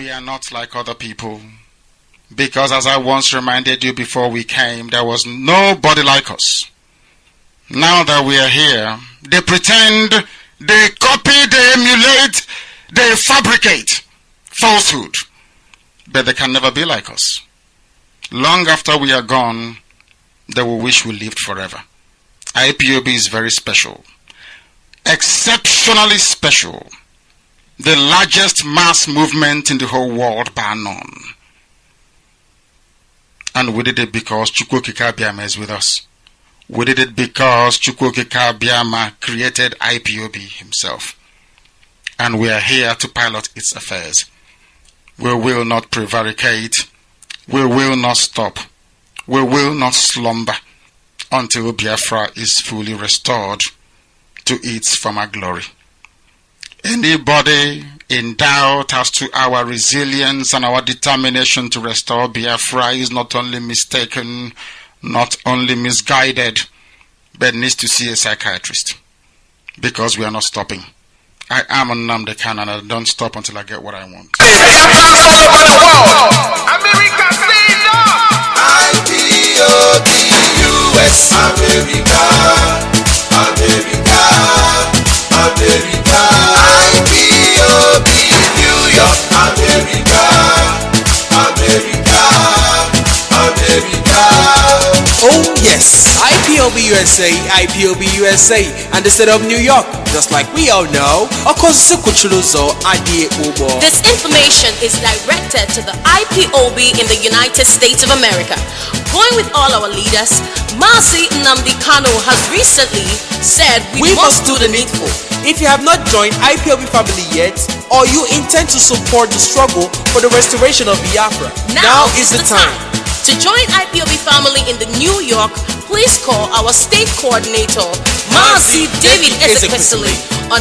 we are not like other people. Because as I once reminded you before we came, there was nobody like us. Now that we are here, they pretend, they copy, they emulate, they fabricate falsehood. But they can never be like us. Long after we are gone, they will wish we lived forever. IPOB is very special. Exceptionally special. The largest mass movement in the whole world bar none. And we did it because Chukwokika Biama is with us. We did it because Chukwokika Biama created IPOB himself. And we are here to pilot its affairs. We will not prevaricate. We will not stop. We will not slumber until Biafra is fully restored to its former glory. Anybody in doubt as to our resilience and our determination to restore Biafra is not only mistaken, not only misguided, but needs to see a psychiatrist. Because we are not stopping. I am Nnamdi Kanu and I don't stop until I get what I want. Biafrans all over the world. America, stand up. IPOB, US, America, America, America. IPOB, New York, America, America, America. Oh yes, IPOB USA, IPOB USA, and the state of New York, just like we all know, This information is directed to the IPOB in the United States of America. Going with all our leaders, Mazi Nnamdi Kanu has recently said we must do the needful. If you have not joined IPOB family yet, or you intend to support the struggle for the restoration of Biafra, now is the time. To join IPOB family in the New York, please call our state coordinator, Mazi David Ezekwesili, on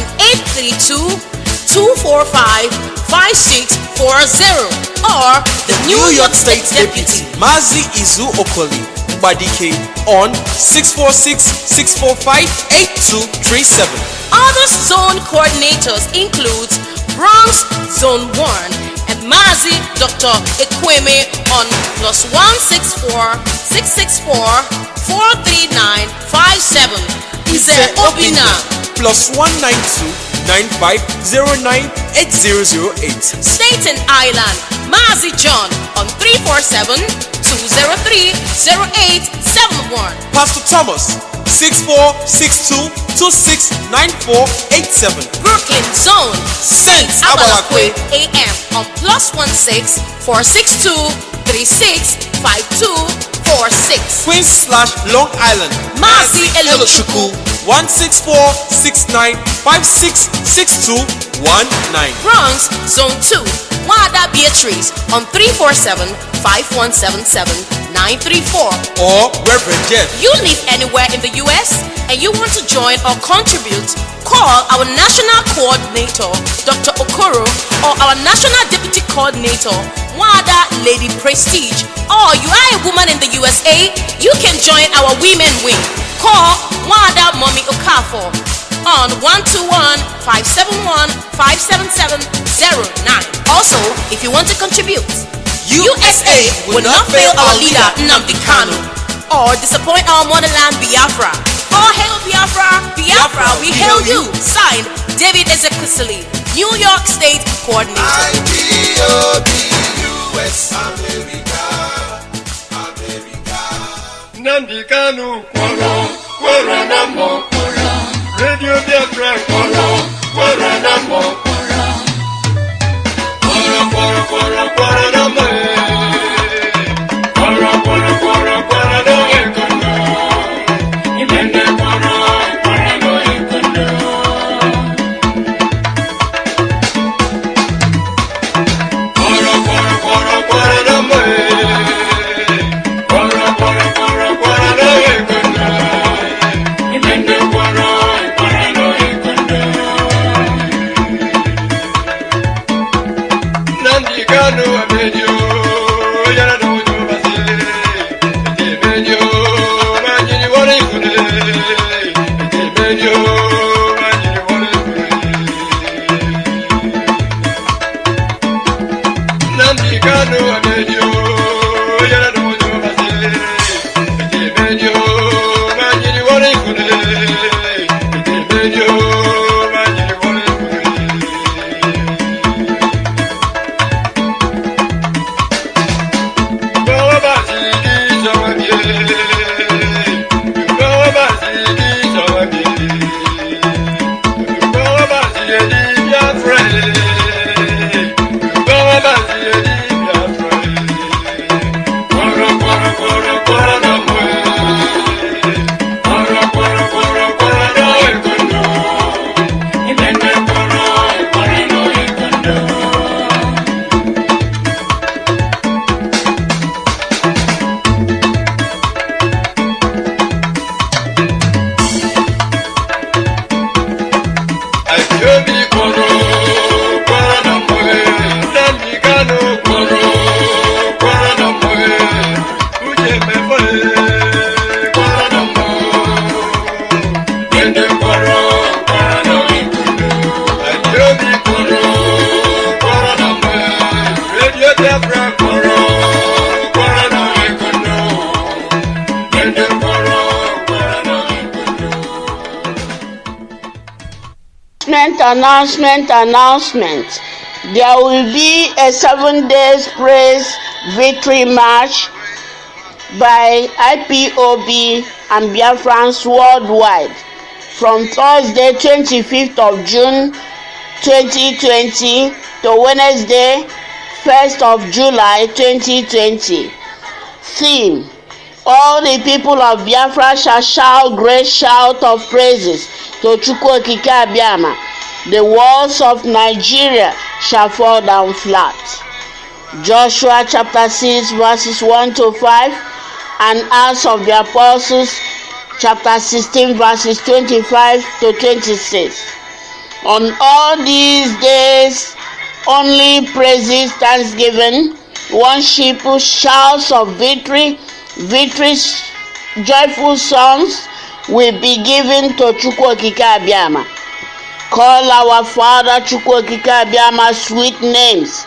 832-245-5640, or the New York State Deputy, Mazi Izu Okoli Mbadike, on 646-645-8237. Other zone coordinators include Bronx Zone 1, Mazi Dr. Ekweme on +164-664-43957. Ize Obina +192-9509-8008. Staten Island, Mazi John on 347-203-0871. Pastor Thomas 6462-269487. Brooklyn Zone, Saints Abalakwe AM on +16-46-36-5246. Queens/Long Island, Mazi Elochukwu 164-69-56-6219. Bronx Zone 2, Wada Beatrice on 347-5177-934. Or Reverend Jeff. You live anywhere in the US and you want to join or contribute, call our National Coordinator, Dr. Okoro, or our National Deputy Coordinator, Wada Lady Prestige. Or you are a woman in the USA, you can join our Women Wing. Call Wada Mommy Okafor on 121-571-57709. Also, if you want to contribute, USA will not fail our leader Nnamdi Kanu or disappoint our motherland Biafra. All hail Biafra, Biafra, we hail you. Signed, David Ezekwesili, New York State Coordinator. IPOB, US, America, America. Nnamdi Kanu, kwara na mo, Radio Biafra, kwara na mo, kwara na mo, kwara na ekanda, ibende kwara na ekanda. Kwara na mo, kwara na ekanda, ibende kwara na ekanda. Nnamdi Kanu abenyo, yana dojo basile, ebenyo, manjini wale kune, ebenyo, manjini wale kune. Announcement. There will be a 7 days praise victory march by Ipob and Biafrans worldwide from Thursday 25th of June 2020 to Wednesday 1st of July 2020. Theme: all the people of Biafra shall shout great shout of praises to Chukwu Okike Abiama. The walls of Nigeria shall fall down flat. Joshua chapter 6 verses 1 to 5 and Acts of the Apostles chapter 16 verses 25 to 26. On all these days, only praises, thanksgiving, worship, shouts of victory, joyful songs will be given to Chukwu Okike Abiama. Call our Father Chukwu Okike Abiama sweet names,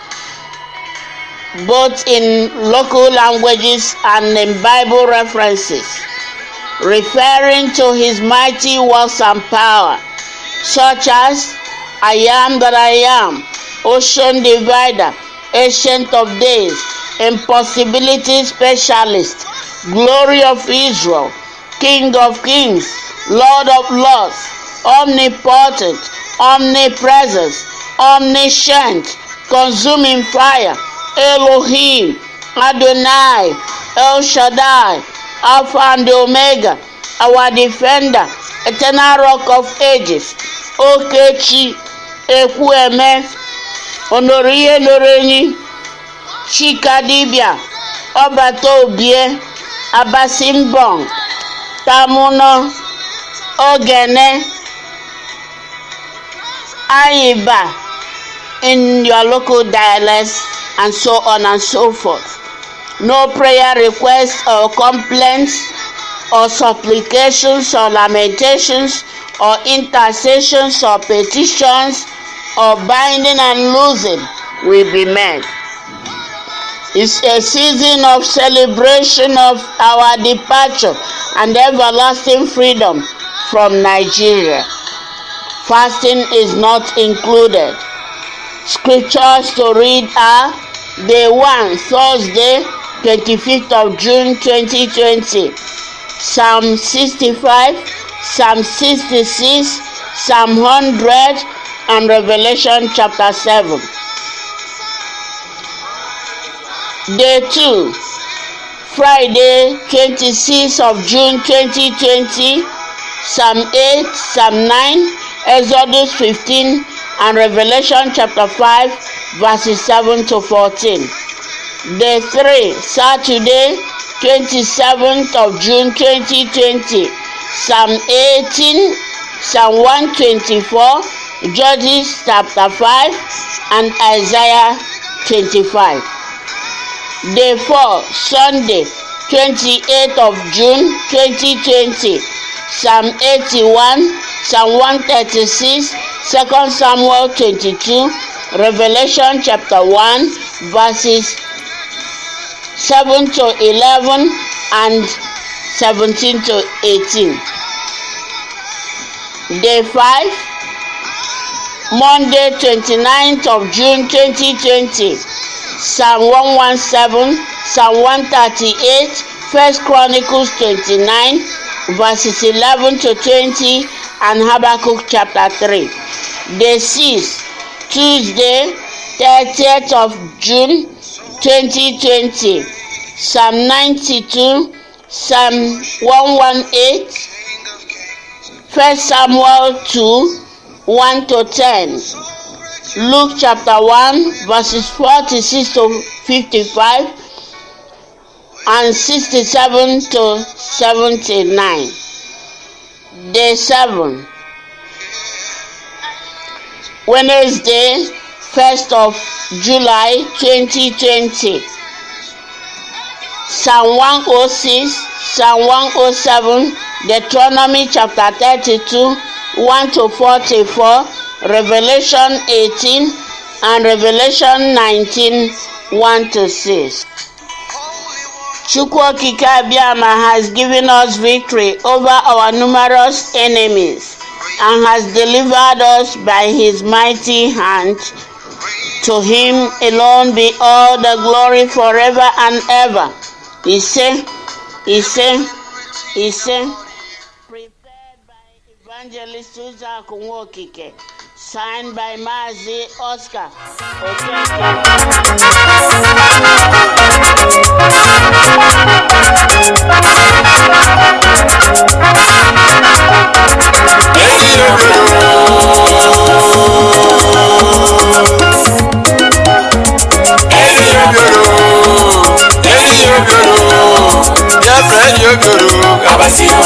both in local languages and in Bible references, referring to his mighty works and power, such as I am that I am, Ocean Divider, Ancient of Days, Impossibility Specialist, Glory of Israel, King of Kings, Lord of Lords, Omnipotent, Omnipresent, Omniscient, Consuming Fire, Elohim, Adonai, El Shaddai, Alpha and Omega, our Defender, Eternal Rock of Ages, Okechi, Ekwueme, Honorie Lorenyi, Chikadibia, Obatobie, Abasimbong, Tamuno, Ogene, Ayiba in your local dialects, and so on and so forth. No prayer requests or complaints or supplications or lamentations or intercessions or petitions or binding and loosing will be made. It's a season of celebration of our departure and everlasting freedom from Nigeria. Fasting is not included. Scriptures to read are Day 1, Thursday, 25th of June 2020, Psalm 65, Psalm 66, Psalm 100, and Revelation chapter 7. Day 2, Friday, 26th of June 2020, Psalm 8, Psalm 9, Exodus 15, and Revelation chapter 5, verses 7 to 14. Day 3, Saturday, 27th of June 2020, Psalm 18, Psalm 124, Judges chapter 5, and Isaiah 25. Day 4, Sunday, 28th of June 2020, Psalm 81, Psalm 136, 2 Samuel 22, Revelation chapter 1, verses 7 to 11 and 17 to 18. Day 5, Monday, 29th of June 2020, Psalm 117, Psalm 138, 1 Chronicles 29, verses 11 to 20, and Habakkuk chapter 3. Day 6, Tuesday, 30th of June 2020, Psalm 92, Psalm 118, 1 Samuel 2, 1 to 10, Luke chapter 1, verses 46 to 55, and 67 to 79. Day 7, Wednesday, 1st of July 2020, Psalm 106, Psalm 107, Deuteronomy chapter 32, 1 to 44, Revelation 18, and Revelation 19, 1-6. Chukwu Okike Abiama has given us victory over our numerous enemies and has delivered us by his mighty hand. To him alone be all the glory forever and ever. Iyke. Prepared by Evangelist Uzaku Nwokike. Signed by Mazi Oscar.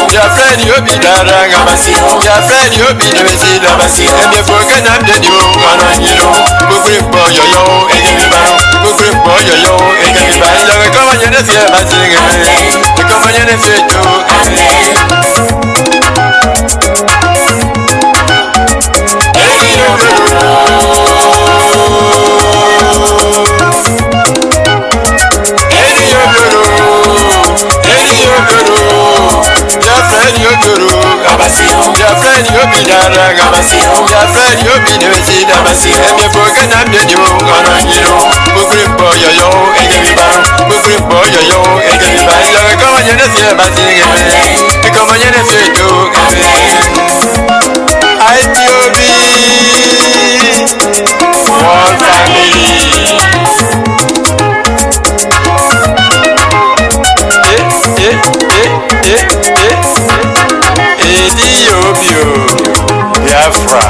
Your friend, you be darang, your friend, you be the Messi, and you forget I'm the new one on you. Go bring boy your yo, and you go bring boy your yo, and you come on, you're the fear, but sing it. You come on, you're the fear too. Your friend, you be darang, your friend, you be the Messi, and you forget I'm the new one on you. Go bring boy your yo, and you go bring boy your yo, and you come on, you're the fear, but sing it. You come on, you're the fear too. Ipob, one family. Biafra.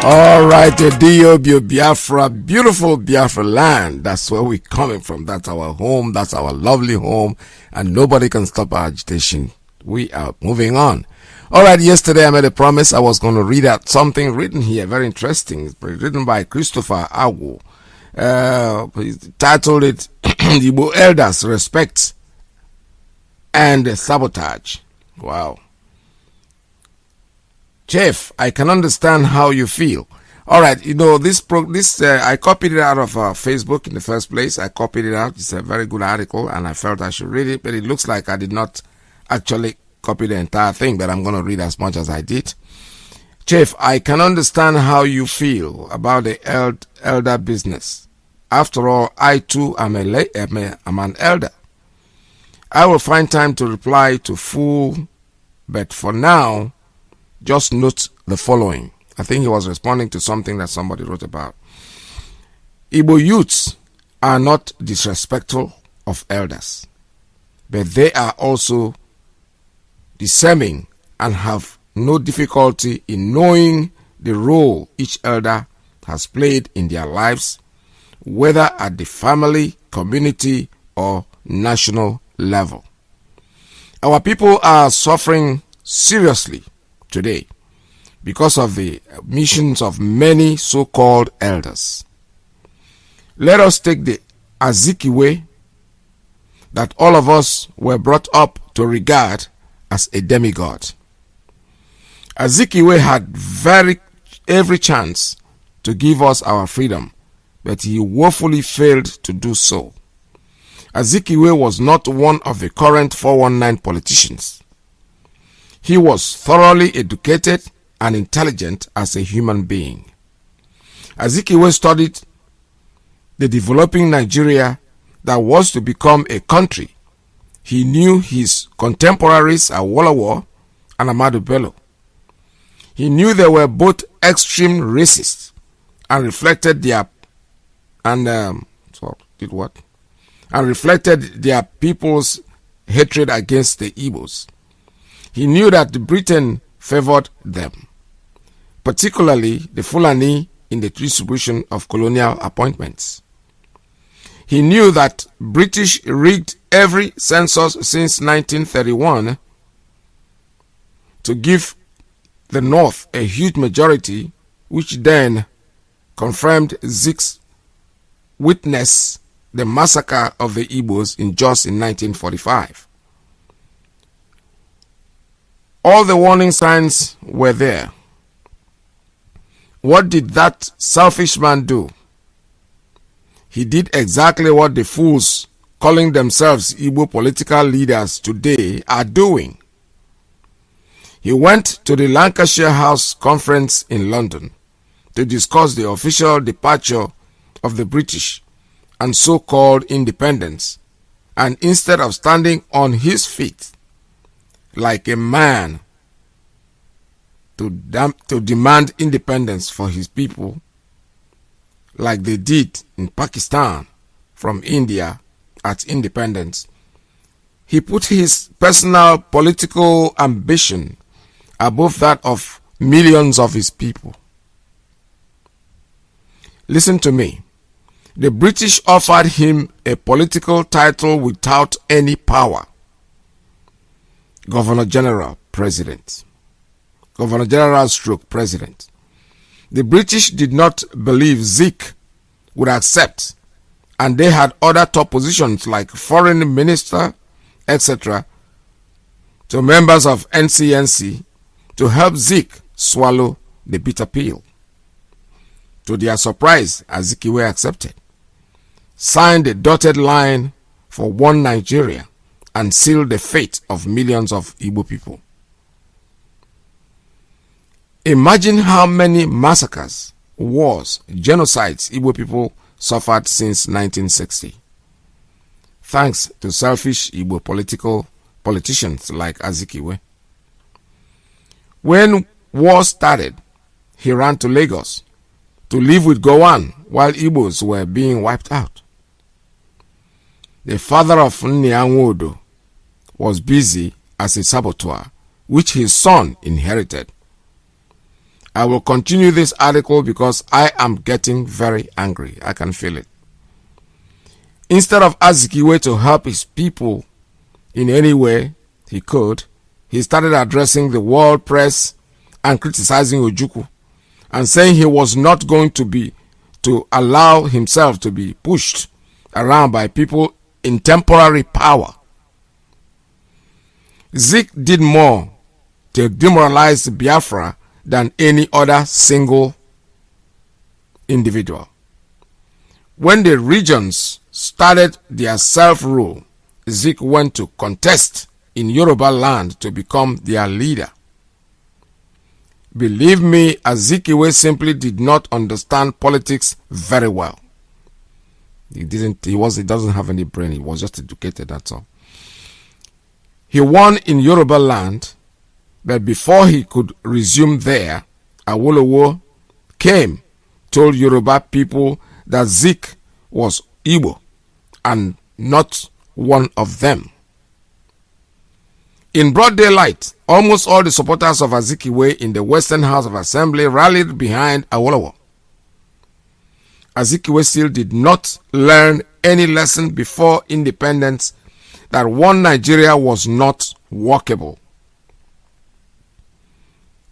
All right, the Iyke Biafra, beautiful Biafra land. That's where we're coming from. That's our home. That's our lovely home. And nobody can stop our agitation. We are moving on. All right, yesterday I made a promise I was going to read out something written here. Very interesting. It's written by Christopher Agu. He titled it Igbo Elders Respect and Sabotage. Wow. Chef, I can understand how you feel. All right, you know, this I copied it out of Facebook in the first place. I copied it out. It's a very good article, and I felt I should read it, but it looks like I did not actually copy the entire thing, but I'm going to read as much as I did. Chef, I can understand how you feel about the elder business. After all, I too am an elder. I will find time to reply to full, but for now, just note the following. I think he was responding to something that somebody wrote about. Igbo youths are not disrespectful of elders, but they are also discerning and have no difficulty in knowing the role each elder has played in their lives, whether at the family, community, or national level. Our people are suffering seriously today because of the missions of many so-called elders. Let us take the Azikiwe that all of us were brought up to regard as a demigod. Azikiwe had every chance to give us our freedom, but he woefully failed to do so. Azikiwe was not one of the current 419 politicians. He was thoroughly educated and intelligent as a human being. Azikiwe studied the developing Nigeria that was to become a country. He knew his contemporaries Awolowo and Ahmadu Bello. He knew they were both extreme racists and reflected their people's hatred against the Igbos. He knew that Britain favored them, particularly the Fulani in the distribution of colonial appointments. He knew that British rigged every census since 1931 to give the North a huge majority, which then confirmed Zeke's witness the massacre of the Igbos in Jos in 1945. All the warning signs were there. What did that selfish man do? He did exactly what the fools calling themselves Igbo political leaders today are doing. He went to the Lancashire House Conference in London to discuss the official departure of the British and so-called independence, and instead of standing on his feet like a man to demand independence for his people, like they did in Pakistan from India at independence, he put his personal political ambition above that of millions of his people. Listen to me. The British offered him a political title without any power. Governor General, President. Governor General stroke President. The British did not believe Zik would accept, and they had other top positions like Foreign Minister, etc., to members of NCNC to help Zik swallow the bitter pill. To their surprise, Azikiwe accepted, signed a dotted line for one Nigeria, and sealed the fate of millions of Igbo people. Imagine how many massacres, wars, genocides Igbo people suffered since 1960. Thanks to selfish Igbo politicians like Azikiwe. When war started, he ran to Lagos to live with Gowon while Igbos were being wiped out. The father of Nnianwodo was busy as a saboteur, which his son inherited. I will continue this article because I am getting very angry. I can feel it. Instead of Azikiwe to help his people in any way he could, he started addressing the world press and criticizing Ojukwu and saying he was not going to allow himself to be pushed around by people in temporary power. Zik did more to demoralize Biafra than any other single individual. When the regions started their self-rule, Zik went to contest in Yoruba land to become their leader. Believe me, Azikiwe simply did not understand politics very well. He doesn't have any brain. He was just educated, that's all. He won in Yoruba land, but before he could resume there, Awolowo came, told Yoruba people that Zik was Igbo and not one of them. In broad daylight, almost all the supporters of Azikiwe in the Western House of Assembly rallied behind Awolowo. Azikiwe still did not learn any lesson before independence that one Nigeria was not workable.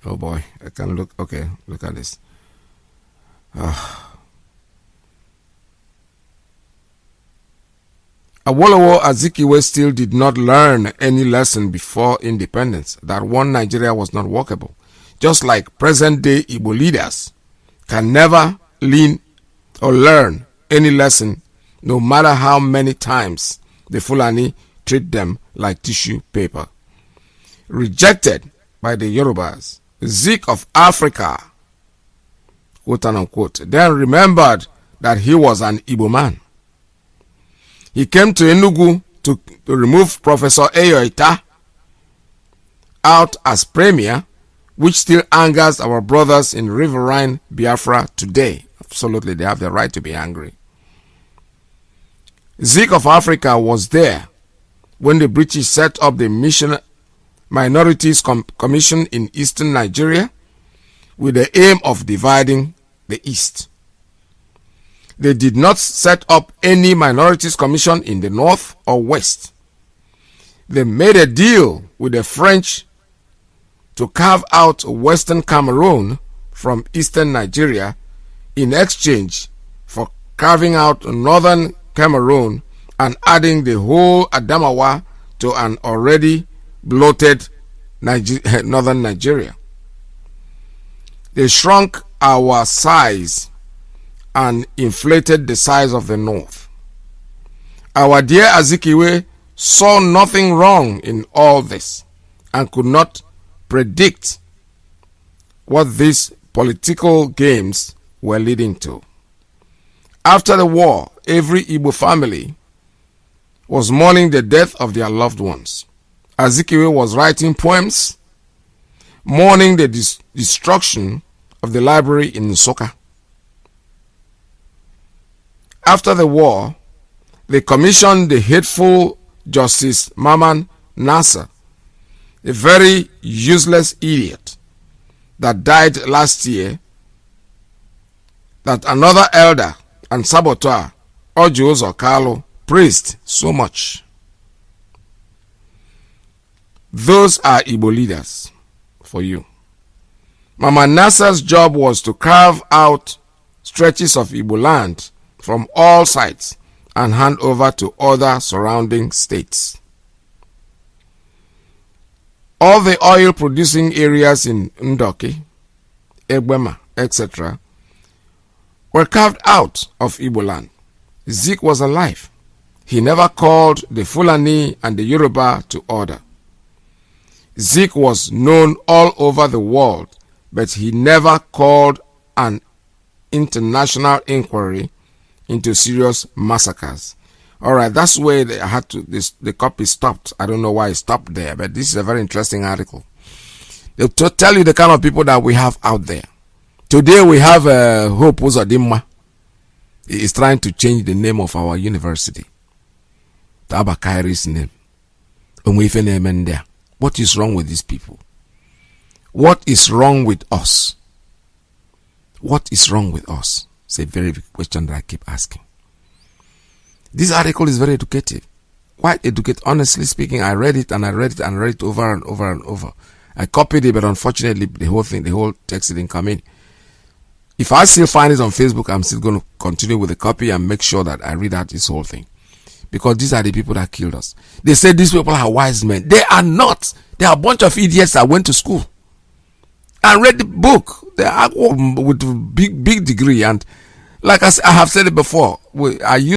Oh boy, I can look. Okay, look at this. Awolowo Azikiwe still did not learn any lesson before independence that one Nigeria was not workable. Just like present-day Igbo leaders can never learn or learn any lesson, no matter how many times the Fulani treat them like tissue paper. Rejected by the Yorubas, Zik of Africa, quote unquote, then remembered that he was an Igbo man. He came to Enugu to remove Professor Eyoita out as premier, which still angers our brothers in riverine Biafra today. Absolutely, they have the right to be angry. Zik of Africa was there when the British set up the Minorities Commission in eastern Nigeria with the aim of dividing the East. They did not set up any minorities commission in the north or west. They made a deal with the French to carve out western Cameroon from eastern Nigeria in exchange for carving out northern Cameroon and adding the whole Adamawa to an already bloated northern Nigeria. They shrunk our size and inflated the size of the north. Our dear Azikiwe saw nothing wrong in all this and could not predict what these political games were leading to. After the war, every Igbo family was mourning the death of their loved ones. Azikiwe was writing poems mourning the destruction of the library in Nsukka. After the war, they commissioned the hateful Justice Maman Nasser, a very useless idiot that died last year, that another elder and saboteur, Ojo Carlo, praised so much. Those are Igbo leaders for you. Mama Nasser's job was to carve out stretches of Igbo land from all sides and hand over to other surrounding states. All the oil producing areas in Ndoki, Egbema, etc. were carved out of Igbo land. Zeke was alive. He never called the Fulani and the Yoruba to order. Zeke was known all over the world, but he never called an international inquiry into serious massacres. All right, that's where they had to. The copy stopped. I don't know why it stopped there, but this is a very interesting article. They'll tell you the kind of people that we have out there. Today we have Hope Uzodimma. He is trying to change the name of our university to Abakairi's name. What is wrong with these people? What is wrong with us? What is wrong with us? It's a very big question that I keep asking. This article is very educative. Quite educative. Honestly speaking, I read it and I read it and read it over and over and over. I copied it, but unfortunately the whole text didn't come in. If I still find it on Facebook, I'm still going to continue with the copy and make sure that I read out this whole thing. Because these are the people that killed us. They say these people are wise men. They are not. They are a bunch of idiots that went to school and read the book. They are with big degree. And like I have said it before, I use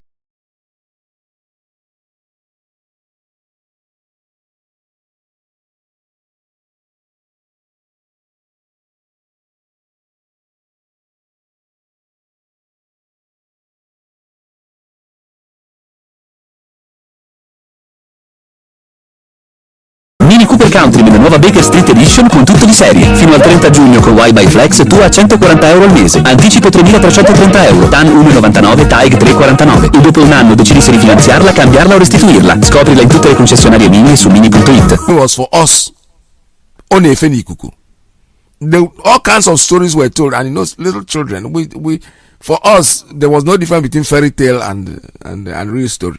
Mini Cooper Country nella nuova Baker Street Edition con tutto di serie. Fino al 30 giugno con Y by Flex tu a 140 euro al mese. Anticipo 3.330 euro. TAN 1,99, TAEG 3,49. E dopo un anno decidi se rifinanziarla, cambiarla o restituirla. Scoprila in tutte le concessionarie Mini e su mini.it. It was for us. All kinds of stories were told, and little children, for us, there was no difference between fairy tale and real story.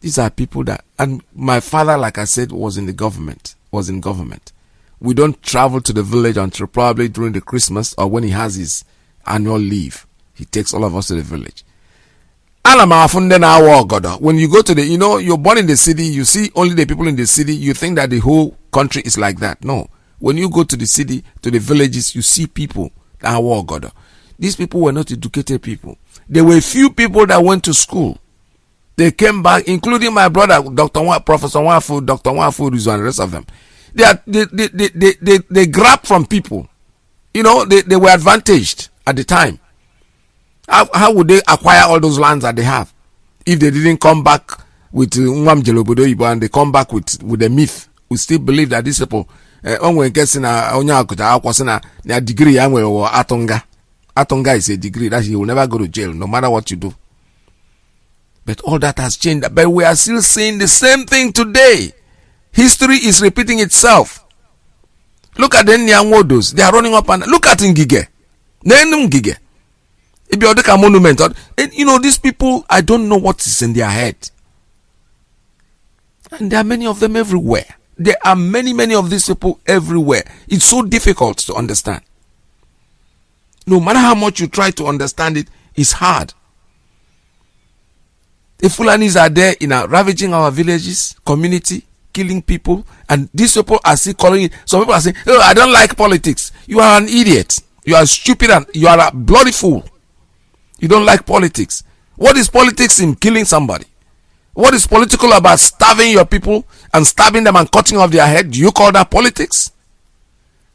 These are people that, and my father, like I said, was in government. We don't travel to the village until probably during the Christmas or when he has his annual leave. He takes all of us to the village. When you go to you're born in the city, you see only the people in the city, you think that the whole country is like that. No. When you go to the city, to the villages, you see people that are war God. These people were not educated people. There were few people that went to school. They came back, including my brother, Professor Wafu, Dr. Wafu, and the rest of them. They grabbed from people. They were advantaged at the time. How would they acquire all those lands that they have if they didn't come back with Nwamjelobodo and they come back with the myth? We still believe that these people, degree, Atonga is a degree that you will never go to jail no matter what you do. But all that has changed. But we are still saying the same thing today. History is repeating itself. Look at the Nyanwodos. They are running up and look at Ngige. Ngige. If you a monument, these people, I don't know what is in their head. And there are many of them everywhere. There are many of these people everywhere. It's so difficult to understand. No matter how much you try to understand it, it's hard. The Fulanis are there ravaging our villages, community, killing people, and these people are still calling it. Some people are saying, "Oh, I don't like politics." You are an idiot. You are stupid, and you are a bloody fool. You don't like politics. What is politics in killing somebody? What is political about starving your people and stabbing them and cutting off their head? Do you call that politics?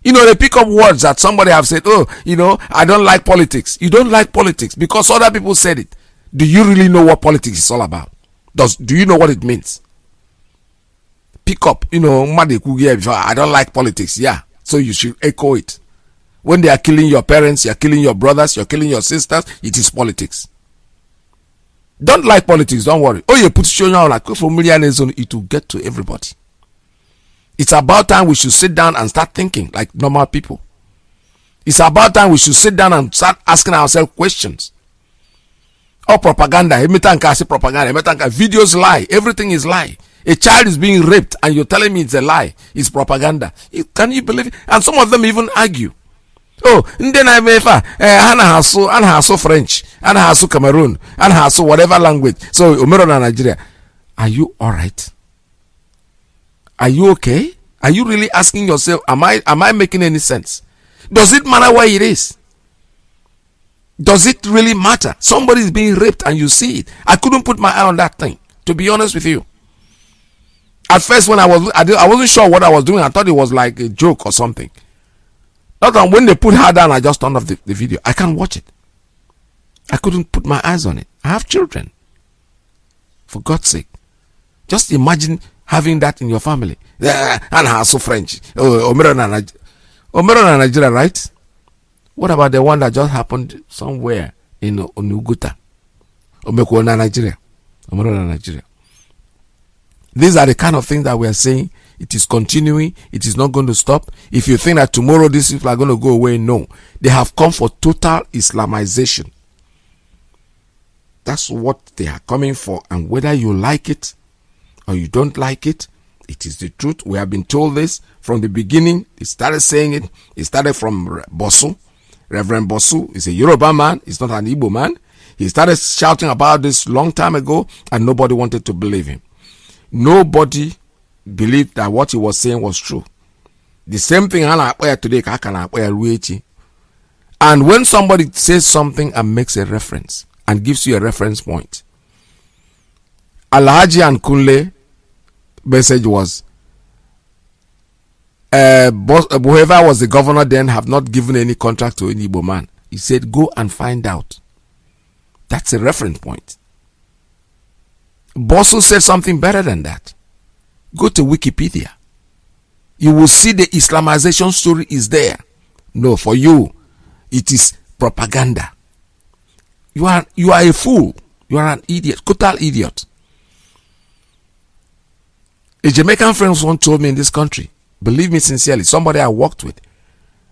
You know, they pick up words that somebody have said, "Oh, you know, I don't like politics." You don't like politics because other people said it. Do you really know what politics is all about? Do you know what it means? Pick up, you know, I don't like politics. Yeah, so you should echo it. When they are killing your parents, you're killing your brothers, you're killing your sisters, it is politics. Don't like politics, don't worry. Oh, you put on like from it will get to everybody. It's about time we should sit down and start thinking like normal people. It's about time we should sit down and start asking ourselves questions. Oh, propaganda. Propaganda. Videos lie. Everything is lie. A child is being raped and you're telling me it's a lie. It's propaganda. Can you believe it? And some of them even argue. Oh, then I Anna Hasso French, Anna Hasso Cameroon, Anna Hasso whatever language. So Umero na Nigeria. Are you alright? Are you okay? Are you really asking yourself, am I making any sense? Does it matter where it is? Does it really matter? Somebody is being raped and you see it. I couldn't put my eye on that thing, to be honest with you. At first, when I wasn't sure what I was doing. I thought it was like a joke or something. Not when they put her down, I just turned off the video. I can't watch it. I couldn't put my eyes on it. I have children. For God's sake. Just imagine having that in your family. And her so French. Omero na Nigeria, right? What about the one that just happened somewhere in Onuguta? Omeko na Nigeria. Omero na Nigeria. These are the kind of things that we are saying. It is continuing. It is not going to stop. If you think that tomorrow these people are going to go away, no. They have come for total Islamization. That's what they are coming for. And whether you like it or you don't like it, it is the truth. We have been told this from the beginning. They started saying it. It started from Bosu. Reverend Bosu is a Yoruba man. He's not an Igbo man. He started shouting about this long time ago and nobody wanted to believe him. Nobody believed that what he was saying was true. The same thing today. And when somebody says something and makes a reference and gives you a reference point, Alhaji and Kunle message was, whoever was the governor then have not given any contract to any Igbo man. He said, go and find out. That's a reference point. Bosu said something better than that. Go to Wikipedia. You will see the Islamization story is there. No, for you, it is propaganda. You are a fool. You are an idiot, total idiot. A Jamaican friend once told me in this country, believe me sincerely, somebody I worked with,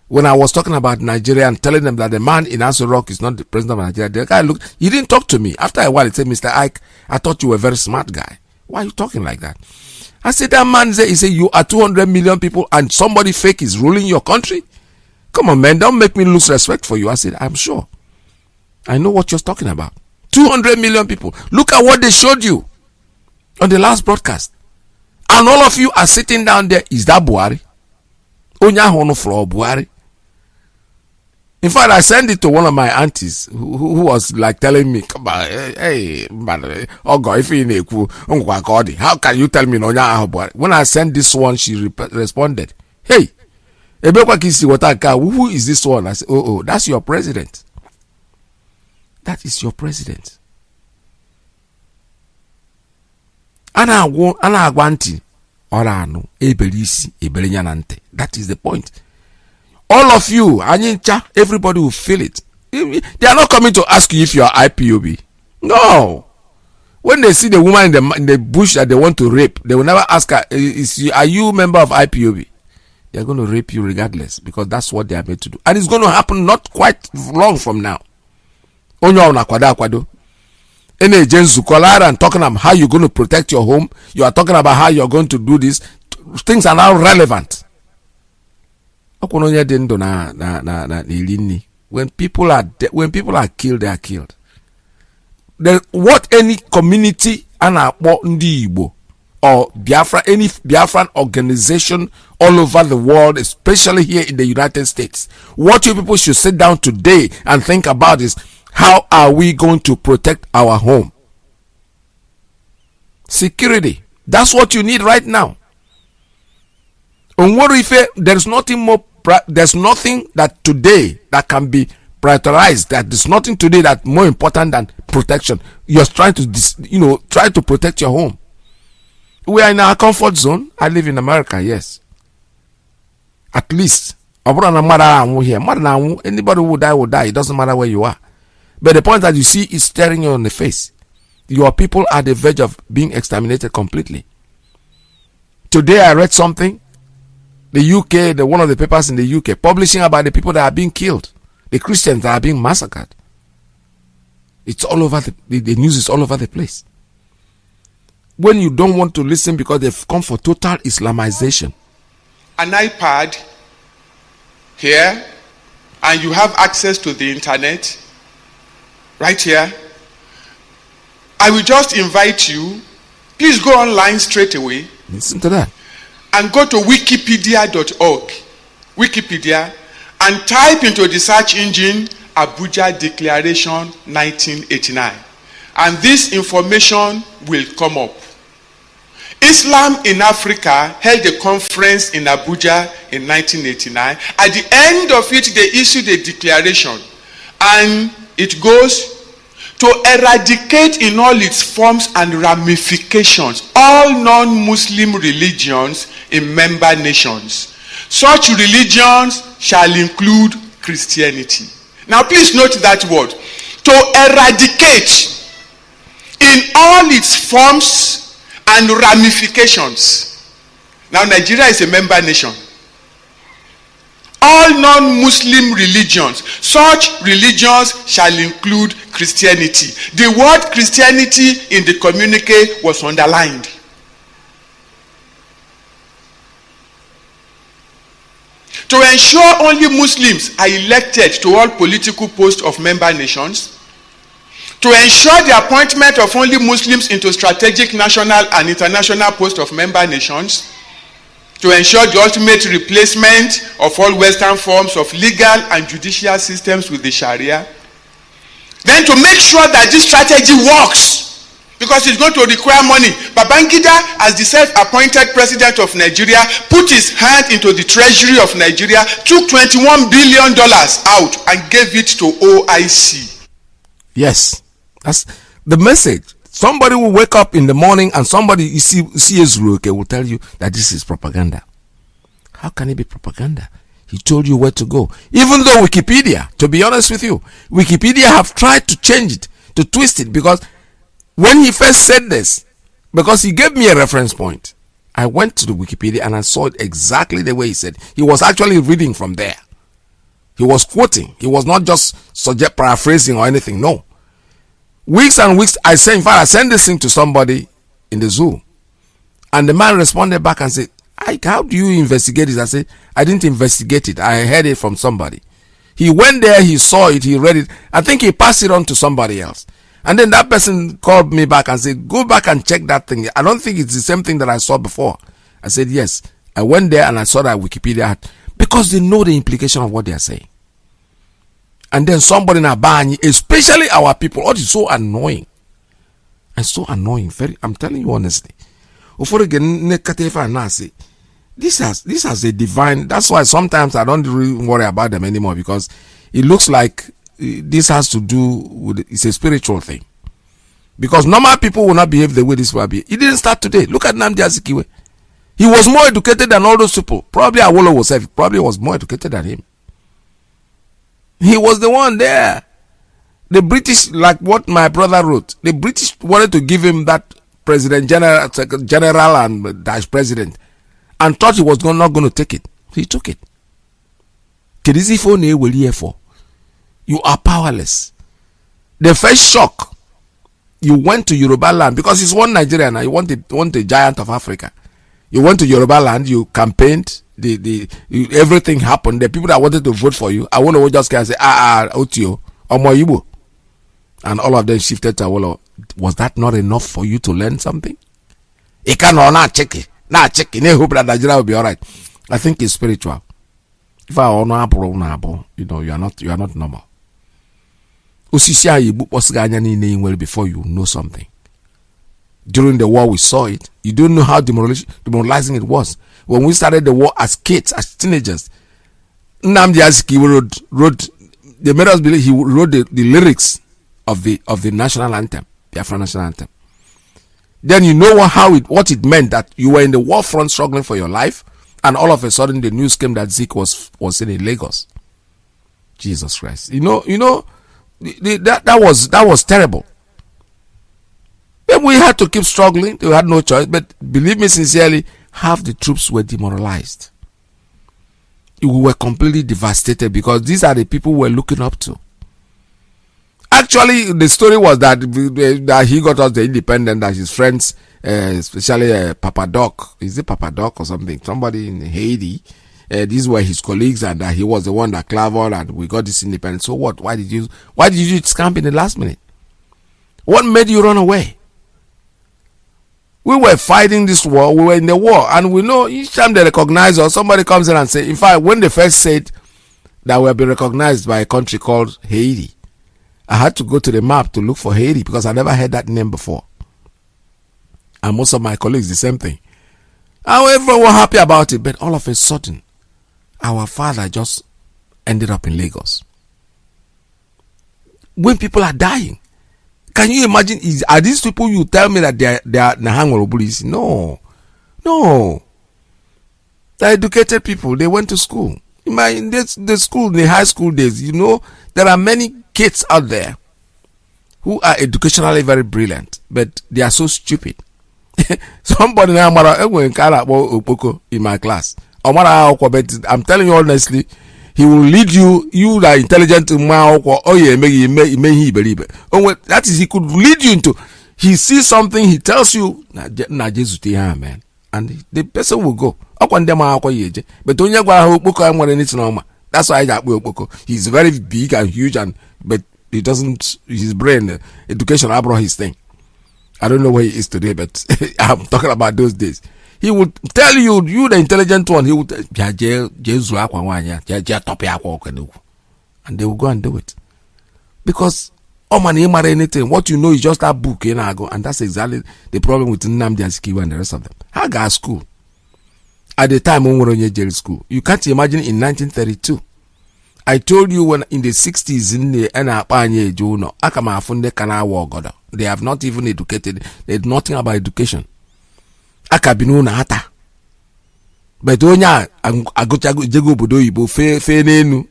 when I was talking about Nigeria and telling them that the man in Aso Rock is not the president of Nigeria, the guy looked, he didn't talk to me. After a while, he said, Mr. Iyke, I thought you were a very smart guy. Why are you talking like that? I said, that man he said, you are 200 million people and somebody fake is ruling your country? Come on, man, don't make me lose respect for you. I said, I'm sure. I know what you're talking about. 200 million people. Look at what they showed you on the last broadcast. And all of you are sitting down there. Is that Buhari? Onya hono floor Buhari. In fact, I sent it to one of my aunties who was like telling me, come on, hey, how can you tell me Buhari? When I sent this one, she responded, hey, who is this one? I said, oh, that's your president. That is your president. That is the point. All of you, everybody will feel it. They are not coming to ask you if you are IPOB. No. When they see the woman in the bush that they want to rape, they will never ask her, are you a member of IPOB? They are going to rape you regardless because that's what they are made to do. And it's going to happen not quite long from now. And talking about how you're going to protect your home. You are talking about how you're going to do this. Things are now relevant. When people are killed, they are killed. What any community or Biafra, any Biafran organization all over the world, especially here in the United States. What you people should sit down today and think about is, how are we going to protect our home? Security. That's what you need right now. And what if there's nothing more? There's nothing that today that can be prioritized. That there's nothing today that's more important than protection. You're trying to, try to protect your home. We are in our comfort zone. I live in America, yes. At least, anybody who will die. It doesn't matter where you are. But the point that you see is staring you on the face. Your people are at the verge of being exterminated completely. Today I read something. The UK, one of the papers in the UK, publishing about the people that are being killed. The Christians that are being massacred. It's all over, the news is all over the place. When you don't want to listen because they've come for total Islamization. An iPad here, and you have access to the internet right here. I will just invite you, please go online straight away. Listen to that. And go to wikipedia.org, Wikipedia, and type into the search engine Abuja Declaration 1989. And this information will come up. Islam in Africa held a conference in Abuja in 1989. At the end of it, they issued a declaration. And it goes, to eradicate in all its forms and ramifications all non-Muslim religions in member nations. Such religions shall include Christianity. Now please note that word. To eradicate in all its forms and ramifications. Now Nigeria is a member nation. All non-Muslim religions, such religions shall include Christianity. The word Christianity in the communique was underlined. To ensure only Muslims are elected to all political posts of member nations, to ensure the appointment of only Muslims into strategic national and international posts of member nations, to ensure the ultimate replacement of all Western forms of legal and judicial systems with the Sharia. Then to make sure that this strategy works, because it's going to require money. Babangida, as the self-appointed president of Nigeria, put his hand into the treasury of Nigeria, took $21 billion out and gave it to OIC. Yes, that's the message. Somebody will wake up in the morning and somebody you see Ezruke will tell you that this is propaganda. How can it be propaganda? He told you where to go. Even though Wikipedia, to be honest with you, Wikipedia have tried to change it, to twist it, because when he first said this, because he gave me a reference point, I went to the Wikipedia and I saw it exactly the way he said. He was actually reading from there. He was quoting. He was not just paraphrasing or anything. No. Weeks and weeks, I sent this thing to somebody in the zoo. And the man responded back and said, how do you investigate it? I said, I didn't investigate it. I heard it from somebody. He went there, he saw it, he read it. I think he passed it on to somebody else. And then that person called me back and said, go back and check that thing. I don't think it's the same thing that I saw before. I said, yes. I went there and I saw that Wikipedia had, because they know the implication of what they are saying. And then somebody in Abani, especially our people, oh, it's so annoying. It's so annoying. I'm telling you honestly. This has a divine, that's why sometimes I don't really worry about them anymore, because it looks like this has to do with, it's a spiritual thing. Because normal people will not behave the way this will be. It didn't start today. Look at Nnamdi Azikiwe. He was more educated than all those people. Probably Awolowo probably was more educated than him. He was the one there. The British, like what my brother wrote, the British wanted to give him that president general and dash president, and thought he was not going to take it. He took it. You are powerless. The first shock, you went to Yoruba land, because it's one Nigeria now. You want the giant of Africa. You went to Yoruba land, you campaigned, everything happened. The people that wanted to vote for you, I want to just say, Otio, Omo Igbo. And all of them shifted to Awolowo. Was that not enough for you to learn something? He cannot check it. Now check it. Hope that Nigeria will be all right. I think it's spiritual. If I honor you know, you are not normal. Before you know something. During the war, we saw it. You don't know how demoralizing it was. When we started the war as kids, as teenagers, Nnamdi Azikiwe wrote, they made us believe he wrote the lyrics of the national anthem, Biafra national anthem. Then you know what it meant that you were in the war front struggling for your life, and all of a sudden the news came that Zeke was in Lagos. Jesus Christ! You know that was terrible. Then we had to keep struggling. We had no choice. But believe me sincerely, half the troops were demoralized. We were completely devastated because these are the people we were looking up to. Actually, the story was that he got us the independence, that his friends, especially Papa Doc, is it Papa Doc or something? Somebody in Haiti. These were his colleagues, and he was the one that clamored, and we got this independence. So what? Why did you scamp in the last minute? What made you run away? We were fighting this war. We were in the war, and we know each time they recognize us, somebody comes in and say. In fact, when they first said that we have been recognized by a country called Haiti, I had to go to the map to look for Haiti because I never heard that name before. And most of my colleagues, the same thing. However, we're happy about it, but all of a sudden, our father just ended up in Lagos. When people are dying, can you imagine? Are these people you tell me that they are Nahangolo bullies? No. They're educated people. They went to school. In the high school days, you know, there are many kids out there who are educationally very brilliant, but they are so stupid. Somebody in my class, but I'm telling you honestly, he will lead you that intelligent that is, he could lead you into, he sees something, he tells you, man, and the person will go. But that's why he's very big and huge, but he doesn't, his brain, education, I brought his thing. I don't know where he is today, but I'm talking about those days. He would tell you the intelligent one, he would and they will go and do it. Because anything, what you know is just that book, and that's exactly the problem with Nnamdi Azikiwe and the rest of them. How got school? At the time when we were in jail school, you can't imagine in 1932. I told you when in the 60s in the they have not even educated. They had nothing about education. Akabinu na hata. But onya agochago jego bodo ibo fe nenu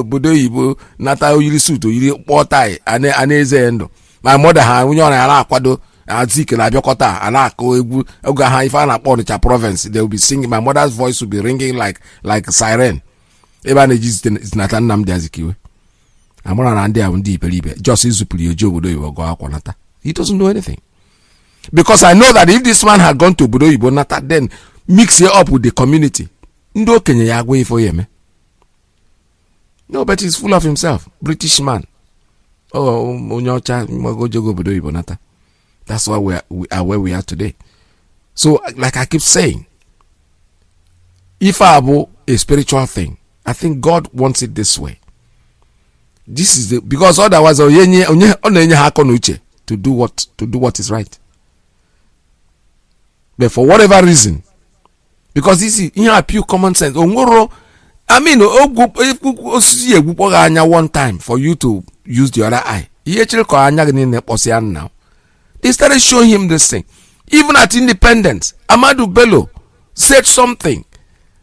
bodo ibo nata oyiri suit oyiri potai aneze endo. My mother ha unyo na ala akwado azike na biokota ala ako egwu oga ha ifa na akpo Onitsha province. They will be singing. My mother's voice will be ringing like a siren. Eba na is nata Nnamdi Azikiwe. Amora na ndi abundi ipelibe. Just izupuli ojo bodo ibo go akwa nata. He doesn't know anything. Because I know that if this man had gone to Bodo Ibonata, then mix it up with the community. No, but he's full of himself. British man. That's why we are where we are today. So, like I keep saying, if Abo a spiritual thing, I think God wants it this way. This is because otherwise to do what is right. But for whatever reason, because this is pure common sense. I mean, one time for you to use the other eye. Now, they started showing him this thing. Even at independence, Ahmadu Bello said something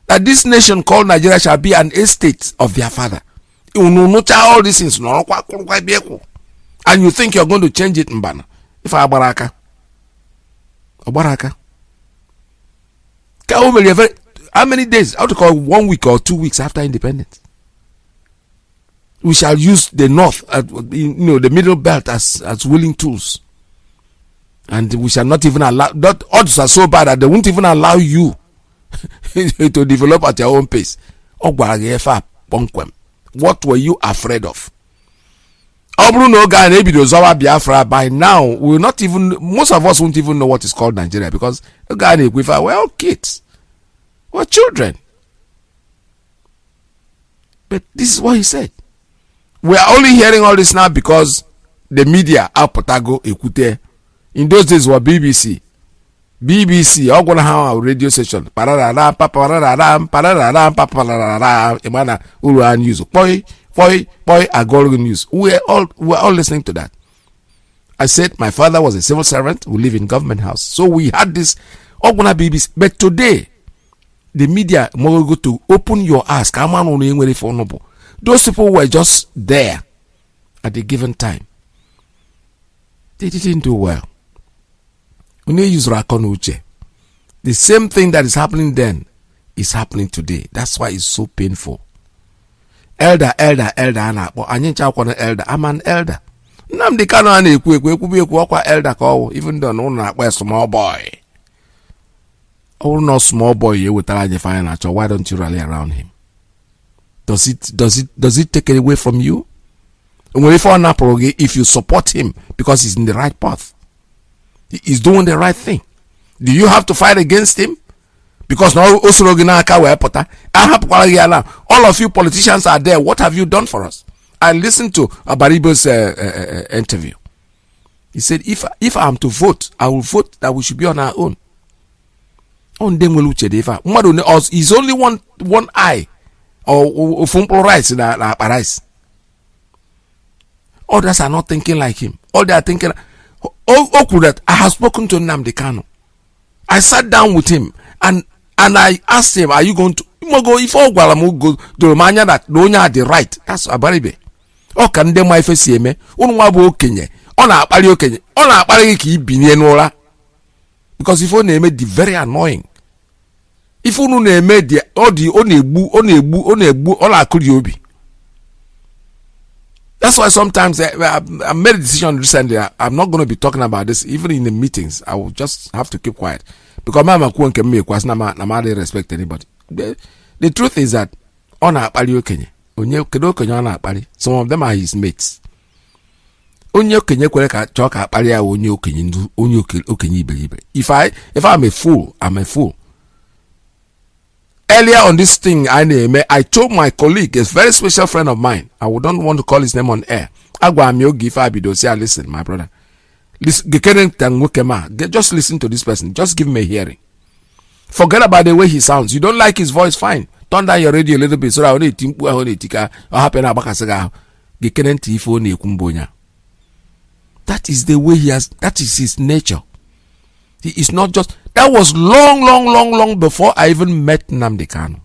that this nation called Nigeria shall be an estate of their father. All these things, and you think you're going to change it, Mbana? If I Obaraka. How many days? I would call 1 week or 2 weeks after independence. We shall use the north, the middle belt as willing tools, and we shall not even allow. That odds are so bad that they won't even allow you to develop at your own pace. What were you afraid of? no guy Biafra, by now we will not even, most of us won't even know what is called Nigeria, because we're all kids, we're children. But this is what he said. We are only hearing all this now because the media are Potago Ekute. In those days were BBC. All gonna have a radio station. Parararam, Imana Uruan news. Boy, Agolgan news. We're all listening to that. I said my father was a civil servant who lived in government house. So we had this all gonna BBC. But today, the media more go to open your eyes. Those people were just there at the given time. They didn't do well. The same thing that is happening then is happening today. That's why it's so painful. Elder. I'm an elder. Namdi Kano elder, even though no a small boy. Oh, no small boy, you with why don't you rally around him? Does it take it away from you? If you support him because he's in the right path, he is doing the right thing, do you have to fight against him? Because now all of you politicians are there. What have you done for us? I listened to Abaribo's interview. He said, if I'm to vote, I will vote that we should be on our own. He's only one eye or rights in our rights. Others are not thinking like him. All they are thinking, that I have spoken to Nnamdi Kanu. I sat down with him and I asked him, are you going to go if all go to Romania that no one had the right? That's Abaribe. Oh, can they my face see me? Kenye. On a pari Kenye. On a pari ki binyenora. Because if one name the very annoying. If one name the onebu all our kuriobi. That's why sometimes I made a decision recently. I'm not going to be talking about this even in the meetings. I will just have to keep quiet because Mama Kuan can make was not respect anybody. The truth is that on our pali Kenya, some of them are his mates. If I'm a fool, I'm a fool. Earlier on this thing, I told my colleague, a very special friend of mine, I don't want to call his name on air. Listen, my brother. Just listen to this person. Just give me a hearing. Forget about the way he sounds. You don't like his voice, fine. Turn down your radio a little bit so that that is the way he has, that is his nature. He is not just, that was long before I even met Nnamdi Kanu.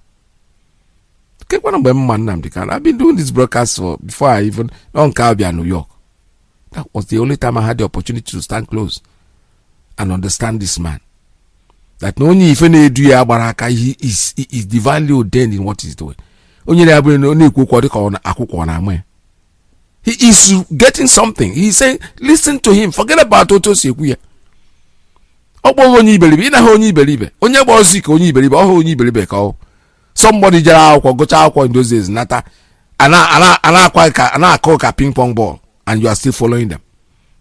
I've been doing this broadcast before I even on Calbia, New York. That was the only time I had the opportunity to stand close and understand this man. That no only if any do he is divinely ordained in what he's doing. He is getting something. He's saying, listen to him. Forget about Toto Sekuya. Somebody go in those days, Nata, and call a ping pong ball, and you are still following them.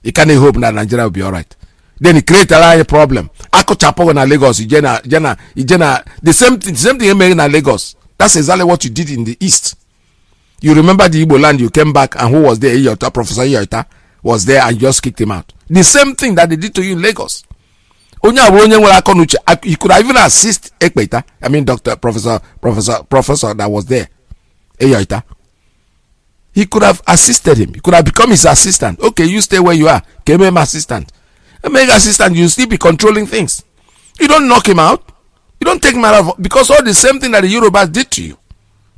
You can't hope that Nigeria will be alright. Then he create a problem. Ako chapo na Lagos, the same thing you made in Lagos. That's exactly what you did in the East. You remember the Igbo land, you came back, and who was there? Iyota, Professor Iyota was there, and you just kicked him out. The same thing that they did to you in Lagos. He could have even assist Ekpeta. I mean, Professor that was there. Iyota. He could have assisted him. He could have become his assistant. Okay, you stay where you are. Came him assistant. A mega assistant, you still be controlling things. You don't knock him out. You don't take him out of, because all the same thing that the Yorubas did to you.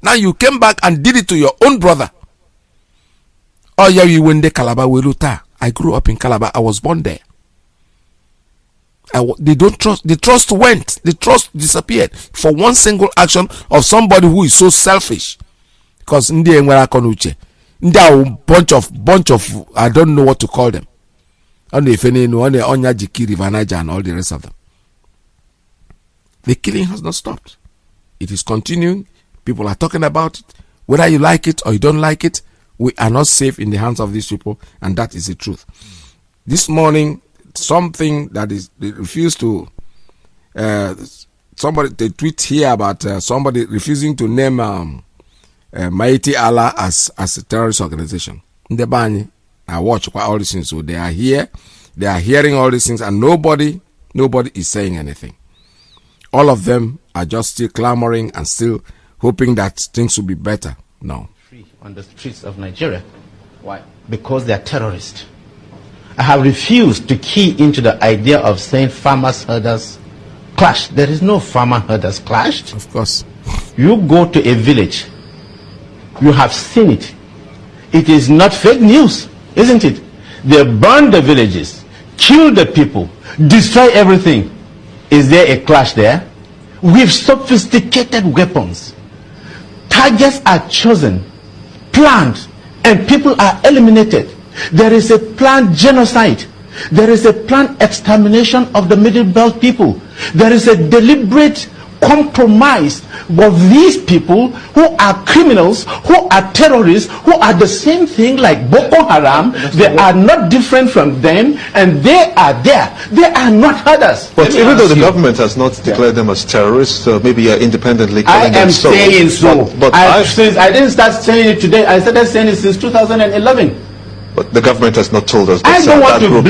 Now you came back and did it to your own brother. Oh yeah, you went there, Calabar, Weluta. I grew up in Calabar. I was born there. They don't trust. The trust went. The trust disappeared for one single action of somebody who is so selfish. Because Ndi Enwera Konuche, Ndi are bunch of I don't know what to call them. Only Onya Jiki, Rivanaja, and all the rest of them. The killing has not stopped. It is continuing. People are talking about it. Whether you like it or you don't like it, We are not safe in the hands of these people, and that is the truth. This morning, something that is, they refuse to, they tweet here about somebody refusing to name Mighty Allah as a terrorist organization. In the Bani, I watch all these things. So they are here, they are hearing all these things, and nobody is saying anything. All of them are just still clamoring and still hoping that things will be better. No. On the streets of Nigeria. Why? Because they are terrorists. I have refused to key into the idea of saying farmers herders clash. There is no farmer herders clash. Of course. You go to a village, you have seen it. It is not fake news, isn't it? They burn the villages, kill the people, destroy everything. Is there a clash there? With sophisticated weapons, targets are chosen, planned, and people are eliminated. There is a planned genocide. There is a planned extermination of the Middle Belt people. There is a deliberate compromise of these people who are criminals, who are terrorists, who are the same thing like Boko Haram. They are not different from them, and they are there. They are not others. But even though the government has not declared them as terrorists, maybe independently calling them so. I am saying so. But since I didn't start saying it today, I started saying it since 2011. But the government has not told us that that group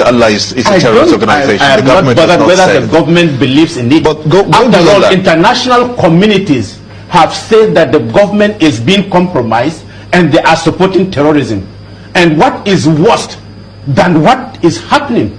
Allah is a terrorist organization. I am not bothered whether the government believes in it. But after all, international communities have said that the government is being compromised and they are supporting terrorism. And what is worse than what is happening?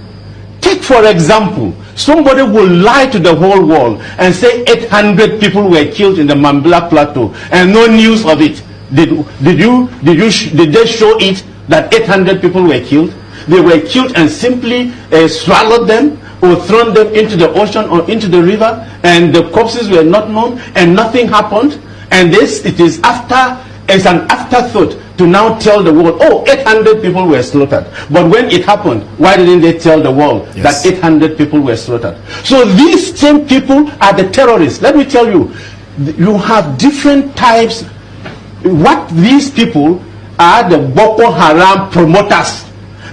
Take for example, somebody will lie to the whole world and say 800 people were killed in the Mambila Plateau and no news of it. Did they show it that 800 people were killed? They were killed and simply swallowed them or thrown them into the ocean or into the river, and the corpses were not known and nothing happened. And this, it is as an afterthought to now tell the world, oh, 800 people were slaughtered. But when it happened, why didn't they tell the world that 800 people were slaughtered? So these same people are the terrorists. Let me tell you, you have different types. What these people are, the Boko Haram promoters.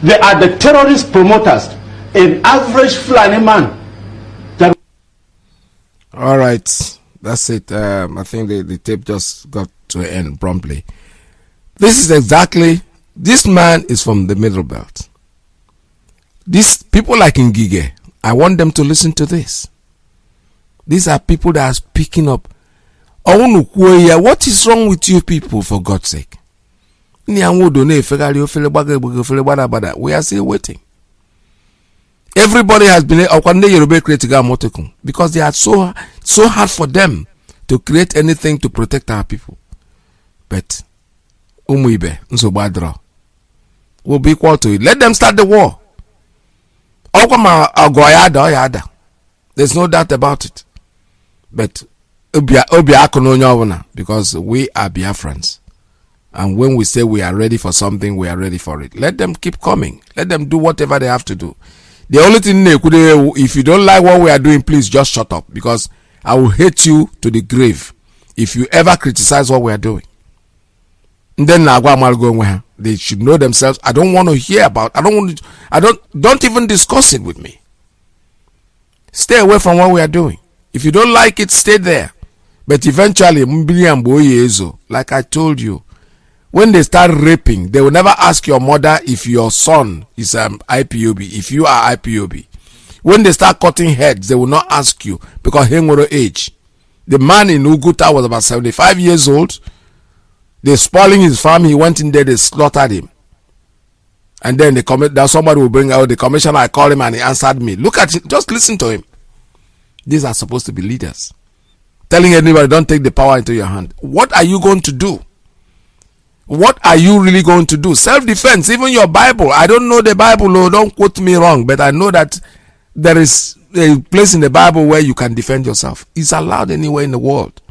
They are the terrorist promoters. An average Fulani man. All right, that's it. I think the tape just got to an end promptly. This is exactly, this man is from the Middle Belt. These people like Ngige, I want them to listen to this. These are people that are speaking up. What is wrong with you people, for God's sake? We are still waiting. Everybody has been because they are so hard for them to create anything to protect our people. But we'll be equal to it. Let them start the war. There's no doubt about it. But because we are Biafrans, and when we say we are ready for something, we are ready for it. Let them keep coming. Let them do whatever they have to do. The only thing if you don't like what we are doing, please just shut up, because I will hate you to the grave if you ever criticize what we are doing. And then they should know themselves. I don't want to hear about. Don't even discuss it with me. Stay away from what we are doing. If you don't like it, stay there. But eventually, like I told you, when they start raping, they will never ask your mother if your son is IPOB, if you are IPOB. When they start cutting heads, they will not ask you, because hengoro age. The man in Uguta was about 75 years old. They're spoiling his farm. He went in there, they slaughtered him. And then somebody will bring out the commissioner. I called him and he answered me. Look at it, just listen to him. These are supposed to be leaders. Telling anybody, don't take the power into your hand. What are you going to do? What are you really going to do? Self-defense, even your Bible. I don't know the Bible, no, don't quote me wrong, but I know that there is a place in the Bible where you can defend yourself. It's allowed anywhere in the world.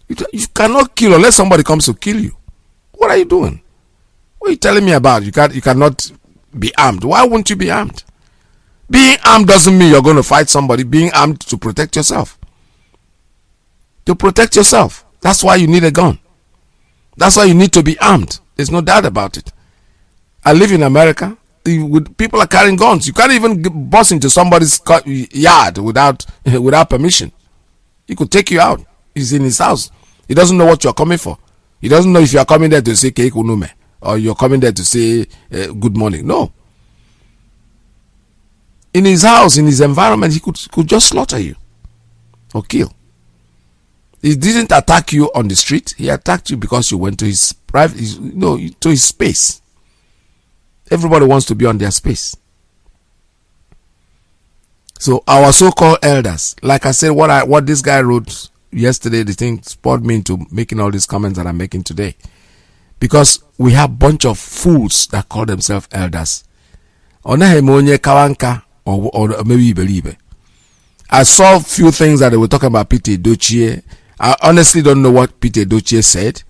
You cannot kill unless somebody comes to kill you. What are you doing? What are you telling me about? You cannot be armed. Why won't you be armed? Being armed doesn't mean you're going to fight somebody. Being armed to protect yourself. To protect yourself. That's why you need a gun. That's why you need to be armed. There's no doubt about it. I live in America. People are carrying guns. You can't even bust into somebody's yard without permission. He could take you out. He's in his house. He doesn't know what you're coming for. He doesn't know if you're coming there to say Keikunume or you're coming there to say good morning. No. In his house, in his environment, he could just slaughter you or kill. He didn't attack you on the street. He attacked you because you went to his private, to his space. Everybody wants to be on their space. So our so-called elders, like I said, what this guy wrote yesterday, the thing spurred me into making all these comments that I'm making today, because we have a bunch of fools that call themselves elders. Or maybe believe. I saw a few things that they were talking about Peter Dochie. I honestly don't know what Peter Dochie said,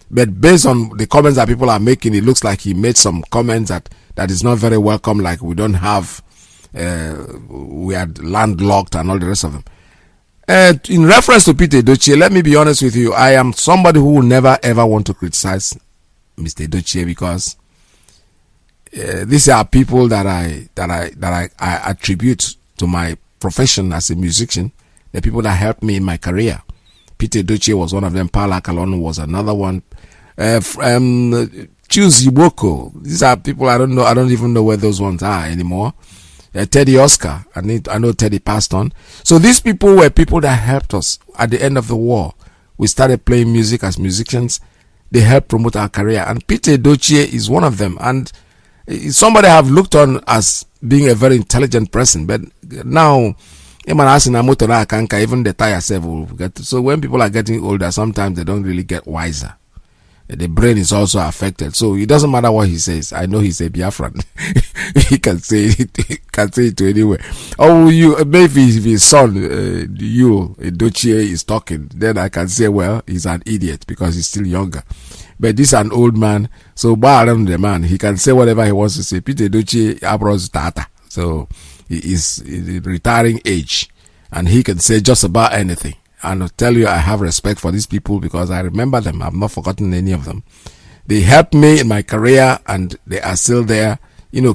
but based on the comments that people are making, it looks like he made some comments that is not very welcome, like we don't have, we are landlocked and all the rest of them. In reference to Peter Dochie, let me be honest with you. I am somebody who will never ever want to criticize Mr. Dochie, because these are people that I attribute to my profession as a musician. The people that helped me in my career. Peter Dochie was one of them. Paul Akalon was another one. Choose Iboko. These are people I don't know. I don't even know where those ones are anymore. Teddy Oscar. I know Teddy passed on. So these people were people that helped us at the end of the war. We started playing music as musicians. They helped promote our career, and Peter Dochie is one of them. And somebody I have looked on as being a very intelligent person, but now even the tire self will get. So when people are getting older, sometimes they don't really get wiser. The brain is also affected. So it doesn't matter what he says. I know he's a Biafran. He can say it to anywhere. Oh, maybe if his son, Dochie, is talking, then I can say, well, he's an idiot because he's still younger. But this is an old man, so Baram the man, he can say whatever he wants to say. Peter Dochie abros tata, so he is in retiring age, and he can say just about anything. And I'll tell you, I have respect for these people because I remember them. I've not forgotten any of them. They helped me in my career, and they are still there,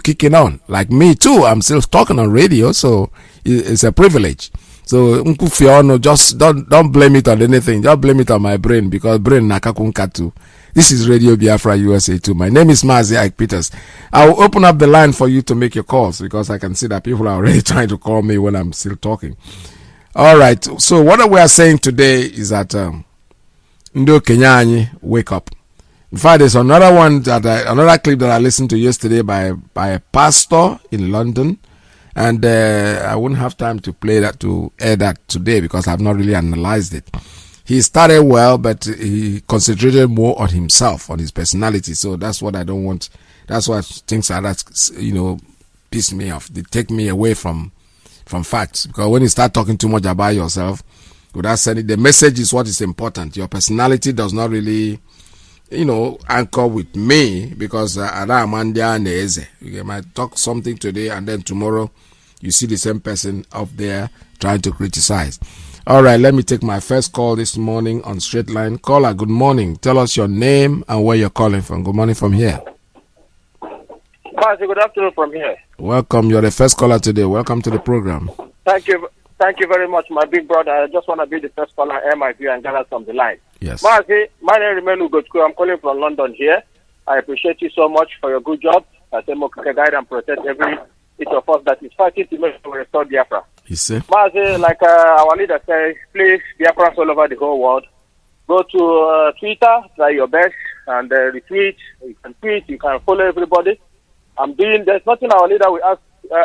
kicking on. Like me too, I'm still talking on radio, so it's a privilege. So just don't blame it on anything. Just blame it on my brain, because brain nakakunkatu. This is Radio Biafra USA 2. My name is Mazi Iyke Peters. I will open up the line for you to make your calls, because I can see that people are already trying to call me when I'm still talking. All right. So what we are saying today is that Ndo Kenyani, wake up. In fact, there's another clip that I listened to yesterday by a pastor in London, and I wouldn't have time to air that today because I've not really analyzed it. He started well, but he concentrated more on himself, on his personality. So that's what I don't want. That's why things like that, piss me off. They take me away from facts. Because when you start talking too much about yourself, without saying the message is what is important. Your personality does not really, anchor with me, because you might talk something today and then tomorrow you see the same person up there trying to criticize. All right, let me take my first call this morning on Straight Line. Caller, good morning. Tell us your name and where you're calling from. Good morning from here. Mazi, good afternoon from here. Welcome. You're the first caller today. Welcome to the program. Thank you very much, my big brother. I just want to be the first caller, air my view and gather from the line. Yes. Mazi, my name is Remenu Gotku. I'm calling from London here. I appreciate you so much for your good job. I say more guide and protect every each of us that is fighting to make sure we restore Biafra. Mazi, like our leader says, please, Biafrans all over the whole world, go to Twitter, try your best, and retweet. You can tweet, you can follow everybody. There's nothing our leader will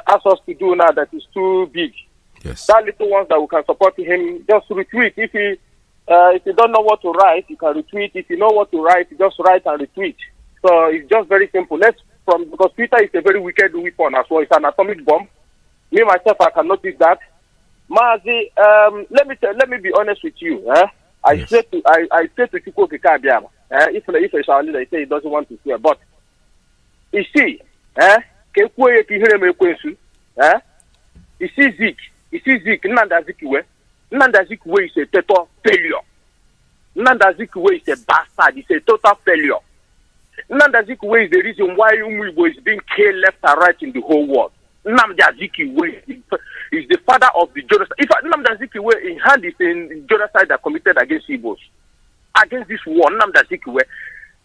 ask us to do now that is too big. Yes. That little ones that we can support him, just retweet. If you don't know what to write, you can retweet. If you know what to write, just write and retweet. So it's just very simple. Because Twitter is a very wicked weapon as well. It's an atomic bomb. Me myself, I can notice that. Mazi, let me be honest with you. I say to Chukwu Kikabiama, if it's our leader, he say he doesn't want to swear, but you see, you see Zeke, Nanda Zikiwe is a total failure. Nnamdi Azikiwe is a bastard. It's a total failure. Nnamdi Azikiwe is the reason why Igbo is being killed left and right in the whole world. Nnamdi Azikiwe is the father of the genocide. If Nnamdi Azikiwe in hand is in genocide that committed against Igbos, against this war, Nnamdi Azikiwe,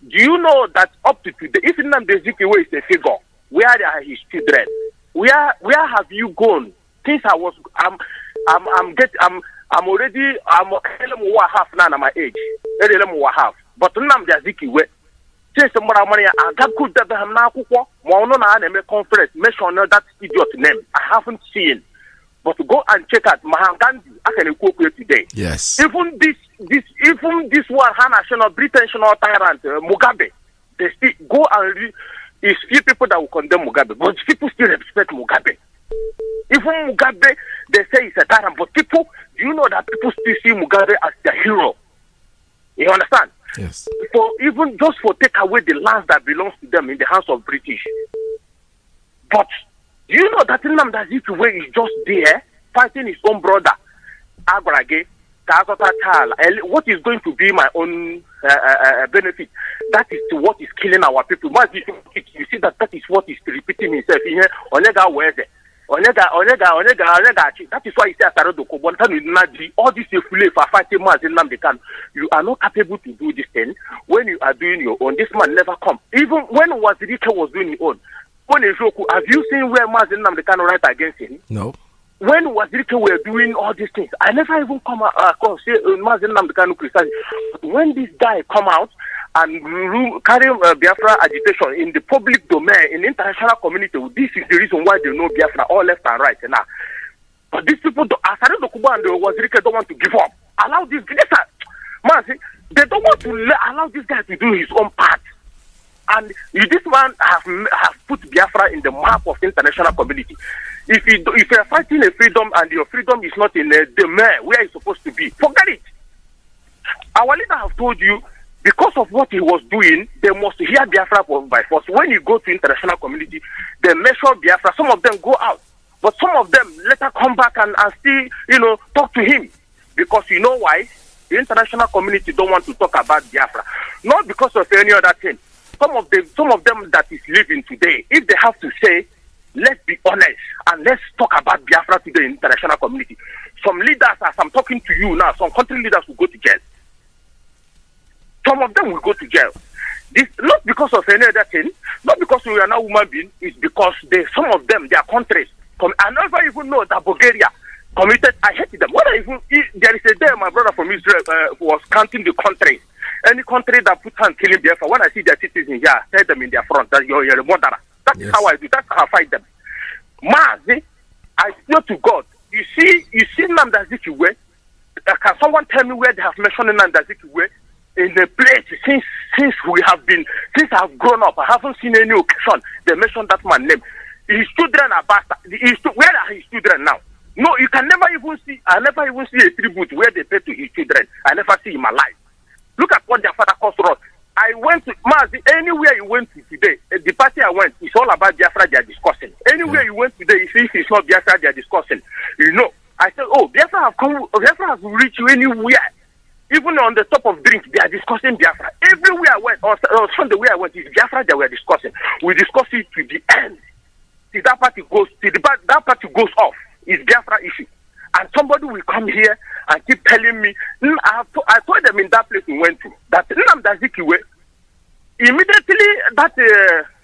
do you know that up to today, if Nnamdi Azikiwe is a figure, where are his children? Where have you gone? Since I'm already half now at my age. But Nnamdi Azikiwe, since somebody conference mention that idiot name. I haven't seen. But go and check out Mahangandi. I can equate today. Yes. Even this one, national British tyrant Mugabe, they still go and read. It's few people that will condemn Mugabe, but people still respect Mugabe. Even Mugabe, they say he's a tyrant, but people, do you know that people still see Mugabe as their hero? You understand? Yes. For even just for take away the lands that belongs to them in the hands of British. But do you know that Nnamdi Azikiwe is just there fighting his own brother, Agrage, what is going to be my own benefit? That is to what is killing our people. You see that is what is repeating himself. That is why he said all this for fighting Mazi Nnamdi Kanu. You are not capable to do this thing when you are doing your own. This man never come. Even when Iyke was doing his own. Have you seen where Mazi Nnamdi Kanu write against him? No. When Iyke were doing all these things, I never even come across Mazi Nnamdi Kanu criticize. When this guy come out and carry Biafra agitation in the public domain, in the international community, this is the reason why they know Biafra all left and right now. But these people, Asare Dokuba and Iyke don't want to give up. Allow this guy, they don't want to allow this guy to do his own part. And this man have put Biafra in the map of the international community. If you're fighting a freedom and your freedom is not in the domain where it's supposed to be, forget it. Our leader have told you, because of what he was doing, they must hear Biafra by force. When you go to international community, they measure Biafra. Some of them go out, but some of them later come back and still, talk to him. Because you know why? The international community don't want to talk about Biafra. Not because of any other thing. Some of them that is living today, if they have to say, let's be honest and let's talk about Biafra to the international community. Some leaders, as I'm talking to you now, some country leaders will go to jail. Some of them will go to jail. This not because of any other thing, not because we are now human beings, it's because some of them, their countries, I never even know that Bulgaria committed, I hate them. There is a day my brother from Israel was counting the countries. Any country that puts on killing Biafra, when I see their citizens here, tell them in their front that you're a murderer. That's how I do. That's how I fight them. Mazi, I swear to God, you see Nnamdi Azikiwe. Can someone tell me where they have mentioned Nnamdi Azikiwe in the place since I've grown up? I haven't seen any occasion they mentioned that man's name. His children are bastards. Where are his children now? No, you can never even see. I never even see a tribute where they pay to his children. I never see in my life. Look at what their father caused us. I went to Mazi, anywhere you went to today, the party I went, it's all about Biafra they are discussing. Anywhere you went today, if it's not Biafra they are discussing. I said, Biafra has reached you anywhere. Even on the top of drink, they are discussing Biafra. Everywhere I went, on Sunday where I went, it's Biafra they were discussing. We discuss it to the end. Till that party goes off. It's Biafra issue. And somebody will come here and keep telling me, I told them in that place we went to, that Nnamdi Azikiwe, immediately that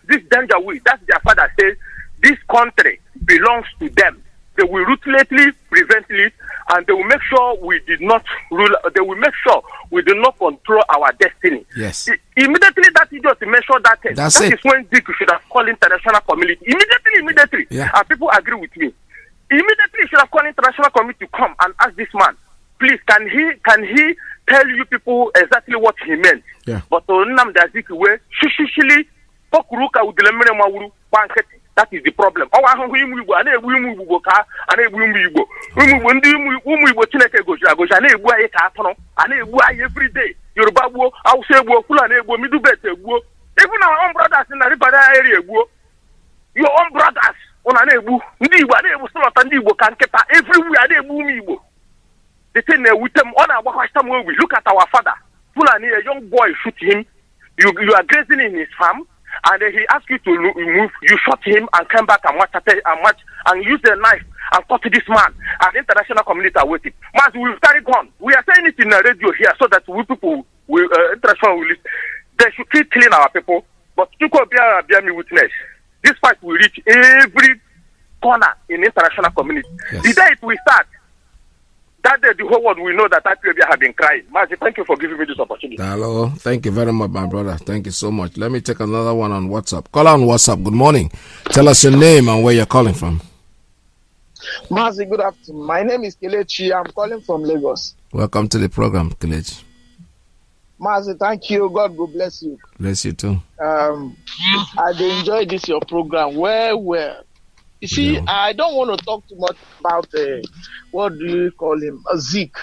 this danger will, that's their father says, this country belongs to them. They will ruthlessly prevent it, and they will make sure we did not rule, they will make sure we do not control our destiny. Yes. Immediately that idiot mentioned that thing. That is when Dick should have called international community. Immediately. Yeah. And people agree with me. Immediately you should have called international community to come and ask this man, please, can he tell you people exactly what he meant? Yeah. But Nnamdi Azikiwe, that is the problem. Every day. Even our own brothers in the river area, your own brothers. Everywhere they boom. The thing with them on our we look at our father. Fulani, a young boy, shoot him. You are grazing in his farm, and then he asks you to move. You shot him and come back and watch and use the knife and cut this man. And the international community are waiting. Mazi, we've carried on. We are saying it in the radio here so that we people will international will listen. They should keep killing our people, but you could bear me witness. This fight will reach every corner in the international community. Yes. The day it will start, that day the whole world will know that IPOB have been crying. Mazi, thank you for giving me this opportunity. Hello, thank you very much, my brother. Thank you so much. Let me take another one on WhatsApp. Call on WhatsApp. Good morning. Tell us your name and where you're calling from. Mazi, good afternoon. My name is Kelechi. I'm calling from Lagos. Welcome to the program, Kelechi. Mazi, thank you. God will bless you. Bless you too. I enjoy this your program well. You see, yeah. I don't want to talk too much about what do you call him, Zeke,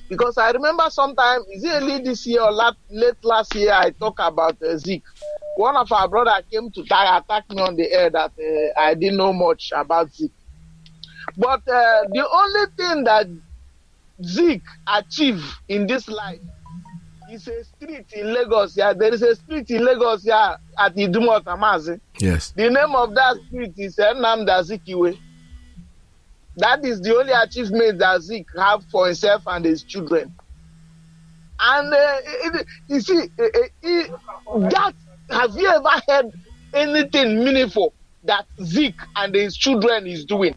because I remember sometime, is it early this year or late last year, I talked about Zeke. One of our brothers came to attack me on the air that I didn't know much about Zeke. But the only thing that Zeke achieved in this life is a street in Lagos. Yeah, there is a street in Lagos here at Idumota Mazi. Yes. The name of that street is Nnamdi Azikiwe. That is the only achievement that Zeke have for himself and his children. And you see, that have you ever heard anything meaningful that Zeke and his children is doing?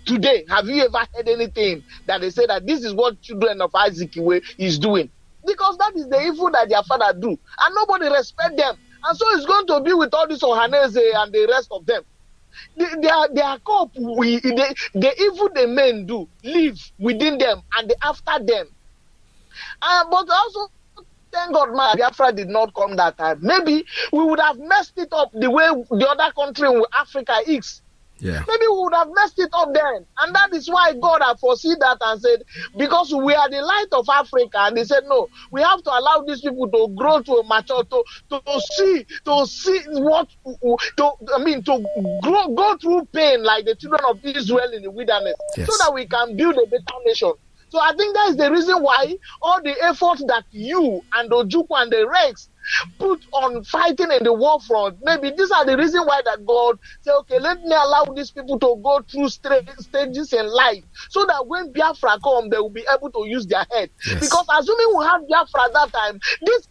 Today, have you ever heard anything that they say that this is what children of Azikiwe is doing? Because that is the evil that their father do. And nobody respect them. And so it's going to be with all this Ohaneze and the rest of them. Their cop, the evil the men do, live within them and after them. But also, thank God, Biafra did not come that time. Maybe we would have messed it up the way the other country in Africa is. Yeah. Maybe we would have messed it up then. And that is why God had foreseen that and said, because we are the light of Africa. And they said, no, we have to allow these people to grow to a mature, to see what, to go through pain like the children of Israel in the wilderness, yes, so that we can build a better nation. So I think that is the reason why all the effort that you and Ojukwu and the Rex put on fighting in the war front, maybe these are the reason why that God say, okay, let me allow these people to go through stages in life, so that when Biafra come, they will be able to use their head. Yes. Because assuming we have Biafra at that time, these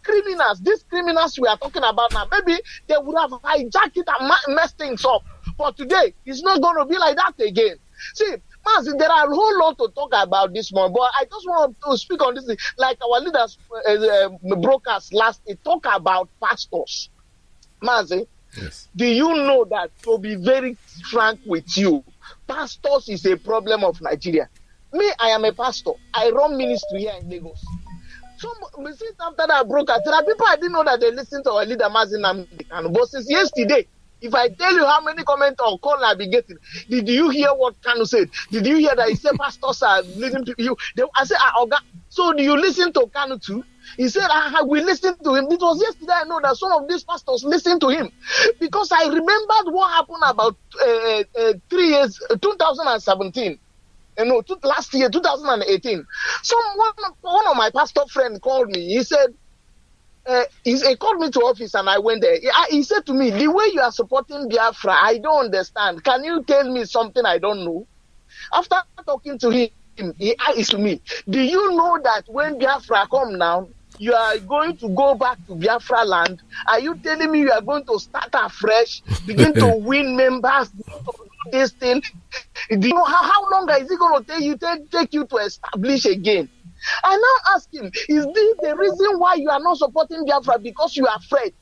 criminals we are talking about now, maybe they would have hijacked it and messed things up. But today, it's not going to be like that again. See, Mazi, there are a whole lot to talk about this one, but I just want to speak on this, like our leaders, brokers last, they talk about pastors. Mazi, yes, do you know that, to be very frank with you, pastors is a problem of Nigeria? Me, I am a pastor. I run ministry here in Lagos. Since after that broker, there are people I didn't know that they listen to our leader, Mazi Namdi, but since yesterday, if I tell you how many comments or calls I've been getting, did you hear what Kanu said? Did you hear that he said pastors are listening to you? I said, so do you listen to Kanu too? He said, we listened to him. It was yesterday I know that some of these pastors listened to him. Because I remembered what happened about 3 years, 2017. Last year, 2018. One of my pastor friends called me. He said, he called me to office and I went there. He said to me, the way you are supporting Biafra, I don't understand. Can you tell me something I don't know? After talking to him, he asked me, do you know that when Biafra come now, you are going to go back to Biafra land? Are you telling me you are going to start afresh, begin to win members, begin to do this thing? Do you know how long is it going to take you to establish again? I now ask him, is this the reason why you are not supporting Biafra? Because you are afraid.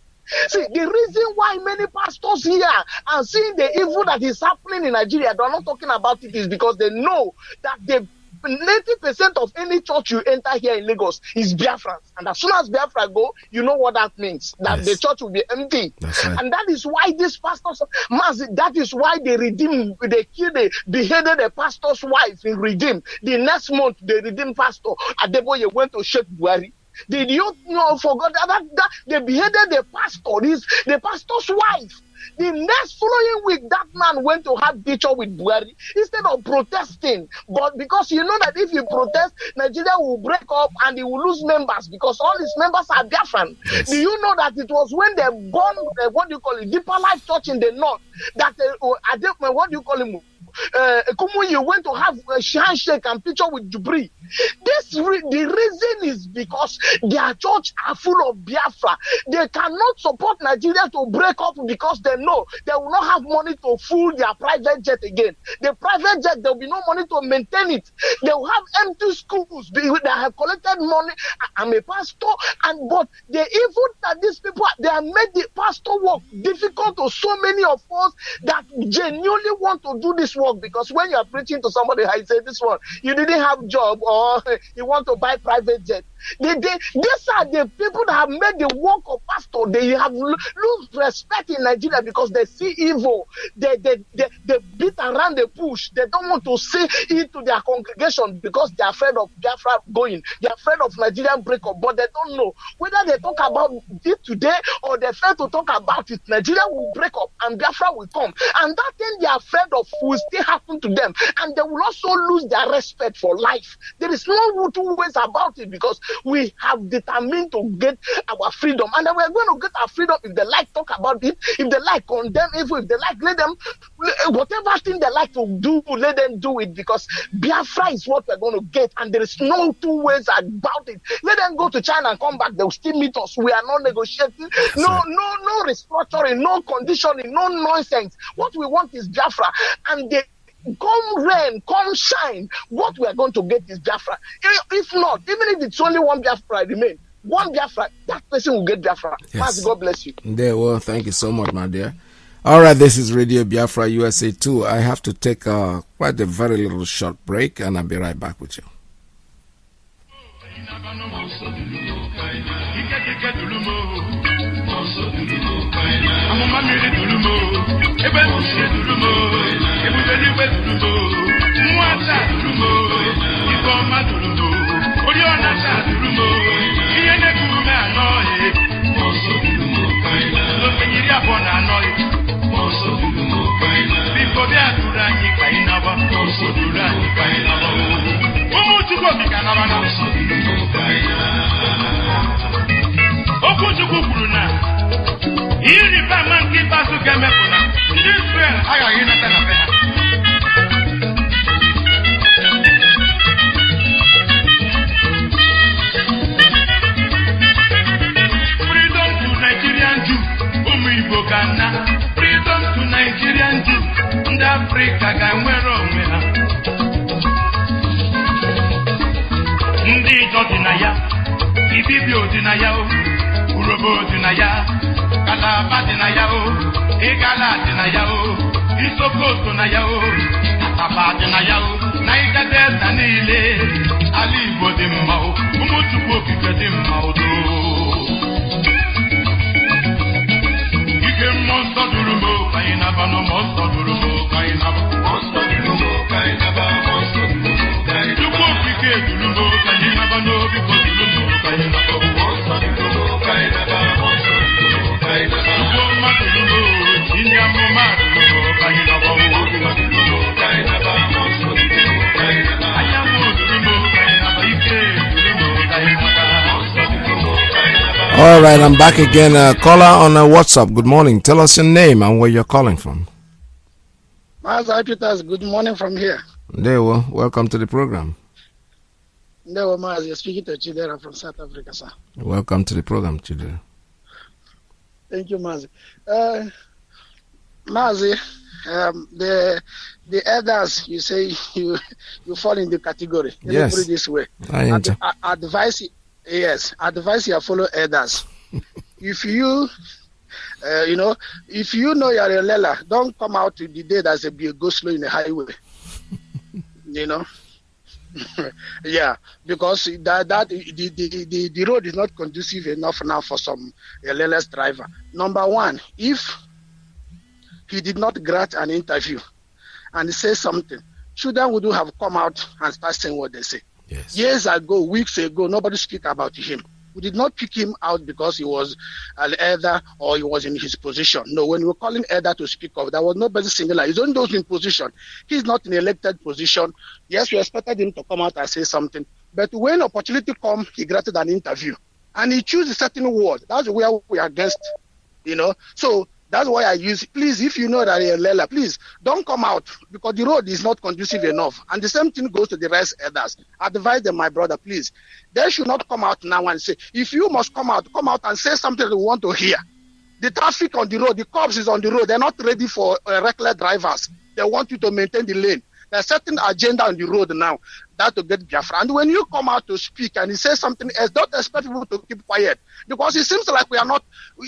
See, the reason why many pastors here are seeing the evil that is happening in Nigeria, they are not talking about it, is because they know that the 90% of any church you enter here in Lagos is Biafrans. And as soon as Biafra go, you know what that means. That yes, the church will be empty. Right. And that is why these pastors, that is why they beheaded the pastor's wife in Redeem. The next month, they redeemed Pastor Adeboye went to Sheikh Buhari. Did you know, forgot that they beheaded the pastor, the pastor's wife. The next following week, that man went to have picture with Buhari instead of protesting. But because you know that if he protests, Nigeria will break up and he will lose members because all his members are Biafran. Yes. Do you know that it was when they born, Deeper Life Church in the north, that, Kumuyi went to have a handshake and picture with Jubri. The reason is because their church are full of Biafra. They cannot support Nigeria to break up because they know they will not have money to fuel their private jet again. The private jet, there will be no money to maintain it. They will have empty schools. They have collected money. I'm a pastor, but the evil that these people, they have made the pastor work difficult to so many of us that genuinely want to do this work, because when you are preaching to somebody, I say this one, you didn't have job or you want to buy private jet. These are the people that have made the work of pastor. They have lose respect in Nigeria because they see evil. They beat around the bush. They don't want to say it to their congregation because they are afraid of Biafra going. They are afraid of Nigerian breakup, but they don't know whether they talk about it today or they fail to talk about it. Nigeria will break up and Biafra will come, and that thing they are afraid of will still happen to them, and they will also lose their respect for life. There is no two ways about it because we have determined to get our freedom, and then we are going to get our freedom. If they like, talk about it. If they like, condemn evil. If they like, let them, whatever thing they like to do, let them do it, because Biafra is what we're going to get, and there is no two ways about it. Let them go to China and come back. They will still meet us. We are not negotiating. No restructuring, no conditioning, no nonsense. What we want is Biafra, and they come rain, come shine, what we are going to get is Biafra. If not, even if it's only one Biafra remain, one Biafra, that person will get Biafra. Yes. Mazi, God bless you. There, well, thank you so much, my dear. All right, this is Radio Biafra USA 2. I have to take quite a very little short break, and I'll be right back with you. Freedom to Nigerian Jew, and Africa can wear on me. Ndi Jodinaya, Ibibio Dinaya, Urobo Dinaya, Kalaba Dinaya, Egala Dinaya, Isoko Dinaya, Ataba Dinaya, Naija Delta Nile, Ali Bodimao, Umutuko Bikadimao. Monster Durumo, Kainaba, no Monster Durumo, Kainaba, Monster Durumo, Kainaba, Monster Durumo, Kainaba, Durumo, Kainaba, no, because Durumo, Kainaba, Monster Durumo, Kainaba, Monster Durumo, Kainaba, Durumo, India Moma, Kainaba, Monster Durumo, Kainaba, Monster Durumo, Kainaba, I am Durumo, Kainaba, Iyke, Durumo, Kainaba, Monster Durumo, Kainaba. All right, I'm back again. Caller on WhatsApp. Good morning. Tell us your name and where you're calling from. Mazi Peters, good morning from here. There, well, welcome to the program. There, Mazi, you're speaking to Chidera from South Africa, sir. Welcome to the program, Chidera. Thank you, Mazi. Mazi, the elders, you say you fall in the category. Let me put it this way. Advise you follow elders. If you if you know you're a lela, don't come out the day there's a go slow in the highway. Yeah, because the road is not conducive enough now for some leless driver. Number one, if he did not grant an interview and say something, children would have come out and start saying what they say. Yes. Years ago, weeks ago, nobody speak about him. We did not pick him out because he was an elder or he was in his position. No, when we were calling elder to speak of, there was nobody singular. He's only those in position. He's not in elected position. Yes, we expected him to come out and say something. But when opportunity come, he granted an interview. And he chose a certain word. That's where we are against, So that's why I use, please, if you know that you're Lela, please don't come out because the road is not conducive enough. And the same thing goes to the rest elders. I advise them, my brother, please. They should not come out now and say, if you must come out and say something that we want to hear. The traffic on the road, the cops is on the road. They're not ready for reckless drivers. They want you to maintain the lane. There's a certain agenda on the road now that to get Biafra. And when you come out to speak and he says something else, don't expect people to keep quiet because it seems like we are not.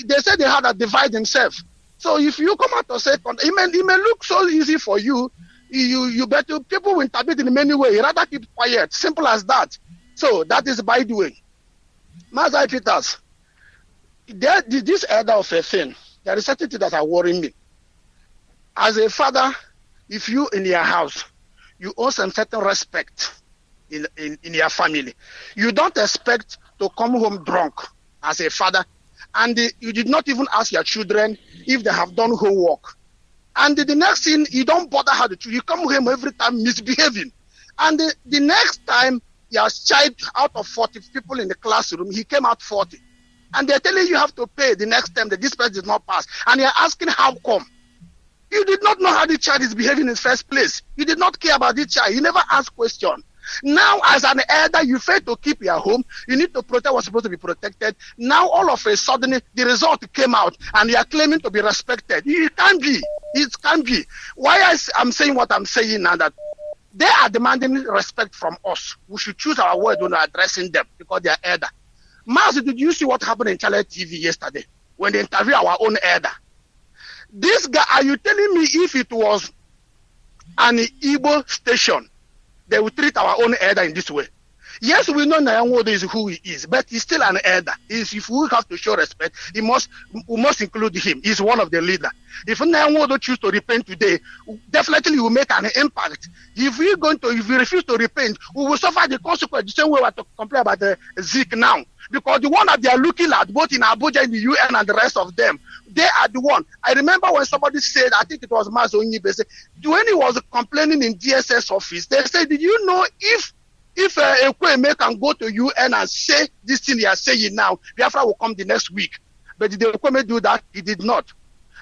They said they had a divide themselves. So if you come out to say, it may look so easy for you. You bet people will interpret in many ways. You rather keep quiet. Simple as that. So that is by the way. Mazi Peters, this elder of a thing, there is certain things that are worrying me. As a father, if you in your house, you owe some certain respect in your family. You don't expect to come home drunk as a father, and you did not even ask your children if they have done homework. And the next thing, you don't bother how to. You come home every time misbehaving. And the next time, your child out of 40 people in the classroom, he came out 40. And they're telling you have to pay the next time that this person did not pass. And you're asking how come. You did not know how the child is behaving in the first place. You did not care about the child. You never asked question. Now, as an elder, you fail to keep your home. You need to protect what's supposed to be protected. Now, all of a sudden, the result came out, and you are claiming to be respected. It can't be. It can't be. Why I'm saying what I'm saying now, that they are demanding respect from us. We should choose our word when addressing them because they are elder. Mazi, did you see what happened in Channel TV yesterday when they interviewed our own elder? This guy, are you telling me if it was an Igbo station, they would treat our own elder in this way? Yes, we know Naira is who he is, but he's still an elder. If we have to show respect, we must include him. He's one of the leaders. If Naira choose to repent today, definitely he will make an impact. If we refuse to repent, we will suffer the consequence. The same way we have to complain about the Zeke now. Because the one that they are looking at, both in Abuja, in the UN, and the rest of them, they are the one. I remember when somebody said, I think it was Mazi, when he was complaining in DSS office, they said, did you know if Ipob can go to UN and say this thing you are saying now, Biafra will come the next week. But did Ipob do that? He did not.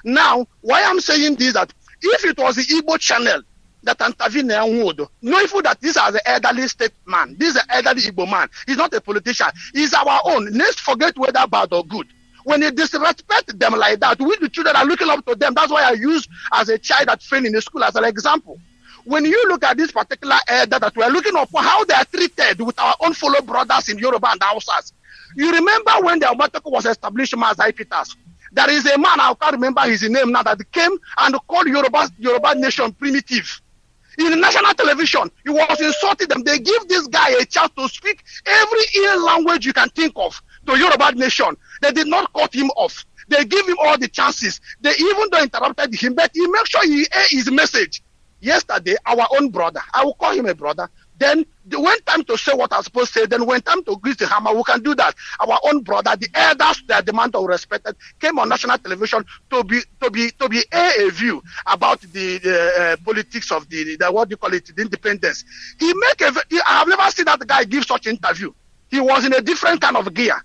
Now, why I'm saying this, that if it was the Igbo channel that intervened in Nwodo, knowing that this is an elderly state man, this is an elderly Igbo man, he's not a politician, he's our own. Let's forget whether bad or good. When they disrespect them like that, we the children are looking up to them. That's why I use as a child that failed in the school as an example. When you look at this particular elder that we are looking up for, how they are treated with our own fellow brothers in Yoruba and Hausas. You remember when the Obatoko was established, Mazi Peters? There is a man, I can't remember his name now, that came and called Yoruba nation primitive. In national television, he was insulting them. They give this guy a chance to speak every ill language you can think of to Yoruba nation. They did not cut him off. They give him all the chances. They even though interrupted him, but he make sure he air his message. Yesterday, our own brother, I will call him a brother, then when time to say what I'm supposed to say, then when time to grease the hammer, we can do that. Our own brother, the elders that demand of respected, came on national television to be a view about the politics of the what do you call it, the independence. I have never seen that guy give such interview. He was in a different kind of gear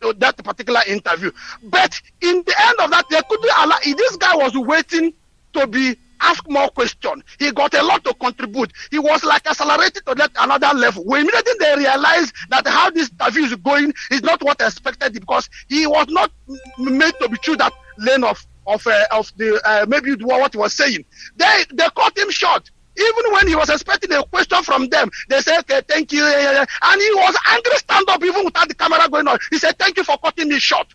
to that particular interview. But in the end of that, they couldn't allow. This guy was waiting to be ask more questions. He got a lot to contribute. He was like accelerated to that another level. When immediately they realized that how this interview is going is not what expected because he was not made to be through that lane of the maybe what he was saying. They cut him short. Even when he was expecting a question from them, they said, okay, thank you. And he was angry, stand up even without the camera going on. He said, thank you for cutting me short.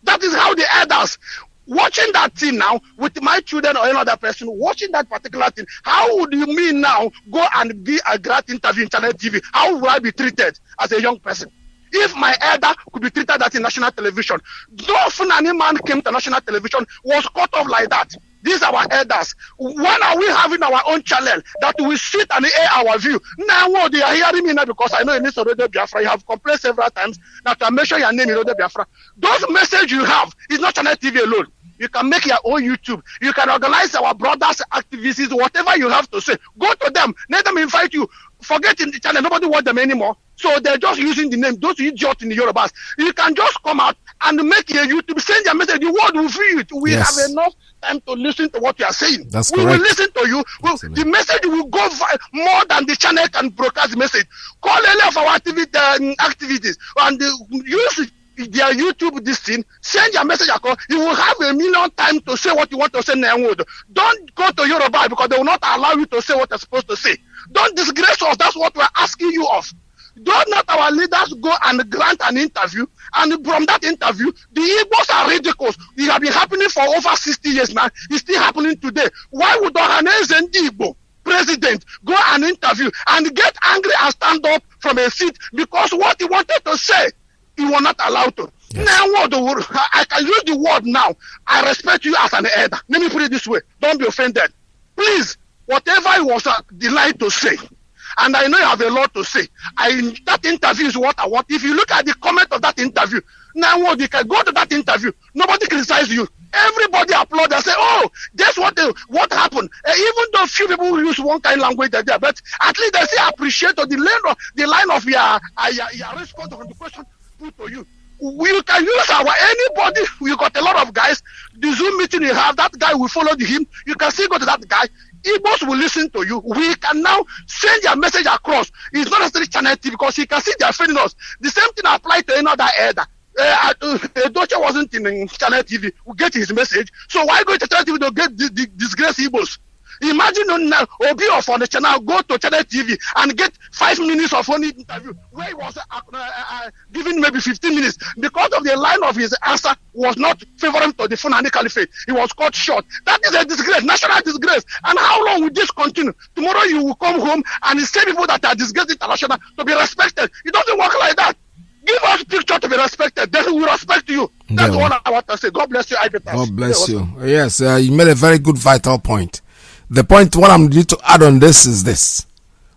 That is how the elders watching that thing now with my children or another person watching that particular thing. How would you mean now go and be a great interview in Channel TV? How would I be treated as a young person? If my elder could be treated that in national television, no Fulani man came to national television was cut off like that. These are our elders. When are we having our own channel that we sit and air our view? Now, they are hearing me now because I know in this Radio Biafra, you have complained several times that I mention your name in Radio Biafra. Those messages you have is not Channel TV alone. You can make your own YouTube. You can organize our brothers, activists, whatever you have to say. Go to them. Let them invite you. Forget in the channel. Nobody wants them anymore. So they're just using the name. Those idiots in the Yorubas. You can just come out and make a YouTube. Send your message. The world will feel it. We have enough time to listen to what you are saying. That's we correct. will listen to you. The message will go more than the channel can broadcast the message. Call any of our activities and use their YouTube this thing. Send your message across. You will have a million time to say what you want to say now. Don't go to Yoruba because they will not allow you to say what you're supposed to say. Don't disgrace us. That's what we're asking you of. Don't let our leaders go and grant an interview, and from that interview, the Igbos are ridiculous. It has been happening for over 60 years now. It's still happening today. Why would Ohaneze Igbo president go and interview and get angry and stand up from a seat because what he wanted to say, he was not allowed to? Yes. Now, I can use the word now. I respect you as an elder. Let me put it this way. Don't be offended. Please, whatever he was delighted to say, and I know you have a lot to say. That interview is what I want. If you look at the comment of that interview, now you can go to that interview. Nobody criticizes you. Everybody applaud and say, "Oh, that's what happened." Even though few people use one kind of language there, but at least they say appreciate the line of your response on the question put to you. We can use anybody. We got a lot of guys. The Zoom meeting you have, that guy will follow him. You can still go to that guy. Igbos will listen to you. We can now send your message across. It's not necessarily Channel TV because he can see they are failing us. The same thing applies to another elder. Doche wasn't in Channel TV. We get his message. So why go to Channel TV to get the disgrace Igbos? Imagine Obi of on the channel go to Channel TV and get 5 minutes of only interview where he was given maybe 15 minutes because of the line of his answer was not favorable to the Fulani Caliphate. He was cut short. That is a disgrace, national disgrace. And how long will this continue? Tomorrow you will come home and say people that are disgraced international to be respected. It doesn't work like that. Give us picture to be respected. Then we respect you. That's what I want to say. God bless you, Ipob. God bless you. Yes, you made a very good vital point. The point, what I'm going to add on this is this.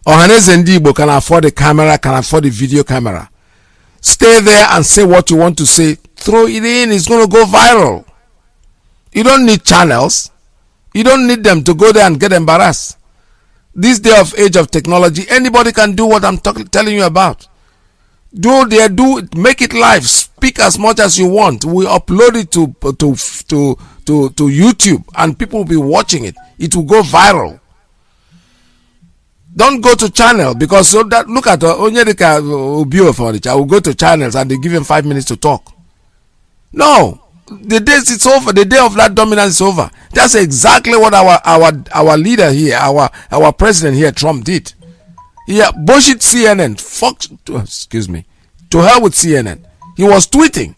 Ohaneze Igbo can afford a camera, can afford a video camera. Stay there and say what you want to say. Throw it in. It's going to go viral. You don't need channels. You don't need them to go there and get embarrassed. This day of age of technology, anybody can do what I'm telling you about. Make it live. Speak as much as you want. We upload it to YouTube and people will be watching it. It will go viral. Don't go to channel because so that look at Onyedika Obio for it. I will go to channels and they give him 5 minutes to talk. No, the day it's over. The day of that dominance is over. That's exactly what our leader here, our president here, Trump did. Yeah, bullshit CNN. To hell with CNN. He was tweeting.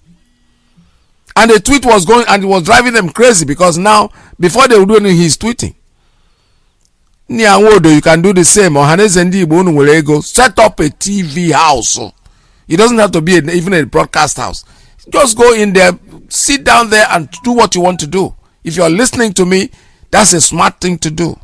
And the tweet was going and it was driving them crazy because now, before they would do anything, he's tweeting. You can do the same. Set up a TV house. It doesn't have to be even a broadcast house. Just go in there, sit down there and do what you want to do. If you're listening to me, that's a smart thing to do.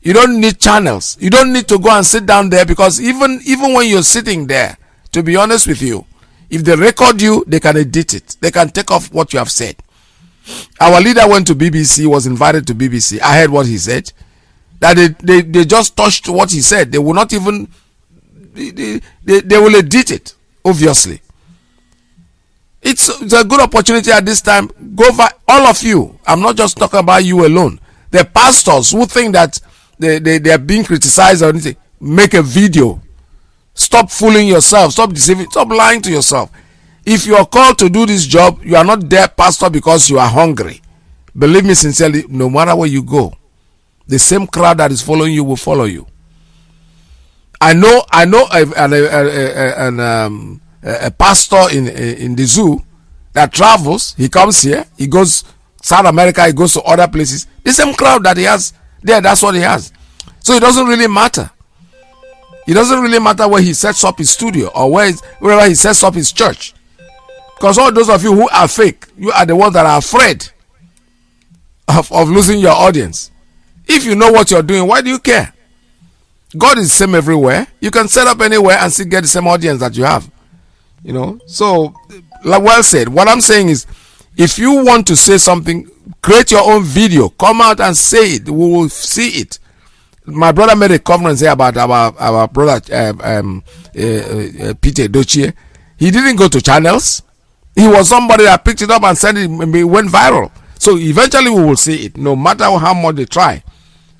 You don't need channels. You don't need to go and sit down there because even when you're sitting there, to be honest with you, if they record you, they can edit it. They can take off what you have said. Our leader went to BBC, was invited to BBC. I heard what he said. That they just touched what he said. They will not even, they will edit it, obviously. It's a good opportunity at this time. Go for all of you. I'm not just talking about you alone. The pastors who think that they are being criticized or anything, make a video. Stop fooling yourself. Stop deceiving. Stop lying to yourself. If you are called to do this job, you are not there, pastor, because you are hungry. Believe me sincerely, no matter where you go, the same crowd that is following you will follow you. I know a pastor in the zoo that travels. He comes here. He goes South America. He goes to other places. The same crowd that he has there, that's what he has. So it doesn't really matter. It doesn't really matter where he sets up his studio or wherever he sets up his church. Because all those of you who are fake, you are the ones that are afraid of losing your audience. If you know what you're doing, why do you care? God is the same everywhere. You can set up anywhere and still get the same audience that you have. You know, so like well said. What I'm saying is, if you want to say something, create your own video, come out and say it. We will see it. My brother made a covenant here about our brother Peter Dochie. He didn't go to channels. He was somebody that picked it up and sent it. It went viral. So eventually we will see it, no matter how much they try.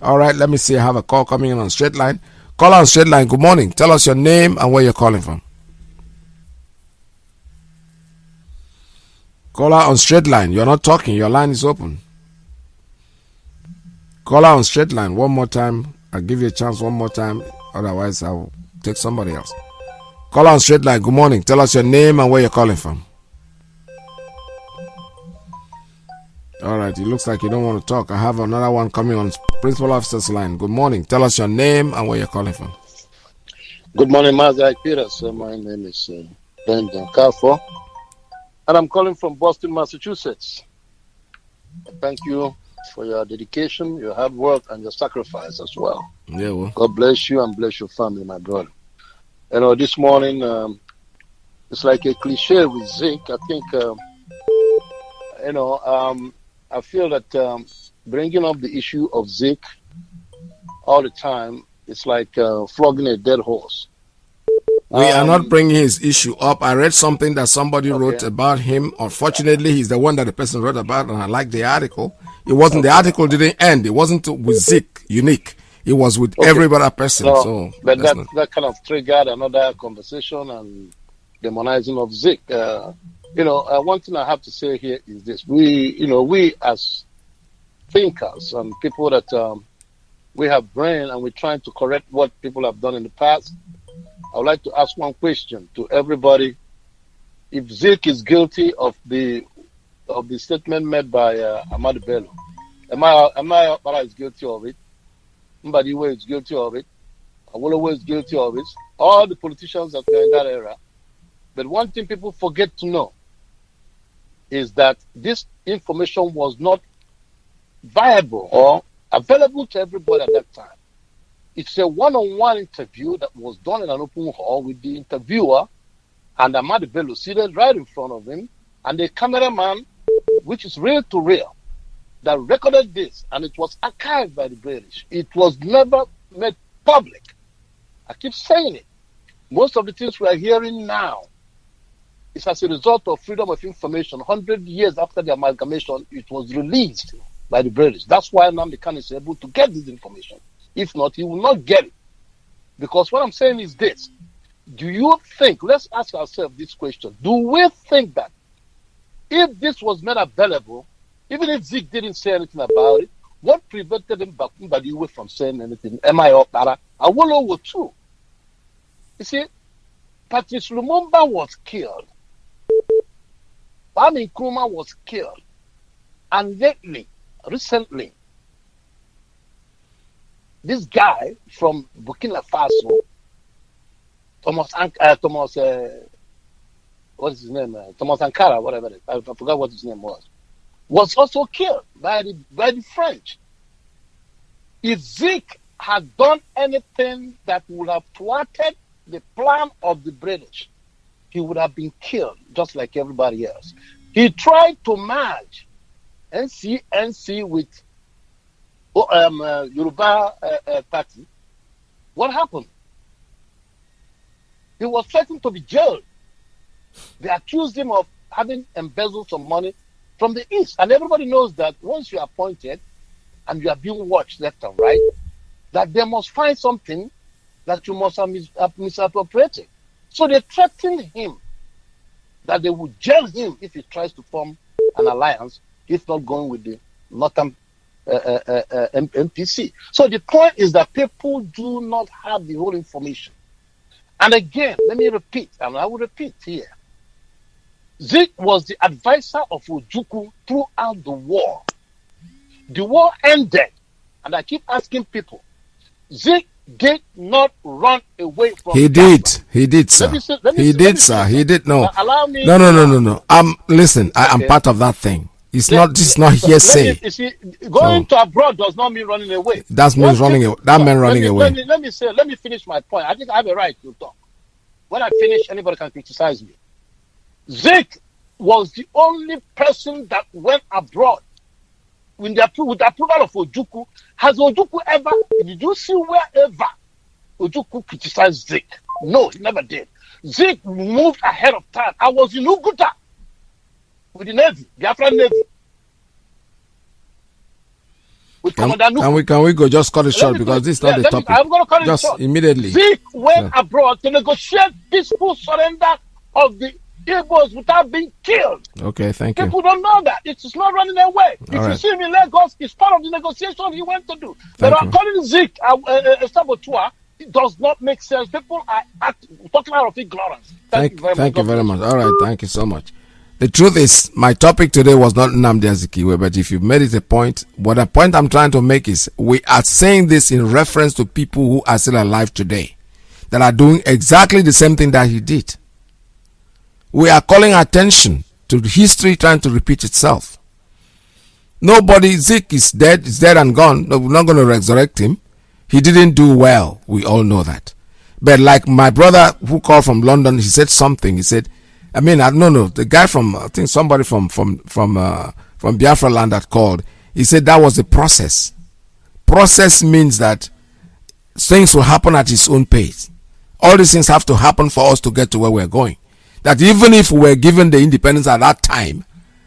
All right, let me see. I have a call coming in on straight line. Call on straight line. Good morning. Tell us your name and where you're calling from. Caller on straight line. You're not talking. Your line is open. Caller on straight line. One more time. I'll give you a chance one more time. Otherwise, I'll take somebody else. Caller on straight line. Good morning. Tell us your name and where you're calling from. All right. It looks like you don't want to talk. I have another one coming on principal officer's line. Good morning. Tell us your name and where you're calling from. Good morning, Mazi. My name is Ben Carfor. And I'm calling from Boston, Massachusetts. Thank you for your dedication, your hard work, and your sacrifice as well. Yeah, well. God bless you and bless your family, my brother. You know, this morning, it's like a cliche with Zeke. I think, I feel that bringing up the issue of Zeke all the time, it's like flogging a dead horse. We are not bringing his issue up. I read something that somebody wrote about him. Unfortunately, he's the one that the person wrote about, and I like the article. It wasn't the article didn't end. It wasn't with Zeke unique. It was with every other person. No, but that kind of triggered another conversation and demonizing of Zeke. One thing I have to say here is this: we as thinkers and people that we have brain and we're trying to correct what people have done in the past. I would like to ask one question to everybody. If Zeke is guilty of the statement made by Ahmad Bello, am I is guilty of it? Mbadiwe is guilty of it. Awolowo is guilty of it. All the politicians that were in that era. But one thing people forget to know is that this information was not viable or available to everybody at that time. It's a one-on-one interview that was done in an open hall with the interviewer and Ahmad Bello seated right in front of him, and the cameraman, which is real to real, that recorded this, and it was archived by the British. It was never made public. I keep saying it. Most of the things we are hearing now is as a result of freedom of information. 100 years after the amalgamation, it was released by the British. That's why Nnamdi Kanu is able to get this information. If not, he will not get it. Because what I'm saying is this. Do you think, let's ask ourselves this question, do we think that if this was made available, even if Zeke didn't say anything about it, what prevented him from saying anything? Am I up? Awolowo too. You see, Patrice Lumumba was killed. Kwame Nkrumah was killed. And recently, this guy from Burkina Faso, Thomas, what's his name? Thomas Sankara, whatever it is. I forgot what his name was also killed by the French. If Zeke had done anything that would have thwarted the plan of the British, he would have been killed just like everybody else. He tried to merge NC with Yoruba party. What happened? He was threatened to be jailed. They accused him of having embezzled some money from the East. And everybody knows that once you are appointed and you are being watched left and right, that they must find something that you must have misappropriated. So they threatened him that they would jail him if he tries to form an alliance, if not going with the Northern MPC. So the point is that people do not have the whole information. And again, let me repeat, and I will repeat here. Zeke was the advisor of Ojukwu throughout the war. The war ended, and I keep asking people, Zeke did not run away from He did, sir. He did, sir. He did, no. Allow me. No. Listen, I am part of that thing. It's not. This is not hearsay. You see, going to abroad does not mean running away. That means running away. That meant running away. Let me finish my point. I think I have a right to talk. When I finish, anybody can criticize me. Zik was the only person that went abroad with the approval of Ojukwu. Has Ojukwu ever? Did you see wherever Ojukwu criticized Zik? No, he never did. Zik moved ahead of time. I was in Uguta with the Navy, Biafra Navy. Can we go just cut it short because this is not the topic. I'm going to cut just it short. Immediately. Zik went abroad to negotiate peaceful surrender of the Igbos without being killed. Okay, thank you. People don't know that. It's not running away. If you see him in Lagos, it's part of the negotiation he went to do. But calling Zik a saboteur, it does not make sense. People are talking out of ignorance. Thank you very much. All right, thank you so much. The truth is, my topic today was not Nnamdi Azikiwe, but if you've made it a point, the point I'm trying to make is we are saying this in reference to people who are still alive today that are doing exactly the same thing that he did. We are calling attention to history trying to repeat itself. Zik is dead and gone. No, we're not going to resurrect him. He didn't do well. We all know that. But like my brother who called from London, he said something. He said, the guy from, I think somebody from Biafra land that called, he said that was a process. Process means that things will happen at its own pace. All these things have to happen for us to get to where we're going. That even if we were given the independence at that time,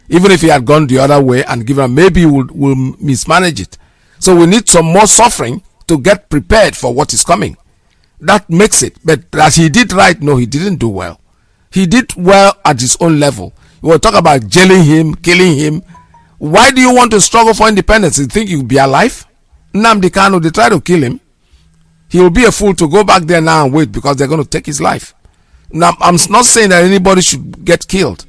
even if he had gone the other way and given, maybe we'll mismanage it. So we need some more suffering to get prepared for what is coming. That makes it. But that he did right, no, he didn't do well. He did well at his own level. You will talk about jailing him, killing him. Why do you want to struggle for independence? You think you'll be alive? Nnamdi Kanu, they try to kill him. He will be a fool to go back there now and wait because they're going to take his life. Now, I'm not saying that anybody should get killed.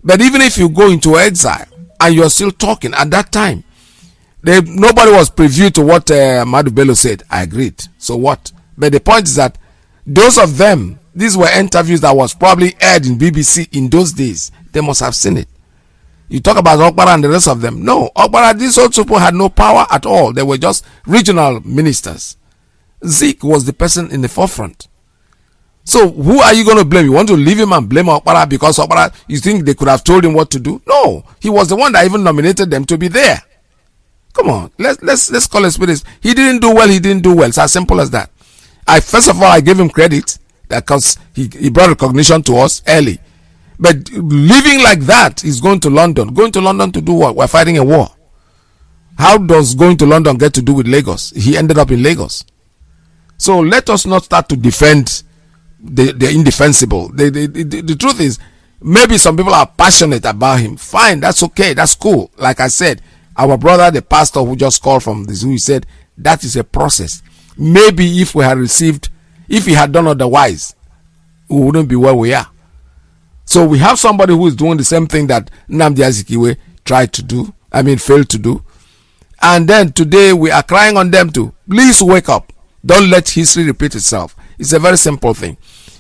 But even if you go into exile and you're still talking at that time, nobody was privy to what Madu Bello said. I agreed. So what? But the point is that those of them, these were interviews that was probably aired in BBC in those days. They must have seen it. You talk about Okpara and the rest of them. No, Okpara, these old people had no power at all. They were just regional ministers. Zik was the person in the forefront. So who are you going to blame? You want to leave him and blame Okpara because Okpara, you think they could have told him what to do? No, he was the one that even nominated them to be there. Come on, let's call it spirits. He didn't do well. It's as simple as that. First of all, I gave him credit because he brought recognition to us early. But living like that, he's going to London. Going to London to do what? We're fighting a war. How does going to London get to do with Lagos? He ended up in Lagos. So let us not start to defend the indefensible. The truth is, maybe some people are passionate about him. Fine, that's okay, that's cool. Like I said, our brother, the pastor who just called from the zoo, he said that is a process. Maybe if he had done otherwise, we wouldn't be where we are. So we have somebody who is doing the same thing that Nnamdi Azikiwe failed to do. And then today we are crying on them to please wake up. Don't let history repeat itself. It's a very simple thing.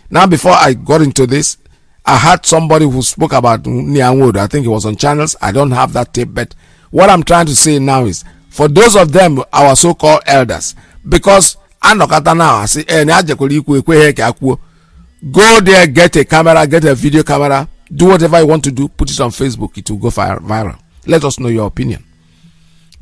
Now, before I got into this, I had somebody who spoke about Nyanwood. I think it was on channels. I don't have that tape, but what I'm trying to say now is, for those of them, our so-called elders, because Anokata now, I say, go there, get a camera, get a video camera, do whatever you want to do, put it on Facebook, it will go viral. Let us know your opinion.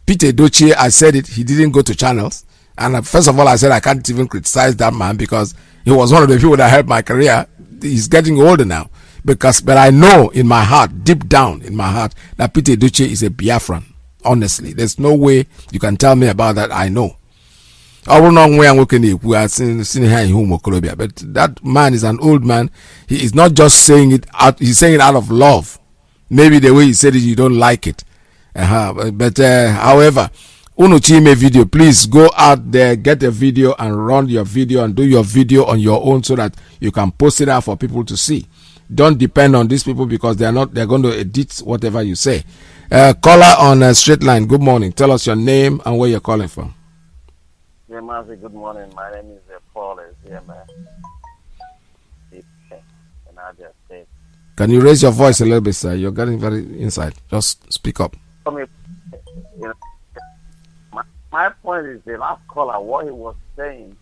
Peter Dochie, I said it, he didn't go to channels. And first of all, I said I can't even criticize that man because he was one of the people that helped my career. He's getting older now. But I know in my heart, deep down in my heart, that Peter Dochie is a Biafran. Honestly, there's no way you can tell me about that. I know. I don't know where I'm looking. We are seeing here in Humo, but that man is an old man. He is not just saying it out. He's saying it out of love. Maybe the way he said it, you don't like it. However, Unuchime video, please go out there, get a video and run your video and do your video on your own so that you can post it out for people to see. Don't depend on these people because they're going to edit whatever you say. Caller on a straight line. Good morning. Tell us your name and where you're calling from. Yeah, Mazi, good morning. My name is Paul. Is here, man. In Abuja State. Can you raise your voice a little bit, sir? You're getting very inside. Just speak up. You know, my point is the last caller, what he was saying,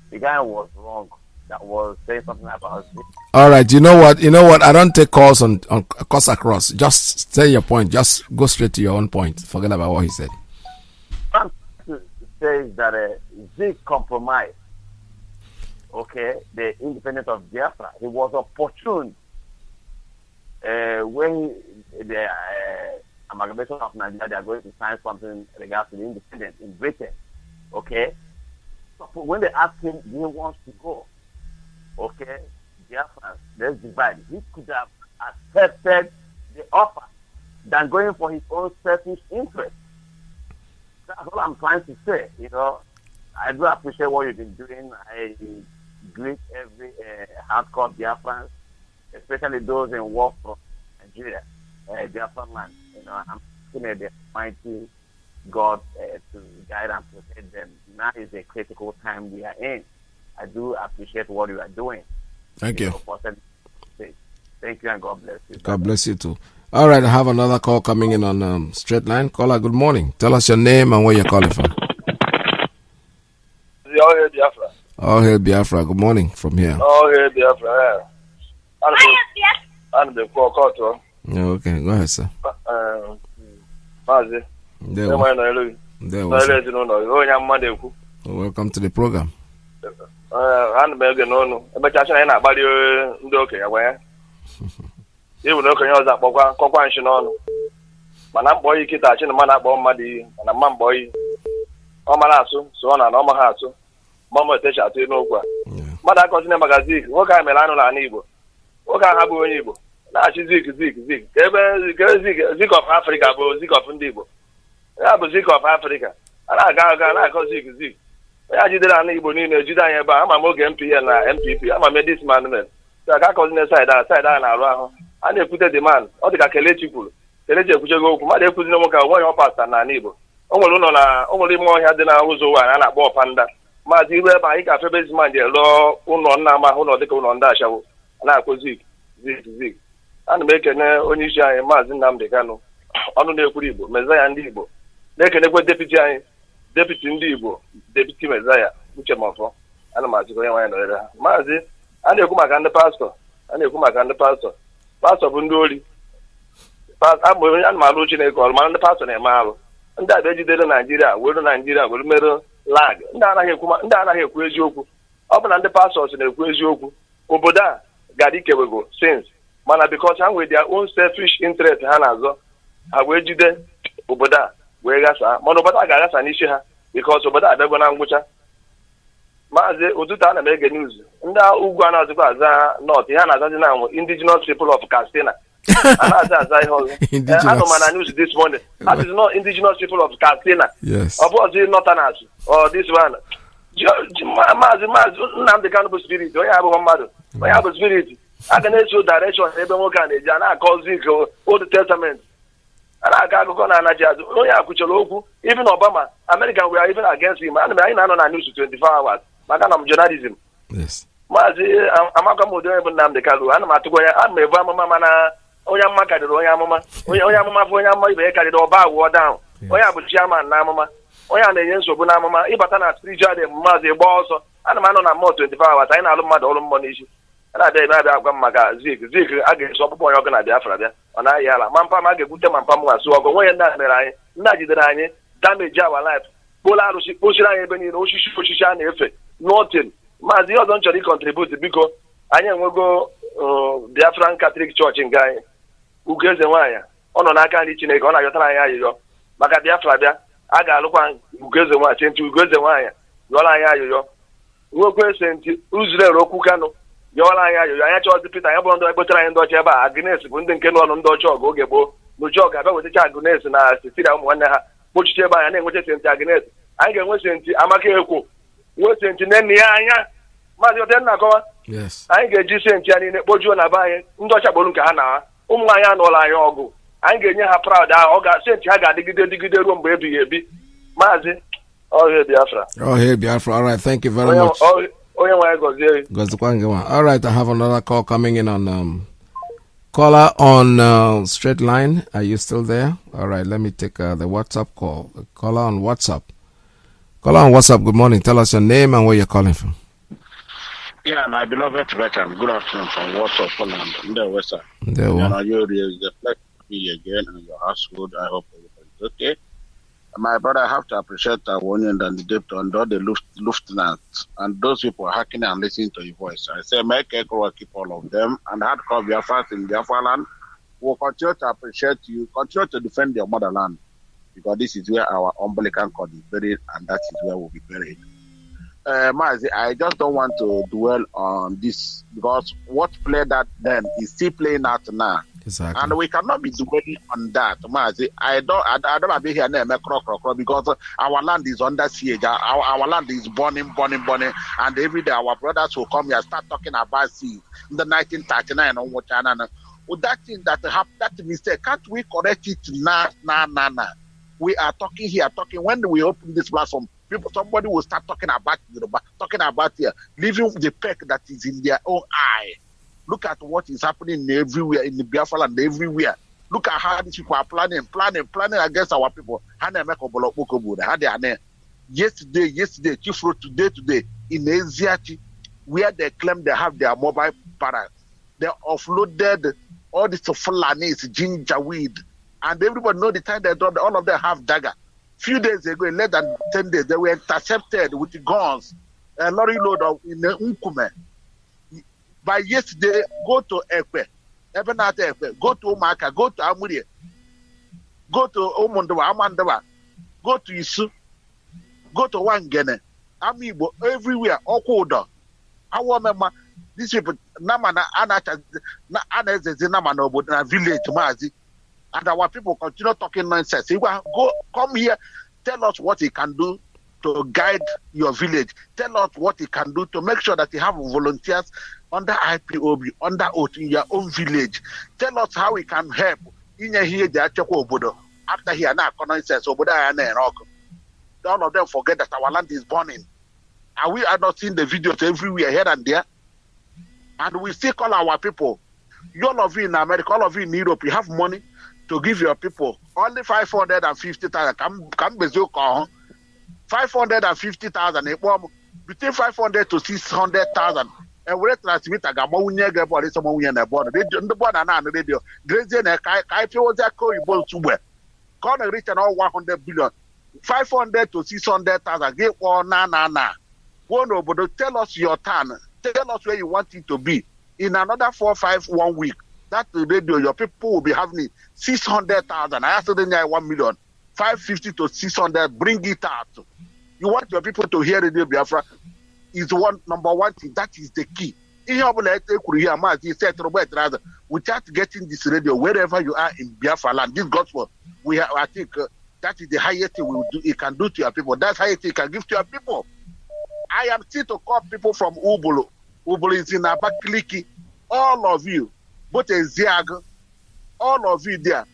the guy was wrong. That was saying something about it. All right. You know what? I don't take calls on calls across. Just say your point. Just go straight to your own point. Forget about what he said. What I'm trying to say is that Zik compromised. Okay, the independence of Biafra. He was opportune when the amalgamation of Nigeria, they are going to sign something regards to the independence in Britain. Okay, so when they asked him, he wants to go. Okay, Biafra, let's divide. He could have accepted the offer than going for his own selfish interest. That's all I'm trying to say. You know, I do appreciate what you've been doing. I greet every hardcore Biafrans, especially those in war from Nigeria, Biafra land. You know, I'm looking at the mighty God to guide and protect them. Now is a critical time we are in. I do appreciate what you are doing. Thank you. Thank you and God bless you. God bless you too. All right, I have another call coming in on straight line. Caller, good morning. Tell us your name and where you're calling from. All hail Biafra. All hail Biafra. Good morning from here. All hail Biafra. I'm the court. Okay, go ahead, sir. Mazi. Welcome to the program. I'm begging no, but I say about you. Okay, aware. You know, can you that conquantion on? Man, boy, kid, I man up on Madi, and a man boy. Omarasu, so on and Omahasu. Mama Tesha, you know what? Mother Cosina Magazine, what kind of Milano and Igbo? What kind of Abu Igbo? Now she's Zik. Zik of Africa, but Zik of Ndibo. I was Zik of Africa. And I got Zik. I did an Igbo in Judah, but I'm a Mog MP and MPP. I'm a medicine man. So I got cousin side and around. And they put a demand. All the Kalechipul. The Legia Pujago, Mother Puzinoka, one of us and an Igbo. Only more had than I was over and I bought Panda. Mazi, whereby he got a base man, the law, Nama, Hono, on Dasha, and I could Zik. And make an Onisha and Mazin Namdekano. On the Kuribo, Messiah and Igbo. They can go deputy Ndibo, deputy Messiah, which I'm for. And I'm Mazi, and they come and the pastor. Pastor Bundoli. I'm Maluchin, call man the pastor and Malo. And that vegetarian Nigeria, Nigeria, will middle lag. Ndana here, Kwejoku. Open and the pastors in the Kwejoku. Oboda, Gadike will go, since. Mana, because I'm with their own selfish interest, Hanazo. I will do the Oboda, where Monobata Garas and Isha, because Oboda, they're going to Mazi, Uduta and make news. Now, Ugana Zubaza, not the indigenous people of Castina. I know man news this morning. That is not indigenous people of Castina. Yes. Of course, Northerners or this one. Mazi, the cannibal spirit. We have one mother. We have a spirit. I can show direction. Everyone can. I call Zik Old Testament. And I got to go on Kucholoku. Even Obama, American, we are even against him. And I know on news 24 hours. I'm journalism. Yes. Mazi, I'm not going to even name the Kalu. I'm not going to. I'm a Mama. Oyama carried Oyama, Oyama carried Oba war down. Oyama Chairman Namama, Oyama Yenso Bunamama, Ibatana spiritual Mazi Bosso, and a man on a more 24 hours. I know mad all money. And I did not have Maga Zik against some boy organized Biafra there. And I yell, Mampa Maga Gutam Pamma, so I go away and Naji, damage our life. Polarusi, Pushra, Ebony, Oshishan, effect. Nothing. Mazi don't contribute because I will go Biafran Catholic Church in Guy. Ugeze nwanya ono n'aka ndị Chineke ọ na-ayọtara anyị ayụyọ maka Biafra bịa a ga-alụkwa ugeze nwanya senti ugeze nwanya yọrọ anyị ayụyọ nwekwe senti Uzrel okwu Kano yọrọ anyị ayụyọ anya chọọzi Peter ya bụrụ ndị ekpetara anyị ndị ọcha ebe a Agnes bụ ndị nke n'ọnụ ndị ọcha ọgụ oge gboo n'uche ọga abịa wetacha Agnes na Sicilia ụmụ nwanne ha kpochiche ebe anya na-enwecha senti Agnes anyị ga-enwe senti Amaka Ekwo nwee senti nne ya anya Maazị Otenna akọwa anyị ga-eji senti ya niile kpojuo na be anyị ndị ọcha gbolu nke ha na ha ụmụ anyị anụọla anyị ọgụ anyị ga-enye ha proud ahụ ọ ga-senti ha ga-adịgide ruo mgbe ebighị ebi Maazị Ohe Biafra. Ohe Biafra. All right, thank you very much. All right, I have another call coming in on Caller on straight line, are you still there? All right, let me take the WhatsApp call. Caller on WhatsApp. Caller on WhatsApp, good morning. Tell us your name and where you're calling from. Yeah, my beloved veteran, good afternoon from Warsaw, Poland. In the West Side. There we are. You reflect me again and your household. I hope everybody's okay. My brother, I have to appreciate Awonion and the deputy and all the lieutenant and those people hacking and listening to your voice. I say, make Ekro keep all of them and hardcore Biafra in Biafra land. We'll continue to appreciate you, continue to defend your motherland because this is where our umbilical cord is buried and that is where we'll be buried. Mazi, I just don't want to dwell on this because what played that then is still playing out now. Exactly. And we cannot be dwelling on that, Mazi. I don't be here now because our land is under siege. Our land is burning, and every day our brothers will come here start talking about sea in the 1939 on what China. With that thing that happened, that mistake, can't we correct it now? We are talking here, when we open this platform. Somebody will start talking about leaving the peck that is in their own eye. Look at what is happening everywhere in the Biafra land, everywhere. Look at how these people are planning against our people. Yesterday, Chief Road today in Aziati, where they claim they have their mobile barracks. They offloaded all this Fulanis, ginger weed, and everybody know the time they dropped. All of them have dagger. Few days ago, in less than 10 days, they were intercepted with the guns, a lorry load of in the Unkume. By yesterday, go to Ekwe, go to Omaka, go to Amurie, go to Omondawa, Amandawa, go to Isu, go to Wangene, Amibo, everywhere, Okoda. I remember these people, Namana, Namano, but in a village, Mazi. And our people continue talking nonsense. Come here, tell us what he can do to guide your village. Tell us what he can do to make sure that you have volunteers under IPOB, under oath in your own village. Tell us how we can help. After he now nonsense, all of them forget that our land is burning. And we are not seeing the videos everywhere, here and there. And we still call our people. All of you in America, all of you in Europe, you have money to give your people only 550,000. Come 550,000. Between 500 to 600,000. And we transmit a gamounye body someone in the border. The border now the radio. Grazing a kai was a co-able to wear. Gonna reach an all 100 billion. 500 to 600,000. Get one na. One over. Tell us your turn. Tell us where you want it to be. In another 4 or 5 1 week. That radio, your people will be having 600,000. I asked them 1 million, 550 to 600. Bring it out. You want your people to hear Radio Biafra? Is number one thing. That is the key. Without getting this radio wherever you are in Biafra land, this gospel, I think that is the highest thing we will do. It can do to your people. That's the highest thing it can give to your people. I am still to call people from Ubulu. Ubulu is in Abakaliki. All of you. But a Ziag, all of you there,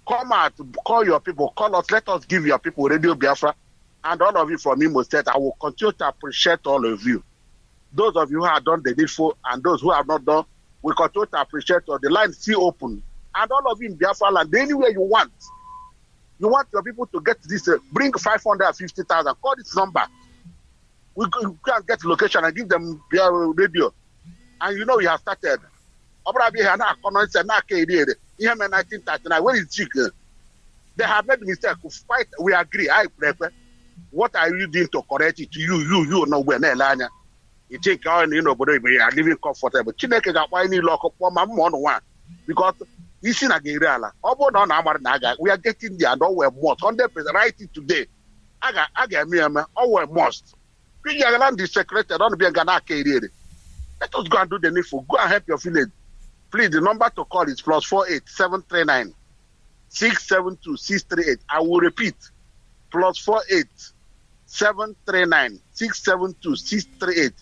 come out, call your people, call us, let us give your people Radio Biafra, and all of you from Imo State. I will continue to appreciate all of you. Those of you who have done the needful and those who have not done, we continue to appreciate all. The line is still open. And all of you in Biafra land, anywhere you want your people to get this, bring 550,000, call this number. We can get the location and give them their radio. And you know we have started. Where is Jig? They have made mistake. Fight. We agree. I prefer. What are you doing to correct it? You know where Nelanya. You think but we are living comfortable. Chineke got why need lock up one because you see Nagirala. We are getting there and all we're most 100% right today. I got me all we're most. We are land the secretary don't be a Ghana. Let us go and do the needful. Go and help your village. Please, the number to call is +48 739 672 638. I will repeat. +48 739 672 638.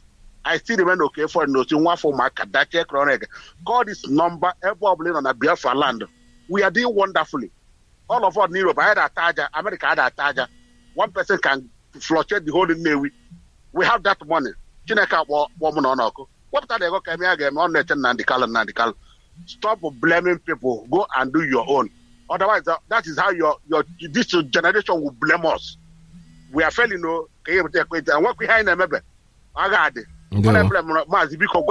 I still remain okay for nothing. One for my Kadache Chronic. Call this number every on a Biafra land. We are doing wonderfully. All of us in Europe, I had a Taja, America had a Taja. One person can fluctuate the whole Navy. We have that money. Chineka woman on Oko. What are they going to come on Nandikal? Stop blaming people. Go and do your own. Otherwise, that is how this generation will blame us. We are failing, no. And what behind them, maybe. I got it. Mazi, because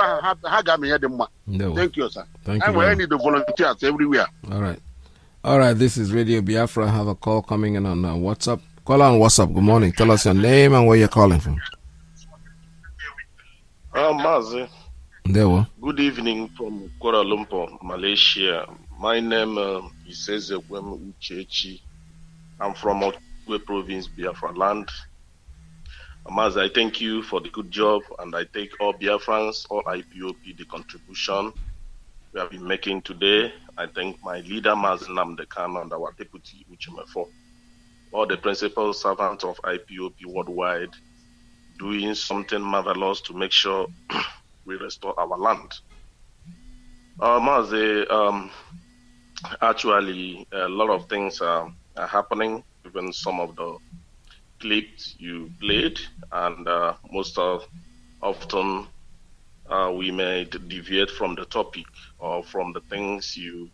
thank you, sir. Thank and you. We need the volunteers everywhere. All right. This is Radio Biafra. I have a call coming in on WhatsApp. Call on WhatsApp. Good morning. Tell us your name and where you're calling from. Mazi. Good evening from Kuala Lumpur, Malaysia. My name is Ezekwem Uchechi. I'm from Otwe Province, Biafra land. Mazi, I thank you for the good job, and I thank all Biafrans, all IPOP, the contribution we have been making today. I thank my leader, Mazi Namdekan, and our deputy, Uchimefo, all the principal servants of IPOP worldwide, doing something marvelous to make sure we restore our land. Mazi, actually, a lot of things are happening, even some of the clips you played, and often we may deviate from the topic or from the things you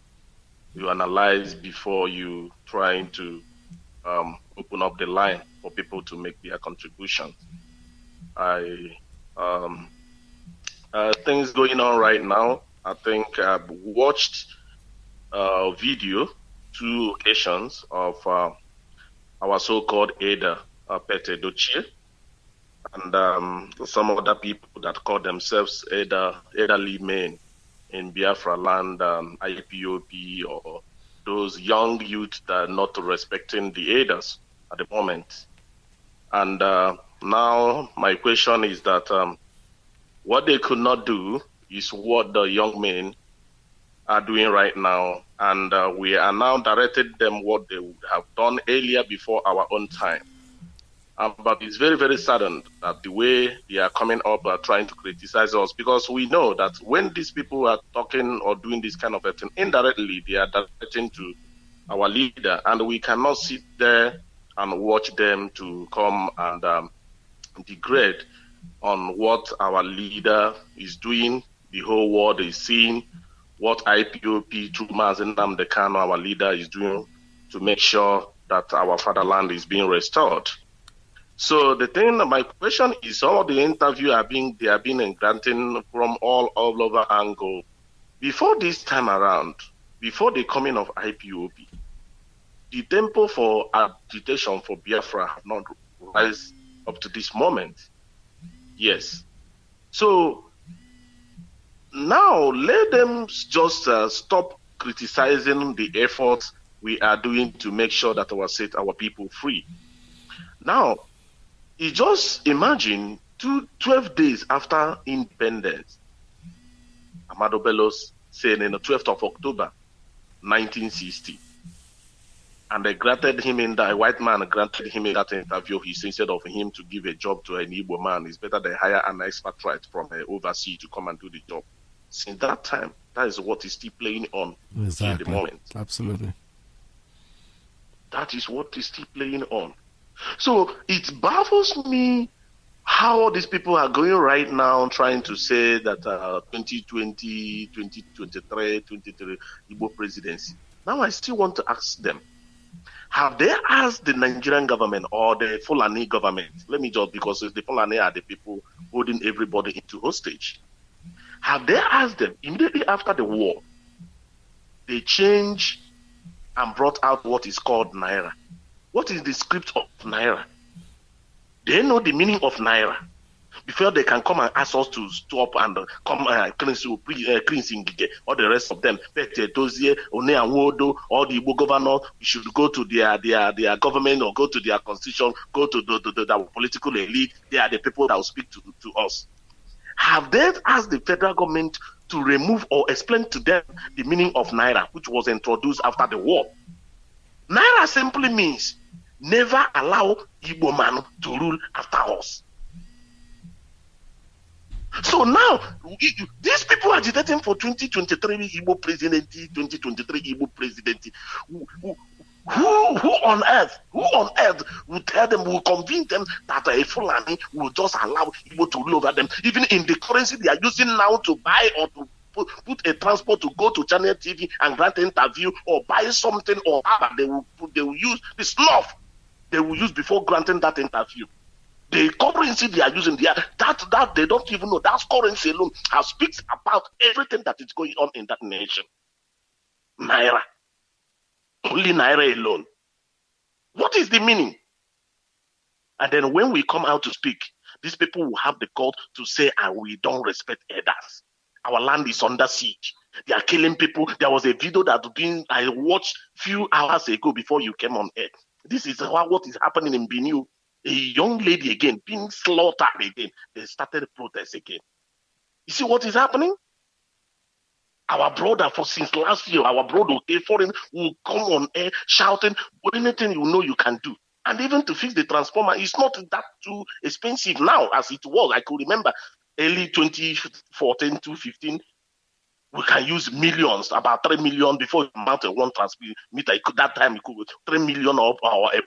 analyze before you trying to open up the line for people to make their contribution. Things going on right now. I think I've watched a video 2 occasions of our so-called Ada Pete Dochie and some other people that call themselves elderly men in Biafra land, IPOP, or those young youth that are not respecting the elders at the moment. And now my question is that what they could not do is what the young men are doing right now, and we are now directed them what they would have done earlier before our own time. But it's very, very saddened that the way they are coming up are trying to criticize us, because we know that when these people are talking or doing this kind of a thing, indirectly they are directing to our leader, and we cannot sit there and watch them to come and degrade on what our leader is doing. The whole world is seeing what IPOP through Mazi Namdekan, our leader, is doing to make sure that our fatherland is being restored. So the thing, my question is, all the interview they are being granting from all over angle. Before this time around, before the coming of IPOP, the tempo for agitation for Biafra have not rise up to this moment. Yes. So now let them just stop criticizing the efforts we are doing to make sure that our people free. Now, you just imagine 12 days after independence, Amado Bello's saying in the 12th of October, 1960, and they granted him a white man granted him in that interview, he said instead of him to give a job to an Igbo man, it's better they hire an expatriate from overseas to come and do the job. Since that time, that is what is still playing on in the moment. Absolutely. That is what is still playing on. So it baffles me how all these people are going right now trying to say that 2020, 2023, 2023 Igbo presidency. Now I still want to ask them, have they asked the Nigerian government or the Fulani government, let me just, because the Fulani are the people holding everybody into hostage, have they asked them immediately after the war, they changed and brought out what is called Naira? What is the script of Naira? They know the meaning of Naira before they can come and ask us to stop and come cleansing all the rest of them. Pete Dozie, One Anwodo, all the Igbo governors should go to their government or go to their constitution, go to the political elite. They are the people that will speak to us. Have they asked the federal government to remove or explain to them the meaning of Naira, which was introduced after the war? Naira simply means never allow Igbo man to rule after us. So now, these people are agitating for 2023 Igbo presidency, 2023 Igbo presidency. Who on earth will tell them, will convince them that a Fulani will just allow people to rule over them, even in the currency they are using now to buy or to put a transport to go to Channel TV and grant an interview or buy something or other. They will use the snuff they will use before granting that interview. The currency they are using there, that they don't even know. That currency alone speaks about everything that is going on in that nation. Naira. Only Naira alone. What is the meaning? And then when we come out to speak, these people will have the call to say, we don't respect elders. Our land is under siege. They are killing people. There was a video I watched few hours ago before you came on air. This is what is happening in Benin. A young lady again being slaughtered again. They started protests again. You see what is happening? Our brother, since last year, our brother, foreign, will come on air shouting, anything you know you can do. And even to fix the transformer, it's not that too expensive now as it was. I could remember early 2014, 2015, we can use millions, about 3 million before you mount one transmitter. That time, it could be 3 million or a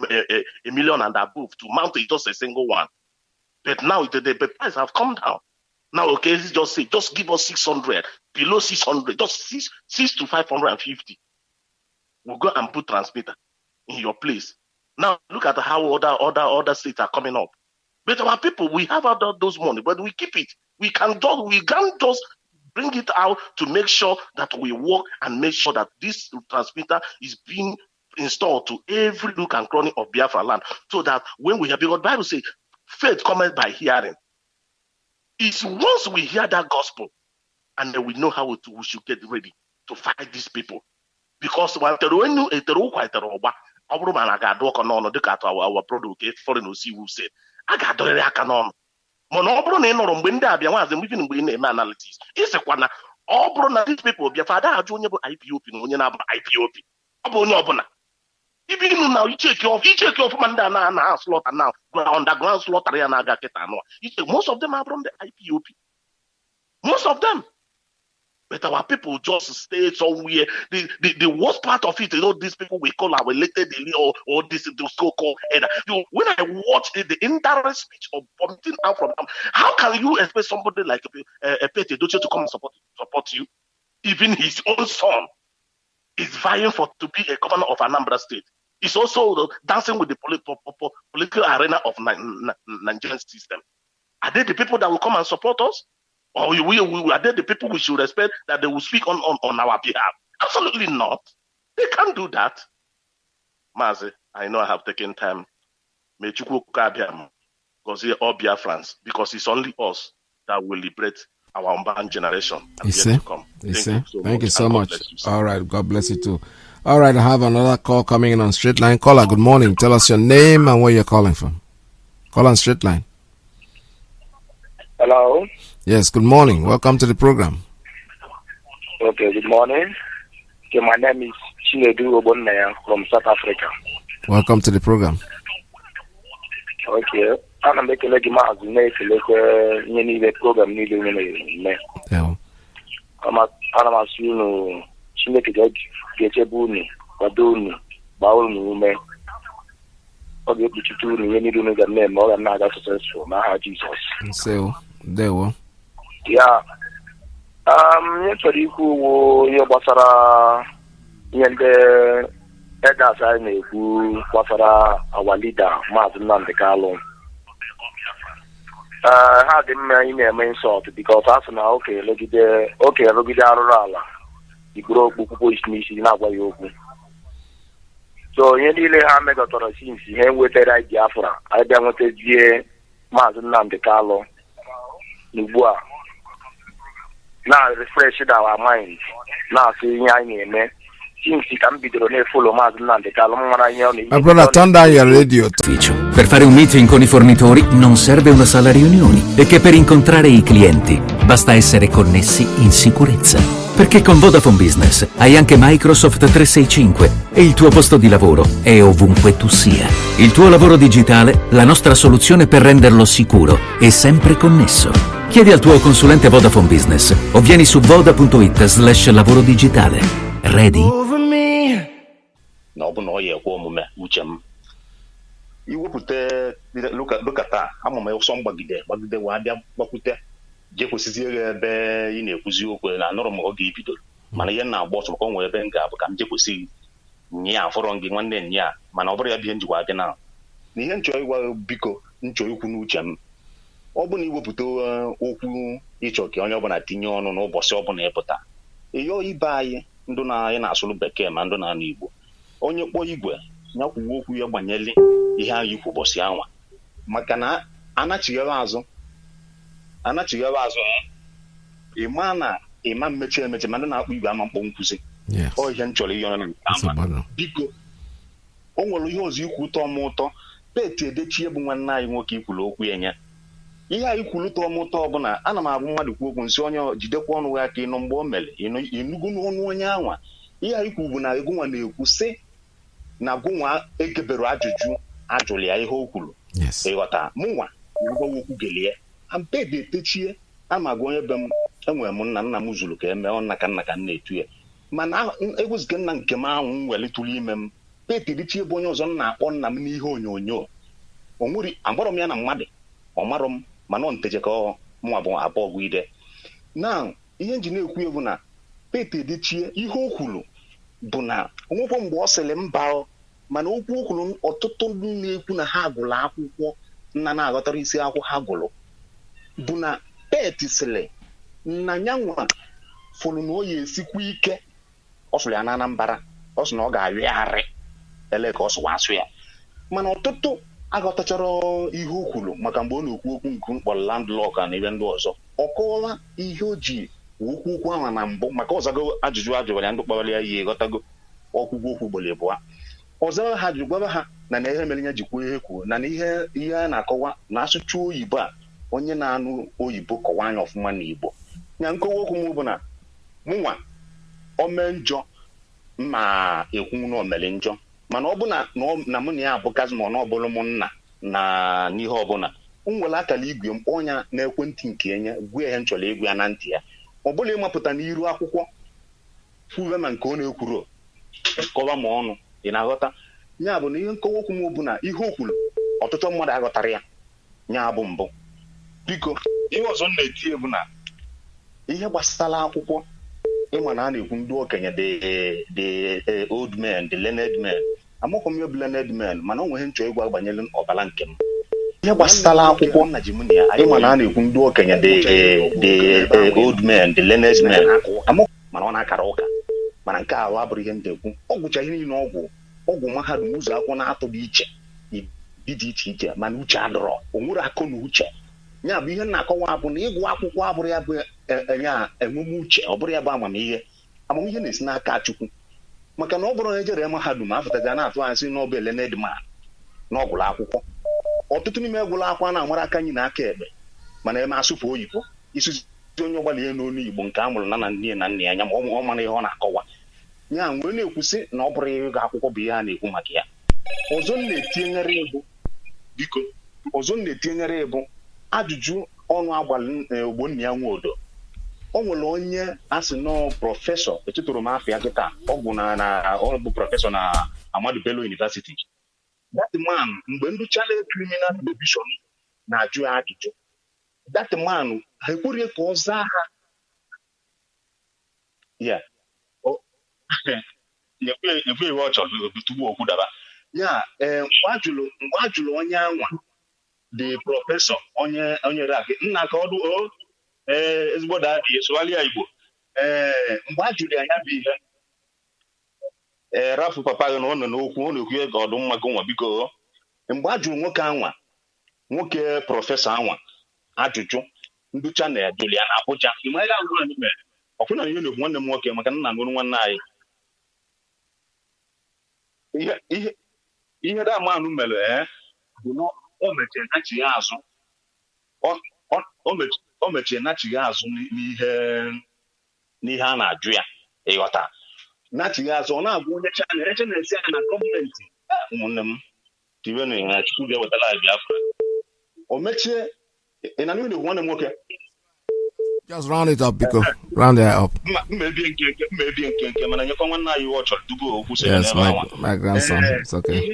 million and above to mount just a single one. But now the price have come down. Now, okay, just say, just give us 600, below 600, just 6 to 550. We'll go and put transmitter in your place. Now, look at how other states are coming up. But our people, we have those money, but we keep it. We can't just bring it out to make sure that we work and make sure that this transmitter is being installed to every nook and cranny of Biafra land, so that when we have, because the Bible says, faith cometh by hearing. It's once we hear that gospel, and then we know how we should get ready to fight these people. Because our brother, foreign OC who said, I got the canon. Monobro no when they are even when they analysis. It's a quana. All brother, these people, your father, junior IPOP, IPOP. Abonobona. Even now, you check your mandana now, slaughter now, underground slaughter and agaketano. Most of them are from the IPOP. Most of them. But our people just stay somewhere. The worst part of it, these people we call our elected or this so-called header. When I watch the indirect speech of vomiting out from them, how can you expect somebody like a Pete Doche to come and support you? Even his own son is vying to be a governor of Anambra State. He's also dancing with the political arena of Nigerian system. Are they the people that will come and support us? Or are they the people we should respect that they will speak on our behalf? Absolutely not. They can't do that. Mazi, I know I have taken time. May Chukwu Kabiam, because they are all Biafrans, because it's only us that will liberate our unborn generation. Thank you so much. All right, God bless you too. All right, I have another call coming in on straight line. Caller, good morning. Tell us your name and where you're calling from. Call on straight line. Hello. Yes, good morning. Welcome to the program. Okay, good morning. Okay, my name is Chinedu Obonnaya from South Africa. Welcome to the program. Okay. I'm making a Mazi the program needed. I'm assuming Chineke Getebuni, Baduni, Baunu, me. Okay, you need to know the name more than that successful. Now, Jesus. So, there were. Yeah. Your Basara, the elders I know who Basara, our leader, Martin Nandekalo. Had him in a main sort because after now, okay, look at the Rala. The group who is missing now by you. So, you really have made a since he went to Biafra. I don't want to be Martin Nandekalo. Nubua. Now refresh our minds. Now seeing I name. Since he can be the full of Martin Nandekalo. My brother, turn down your radio. Per fare un meeting con i fornitori non serve una sala riunioni e che per incontrare i clienti basta essere connessi in sicurezza. Perché con Vodafone Business hai anche Microsoft 365 e il tuo posto di lavoro è ovunque tu sia. Il tuo lavoro digitale, la nostra soluzione per renderlo sicuro e sempre connesso. Chiedi al tuo consulente Vodafone Business o vieni su voda.it/lavoro digitale. Ready? na ọ bụ na ọ ya ekwe omume uche m iwepụta lokata ama m ọsọ mgbagide wee bịa gbakwute je kwesịzi ebe ị na-ekwuzi okwu na anụrụ m oge ibido mana ihe na-agba ọsọ maka ọ nwere ebe m ga-abụ ka m je kwesịghị nye ya afọrọ gị nwanne nye ya mana ọ bụrụ ya bụ ihe njikwa abịa na ihe nchọ ịgwa biko nchọ ikwu n'uche m ọ bụ na iwepụta okwu ịchọ ka onye ọbụla tinye ọnụ n'ụbọchị ọbụla ịpụta ịyọ ibe anyị ndụ na anyị na-asụrụ bekee ma ndụ na-anụ Igbo onye kpọọ igwe ya kwuwe okwu ya gbanyere ihe anyị kwu ụbọchị anwa maka na anachighara azụ ịma na ịma mmechi emechi ma ndị na-akpọ igwe ama mkpọ nkwụzi ọ ihe m chọrọ ihe ọnụ ama biko o nwere ihe ọzọ ikwu ụtọ m ụtọ peti edechie bụ nwanne anyị nwoke ikwuru okwu enye ihe anyị kwuru ụtọ m ụtọ ọbụla ana m abụ mmadụ kwu okwu nsị onye jidekwa ọnụ ya ka ịnụ mgbe o mere ịnụgo n'ọnụ onye anwa ihe anyị kwu bụ na egụnwa na-ekwu sị na gụnwa ekebere ajụjụ ajụrụ ya ihe o kwuru ịghọta mụnwa na-agbawa okwu gelie ampedi etechie ama gị onye be m enwere m nna m zuru ka eme ọ nna ka nna ka m na-etu ya mana egwuziga nna nke m ahụ m welitụrụ ime m peti dịchie bụ onye ọzọ m na-akpọ nna m n'ihe onyonyo o nwere agbọrọ m ya na mmadụ ọ marọ m mana ọ nteje ka mụnwa bụ abụọ gụ ide na ihe nji na-ekwu ya bụ na peti dịchie ihe o kwuru bụ na onwekwa mgbe ọ sịrị mba mana okwu o kwuru ọtụtụ ndị na-ekwu na ha gụrụ akwụkwọ nna na-aghọtara isi akwụkwọ ha gụrụ bụ na peti sịrị na ya nwa fụrụ na o ya esikwa ike ọ sụrụ ya na Anambra ọ sị na ọ ga-arịgharị ele ka ọ sụwa asụ ya mana ọtụtụ aghọtachara ihe o kwuru maka mgbe ọ na-ekwu okwu nke mkpọrọ landlọk na ebe ndị ọzọ ọ kọwala ihe o ji okwu ahụ na mbụ maka ọzago ajụjụ ajụbara ya ndị kpọrọ ya ihe ghọtago ọkwụgwọ okwu gbere bụa ọzọ ha jiri gwaba ha na ihe mere ya jikwa ihe kwuo na ihe a na-akọwa na asụsụ oyibo a onye na-anụ oyibo kọwa anya ọfụma na Igbo nya nkọwa okwu m bụ na mụnwa ome njọ ma ekwu na omere njọ mana ọ bụ na mụ na ya abụkazi ma ọ na ọbụla m nna na n'ihe ọbụla m nwere akara igwe m ọnya na ekwentị nke enye gwa ihe m chọrọ egwu ya na ntị ya ọ bụla ịmapụta n'iru akwụkwọ kwuwe ma nke ọ na-ekwuru kọwa ma ọnụ ị na-aghọta ya bụ na ihe nkọwa okwu m bụ na ihe o kwuru ọtụtụ mmadụ aghọtara ya ya bụ mbụ biko ihe ọzọ m na-eti bụ na ihe gbasara akwụkwọ ịma na a na-ekwu ndị okenye the old men the learned men amakwa m ya bụ learned men mana o nwere nchọ ịgwa gbanyere ọbara nke m ihe gbasara akwụkwọ nna ji m na ya ịma na a na-ekwu ndị okenye the old men the learned men mana ọ na-akara ụka mana nke ahụ abụrụ ihe m na-ekwu ọ gwụcha ihe niile ọgwụ mahadum ụzọ akwụkwọ na-atụ dị iche dị iche iche mana uche adọrọ o nwere akọ na uche ya bụ ihe na-akọwa bụ na ịgụ akwụkwọ abụrụ ya bụ emume uche ọ bụrụ ya bụ amamihe na-esi n'aka Chukwu maka na ọ bụrụ onye jere mahadum afụtaga na-atụ anya sị n'ọbụ learned man na ọgụrụ akwụkwọ ọtụtụ n'ime egwụrụ akwụkwọ na-amara aka anyị na aka ekpe mana eme asụpụ oyibo isuzi onye ọgbara ihe n'olu Igbo nke a mụrụ na nne na nna ya anya ma ọ mara ihe ọ na-akọwa ya nwere na-ekwusị na ọ bụrụ ịgụ akwụkwọ bụ ihe a na-ekwu maka ya ọzọ na-etinyere ịbụ ajụjụ ọnụ agbalị Ogbonna ya Nwodo o nwere onye asị nọ prọfesọ echetụrụ m afọ ya kịta ọgwụ ọ bụ prọfesọ na Ahmadu Bello University that man mgbe ndị Channel Criminal Television na-ajụ ya ajụjụ that man ha ekwere ka ọ zaa ha ya ekwe iwe ọ chọrọ tupu okwu daba ya mgbe a jụrụ onye anwa the prọfesọ onye rak nna ka ọdụ ezigbo daadị sụgharị ya Igbo mgbe a jụrụ ya bụ ihe rapụ papa gị na ọ nọ n'okwu ọ na-ekwu ka ọdụ mma gị nwa biko mgbe a jụrụ nwoke prọfesọ anwa ajụjụ ndị Channel jụrụ ya na Abuja ọkwụna ihe na-ekwu nwanne m nwoke maka nna n'olu nwanne anyị ihe damanụ mere bụ na o mechie nachighi azụ o mechie nachighi azụ n'ihe a na-ajụ ya ịghọta nachighi azụ ọ na-agwa onye Channel na-esi ya na gọọmenti ụmụnne m tiwenu ya Chukwu ga-ewetara anyị Biafra o mechie ị na n'ihu na-ekwu nwanne m nwoke Just round it up, because round it up. Maybe man, you come now you watch to go. Yes, my grandson. It's okay.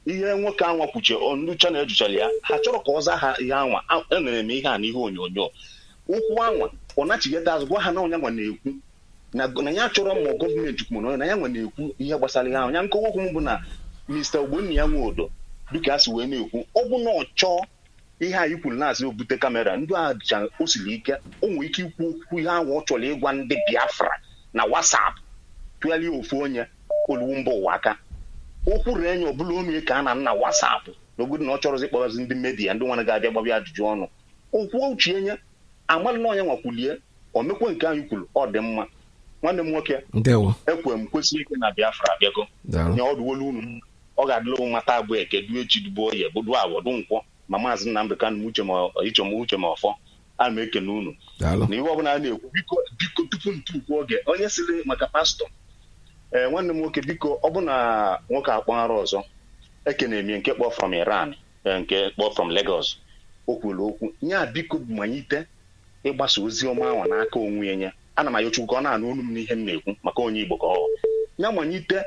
Ihe nwoke anwa kwuche ọnụcha na-ejuchara ya ha chọrọ ka ọza ha ihe anwa enere m ihe a n'ihe onyonyo okwu anwa ọ nachigeta azụ gwa ha na onye nwa na-ekwu na ya chọrọ ma gọọmenti kwuru na ya nwa na-ekwu ihe gbasara ihe ahụ ya nkọwa okwu m bụ na Mr. Ogbonni ya nwe odo dịka a si wee na-ekwu ọ bụ na ọ chọọ ihe anyị kwuru na-asị obute kamera ndị a dịcha o siri ike o nwere ike ikwu okwu ihe ahụ ọ chọrọ ịgwa ndị Biafra na WhatsApp tụgharịa ofu onye oluwu mba ụwa aka okwu renyo ọbụla onu ka a na WhatsApp n'ogodo na ọ chọrọzi ịkpọzi ndị media ndị nwana ga-abịa gbabịa ajụjụ ọnụ okwu uche enye amalụ na onye nwakwulie o mekwe nke anyị kwuru ọ dị mma nwanne m nwoke ekwe m kwesịrị ike na Biafra abịago nye ọdụwolu unu ọ ga-adịla mata abụ eke du echi dubo oye bụdu awodu nkwọ ma maazị Nnamdị Kanụ uche ma ọfọ a na ekene unu na ihe ọbụla a na-ekwu biko tupu ntukwu oge onye sịrị maka pastọ nwanne m nwoke biko ọ bụ na nwoke akpọghara ọzọ ekene emi nke kpọ from Iran nke kpọ from Lagos o kwuru okwu nya biko manyite ịgbasa ozi ọma ahụ n'aka onwe ya nye ana m ayochukwu ka ọ na-anụ olu m n'ihe m na-ekwu maka onye Igbo ka ọ nya manyite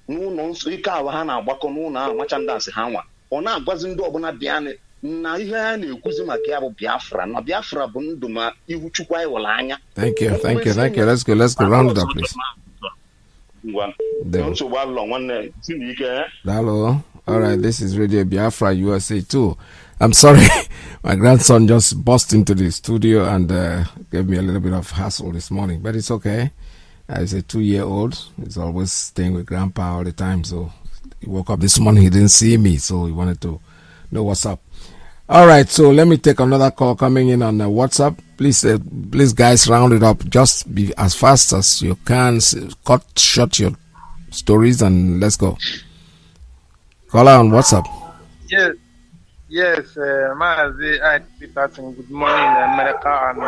n'ụlọ nsọ ike awa ha na-agbakọ n'ụlọ ahụ machandansị ha nwa ọ na-agwazi ndị ọbụla bịa na ihe ha na-ekwuzi maka ya bụ Biafra na Biafra bụ ndụ ma ihu Chukwu anyị wụrụ anya. Thank you. Let's go round it up, please. Hello. All right, this is Radio Biafra USA too. I'm sorry, my grandson just burst into the studio and gave me a little bit of hassle this morning, but it's okay. He's a 2-year-old. He's always staying with grandpa all the time. So he woke up this morning, he didn't see me, so he wanted to know what's up. All right, so let me take another call coming in on WhatsApp. Please, guys, round it up. Just be as fast as you can. Cut short your stories and let's go. Caller on WhatsApp. Yes, Mazi, I good morning in America and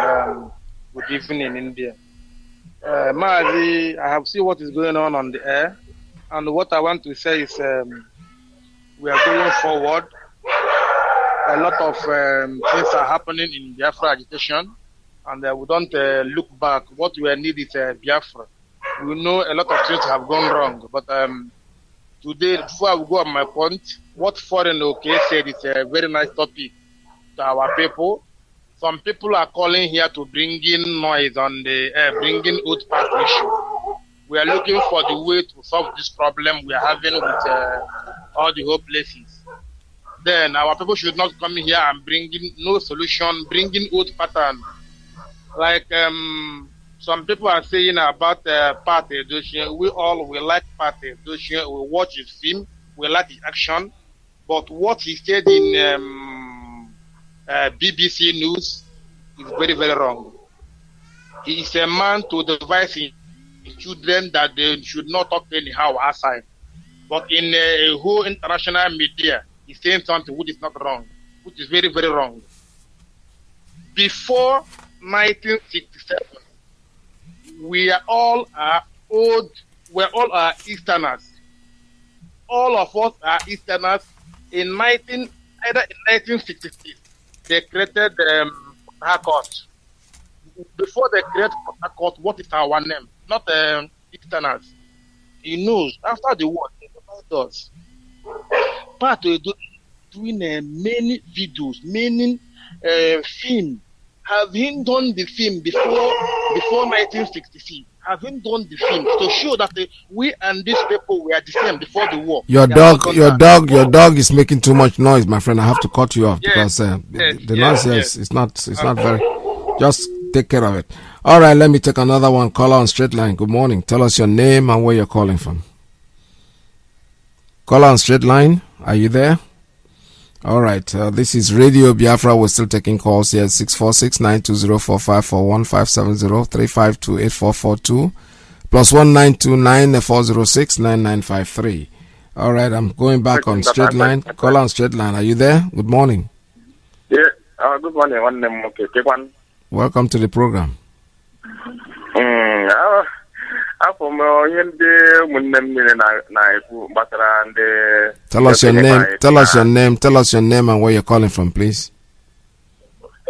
good evening in India. Mazi, I have seen what is going on the air, and what I want to say is we are going forward. A lot of things are happening in Biafra agitation, and we don't look back. What we need is Biafra. We know a lot of things have gone wrong, but today, before I will go on my point, what Foreign said is a very nice topic to our people. Some people are calling here to bring in noise on the bring in old past issue. We are looking for the way to solve this problem we are having with all the whole places. Then our people should not come here and bring in no solution, bring in old pattern. Like some people are saying about Pate Edochie. We like Pate Edochie. We watch his film. We like his action. But what he said in BBC News is very, very wrong. He is a man to advise his children that they should not talk anyhow outside. But in a whole international media, he's saying something which is not wrong, which is very, very wrong. Before 1967, we all are Easterners. All of us are Easterners. Either in 1966, they created Harcourt. Before they create Harcourt, what is our name? Not Easterners. He knows. After the war, they divided us. Part of doing many videos, many film. Having done the film before 1966, having done the film to show that we and these people were the same before the war. Your dog is making too much noise, my friend. I have to cut you off because the noise is not very. Just take care of it. All right, let me take another one. Caller on straight line. Good morning. Tell us your name and where you're calling from. Caller on straight line. Are you there? All right. This is Radio Biafra. We're still taking calls here. 646-920-4541-570-352-8442 plus 1929-406-9953. All right. I'm going back on straight line. Caller on straight line. Are you there? Good morning. Yeah. Good morning. One name. Okay. Welcome to the program. Tell us your name and where you're calling from, please.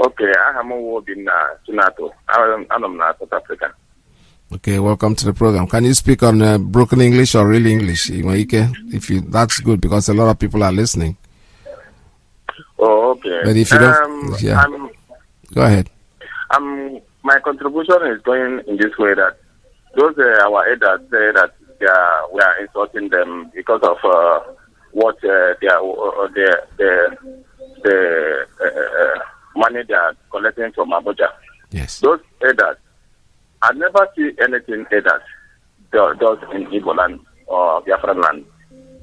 Okay, I am in Senato. I'm not South Africa. Okay, welcome to the program. Can you speak on broken English or real English, Iyke? That's good because a lot of people are listening. Oh, okay. But if you don't, go ahead. My contribution is going in this way that those our elders say that we are insulting them because of what the money they are collecting from Abuja. Yes. Those elders, I never see anything elders does in Igbo land or Biafra land,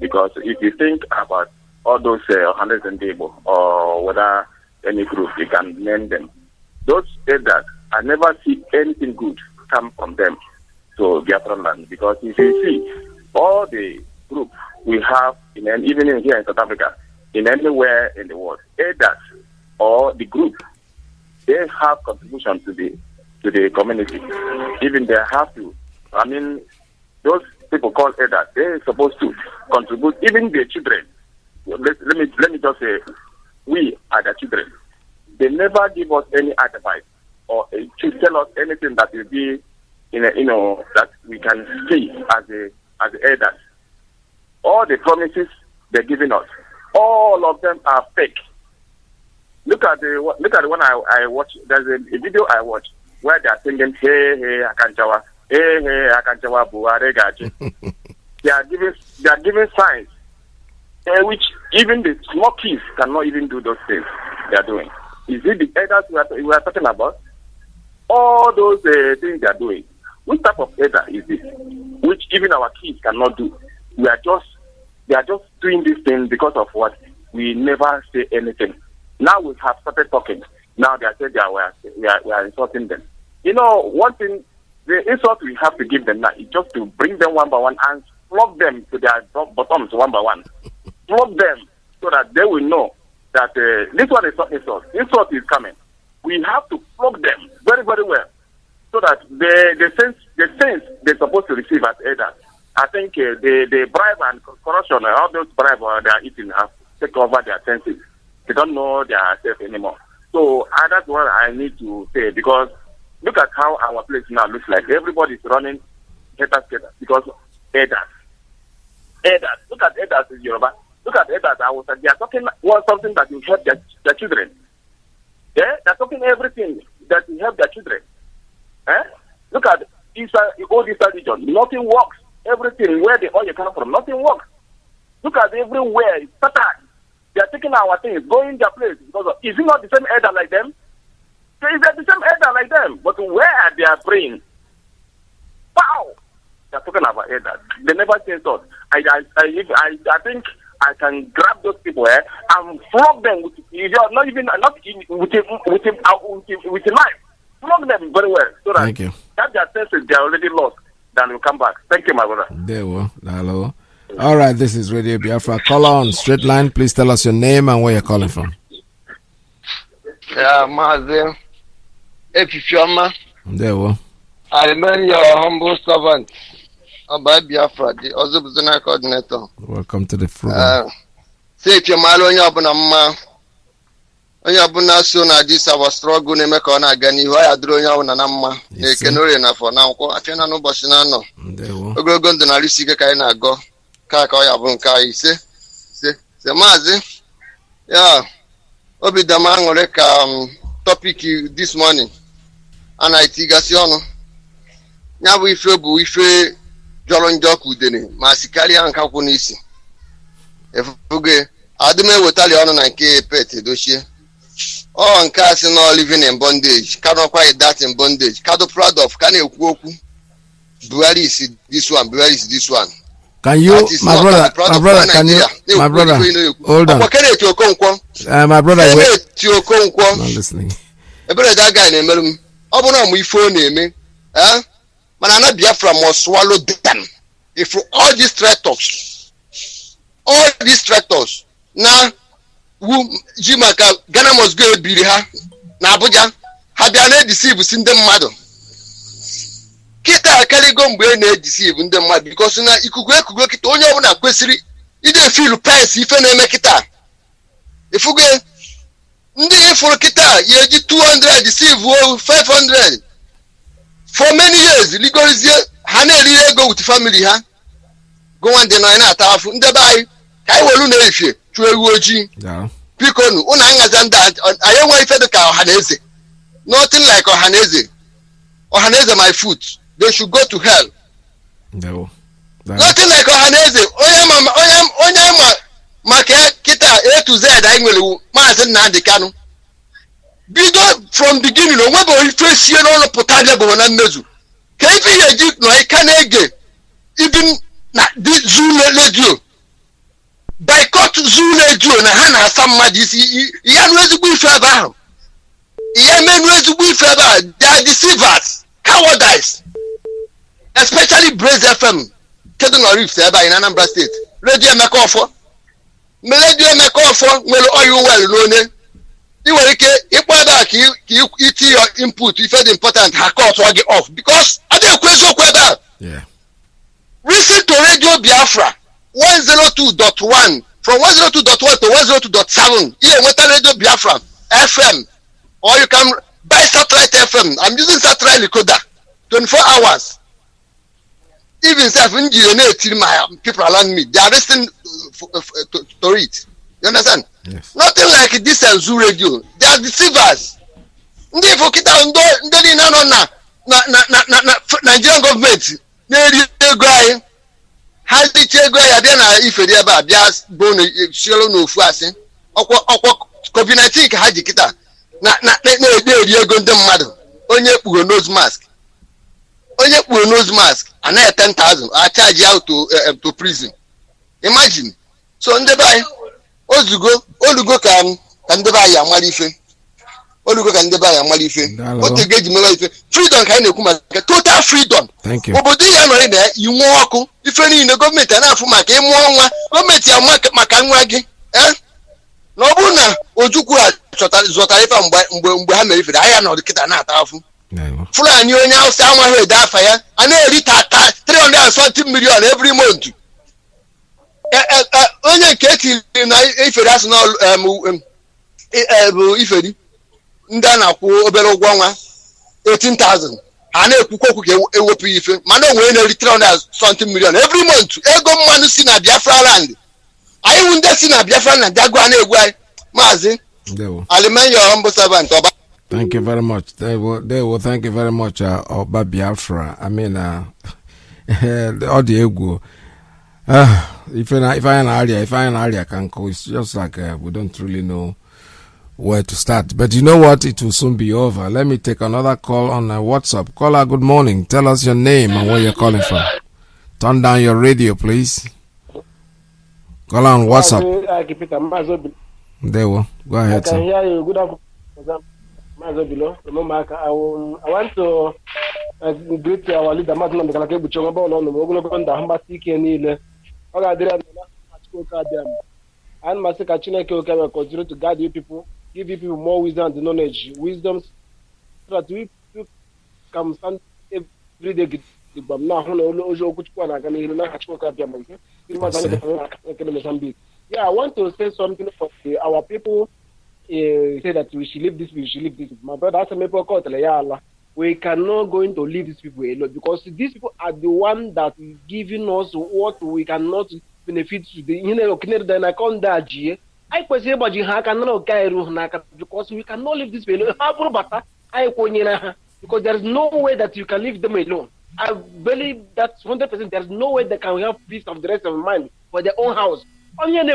because if you think about all those 100 Igbo or whether any group, you can name them. Those elders, I never see anything good come from them to Biafra land, because if you see all the group we have, even here in South Africa, in anywhere in the world, elders or the group, they have contribution to the community. Even they have to. I mean, those people called elders, they're supposed to contribute. Even their children. Let me just say, we are the children. They never give us any advice or to tell us anything that will be, that we can see as elders. All the promises they're giving us, all of them are fake. Look at the one I watched. There's a video I watched where they are singing "Hey Hey Akanchawa, Hey Hey Akanchawa Buhari Gaji." They are giving signs, which even the small kids cannot even do those things they are doing. Is it the elders we are talking about? All those things they are doing. Which type of elder is this? Which even our kids cannot do. They are just doing this thing because of what? We never say anything. Now we have started talking. Now they are saying we are insulting them. One thing, the insult we have to give them now is just to bring them one by one and flog them to their bottoms one by one. Flog them so that they will know that this one is not insult. Insult is coming. We have to flog them very, very well so that the sense they're supposed to receive as elders. I think the bribe and corruption, all those bribes they are eating have taken over their senses. They don't know their self anymore. So that's what I need to say, because look at how our place now looks like. Everybody's running scatter because elders. Look at elders in Yoruba. Look at elders. They are talking something that will help their children. Yeah? They're talking everything that will help their children. Look at all this region. Nothing works. Everything where the oil comes from, nothing works. Look at everywhere. It's scattered. They are taking our things, going their place. Because is it not the same elder like them? So is that the same elder like them? But where are they praying? Wow! They are talking about elders. They never say so. I think I can grab those people and flog them with a knife. Flog them very well so that their senses they are already lost. Then we'll come back. Thank you, my brother. There we go. Hello. All right, this is Radio Biafra. Call on straight line. Please tell us your name and where you're calling from. Yeah, Mazi. Efifioma. There we go. I remain your humble servant, Abba Biafra, the Ozubzuna coordinator. Welcome to the program. Say if you're malo nyabuna mma. Onyabuna so na this our struggle na eme ka ọ na-aga n'ihu ya dịrị onye ọbụla na mma na ekenore na afọ na nkwọ achịna n'ụbọchị na anọ ogologo ndụ na risi ike ka anyị na-agọ ka ọ ya bụ nke anyị se Mazi ya obi dị m aṅụrị ka topic this morning a na-etigasị ọnụ ya bụ ife jọrọ njọ ka udene ma sikarịa nkakwụ n'isi efuge adịm ewetali ọnụ na nke pet dochie nke a sị no living in bondage cannot quite that in bondage kado proud of can ekwu okwu Buhari is this one can you my brother can you my brother hold on my brother wait I'm listening ebere that guy na-emerụ m ọ bụ na ọmụ ife ọ na-eme mana na Biafra must swallow them if all these traitors na Jimaka Ghana must go ebiri ha na Abuja ha bịa na-edeceive si ndị mmadụ kịta akaligo mgbe na-edeceive ndị mmadụ because na ikuku kịta onye ọbụla kwesịrị ide feel pains ife na-eme kịta ifuge ndị ifuru kịta ya eji 200 deceive 500 for many years ligorizie ha na-eriri ego with family ha go ndị nọ na-ata afụ ndị be anyị ka anyị welu na-efie chụọ ewu ojii biko nu ụna nhazi ndị anyị enweghị ife dị ka ọhaneze nothing like ọhaneze my foot they should go to hell nothing like ọhaneze onye ma maka kịta A to Z anyị nwere maazị Nnamdi Kanu bido from beginning onwebe ife sie n'ọnụ pụta bụ na mmezu ka ife ihe eji nọ ika na-ege even na Zulu radio boycott Zulu radio na ha na-asa mmadụ isi ya nụ ezigbo ife ebe ahụ ihe menu ezigbo ife ebe ahụ they are deceivers cowardice especially Braze FM kedu na Rift ebe anyị na Anambra State radio Emeka Ọfọ radio Emeka Ọfọ nwere oil well n'one ị nwere ike ịkpọ ebe a ka iti your input ife dị important ha cut gị off because adịghị ekwu eziokwu ebe a. Listen to Radio Biafra 102.1 from 102.1 to 102.7 you enweta Radio Biafra FM or you can buy satellite FM. I'm using satellite decoder 24 hours. Even self my people around me they are listening to it. You understand? Yes. Nothing like this Zoo radio. They are deceivers. Ndị fokita ndị dị na Nigerian government na-eri ego anyị ha dịcha ego ya bịa na ifedi ebe a bịa bụ na shielo n'ofu asị ọkwa COVID-19 ka ha ji kịta na-eri ego ndị mmadụ onye kpugo nose mask anaghị 10,000 a charge out to prison. Imagine. So ndị be anyị olugo ka ndị be anyị amara ife otu ga-eji mewa ife freedom ka anyị na-ekwu maka total freedom. Obodo ya nọrị na inwe ọkụ ife niile gọọmenti a na-afụ maka ịmụọ nwa gọọmenti ya maka nwa gị na ọ bụrụ na Ojukwu ha zụtara ife mgbe ha mere ifere ahịa nọdụ kịta na-ata afụ Fulani onye Hausa amaghị ede afa ya a na-eri 370 million every month. Onye nke etiri na ifere asị bụ iferi ndị a na-akwụ obere ụgwọ ọnwa 18,000 ha na-ekwukwa okwu ka ewepụ ife mana onwe na-eri 370 million every month. Ego mmanụ si na Biafra land anyị hụ ndị si na Biafra land agụ a na-egwu anyị maazị Alimenyo humble servant Oba. Thank you very much. They will thank you very much, Oba Biafra. I mean, all the ego. If I an area can go, it's just like we don't really know where to start. But you know what? It will soon be over. Let me take another call on WhatsApp. Caller, good morning. Tell us your name and where you're calling from. Turn down your radio, please. Call on WhatsApp. There we go ahead, sir. I can hear you. Good afternoon. I want to greet our leader, Martin Kalake Buchonga, on the Mogul, the Hambasiki Nile. And Masaka Chineke can continue to guide you people, give you people more wisdom and knowledge. Wisdom so that we can stand every day. Yeah, I want to say something for our people. Say that we should leave this. My brother asked me, we cannot going to leave these people alone because these people are the one that is giving us what we cannot benefit to the because we cannot leave this people alone. Because there is no way that you can leave them alone. I believe that 100% there is no way they can have peace of the rest of mind for their own house. Those that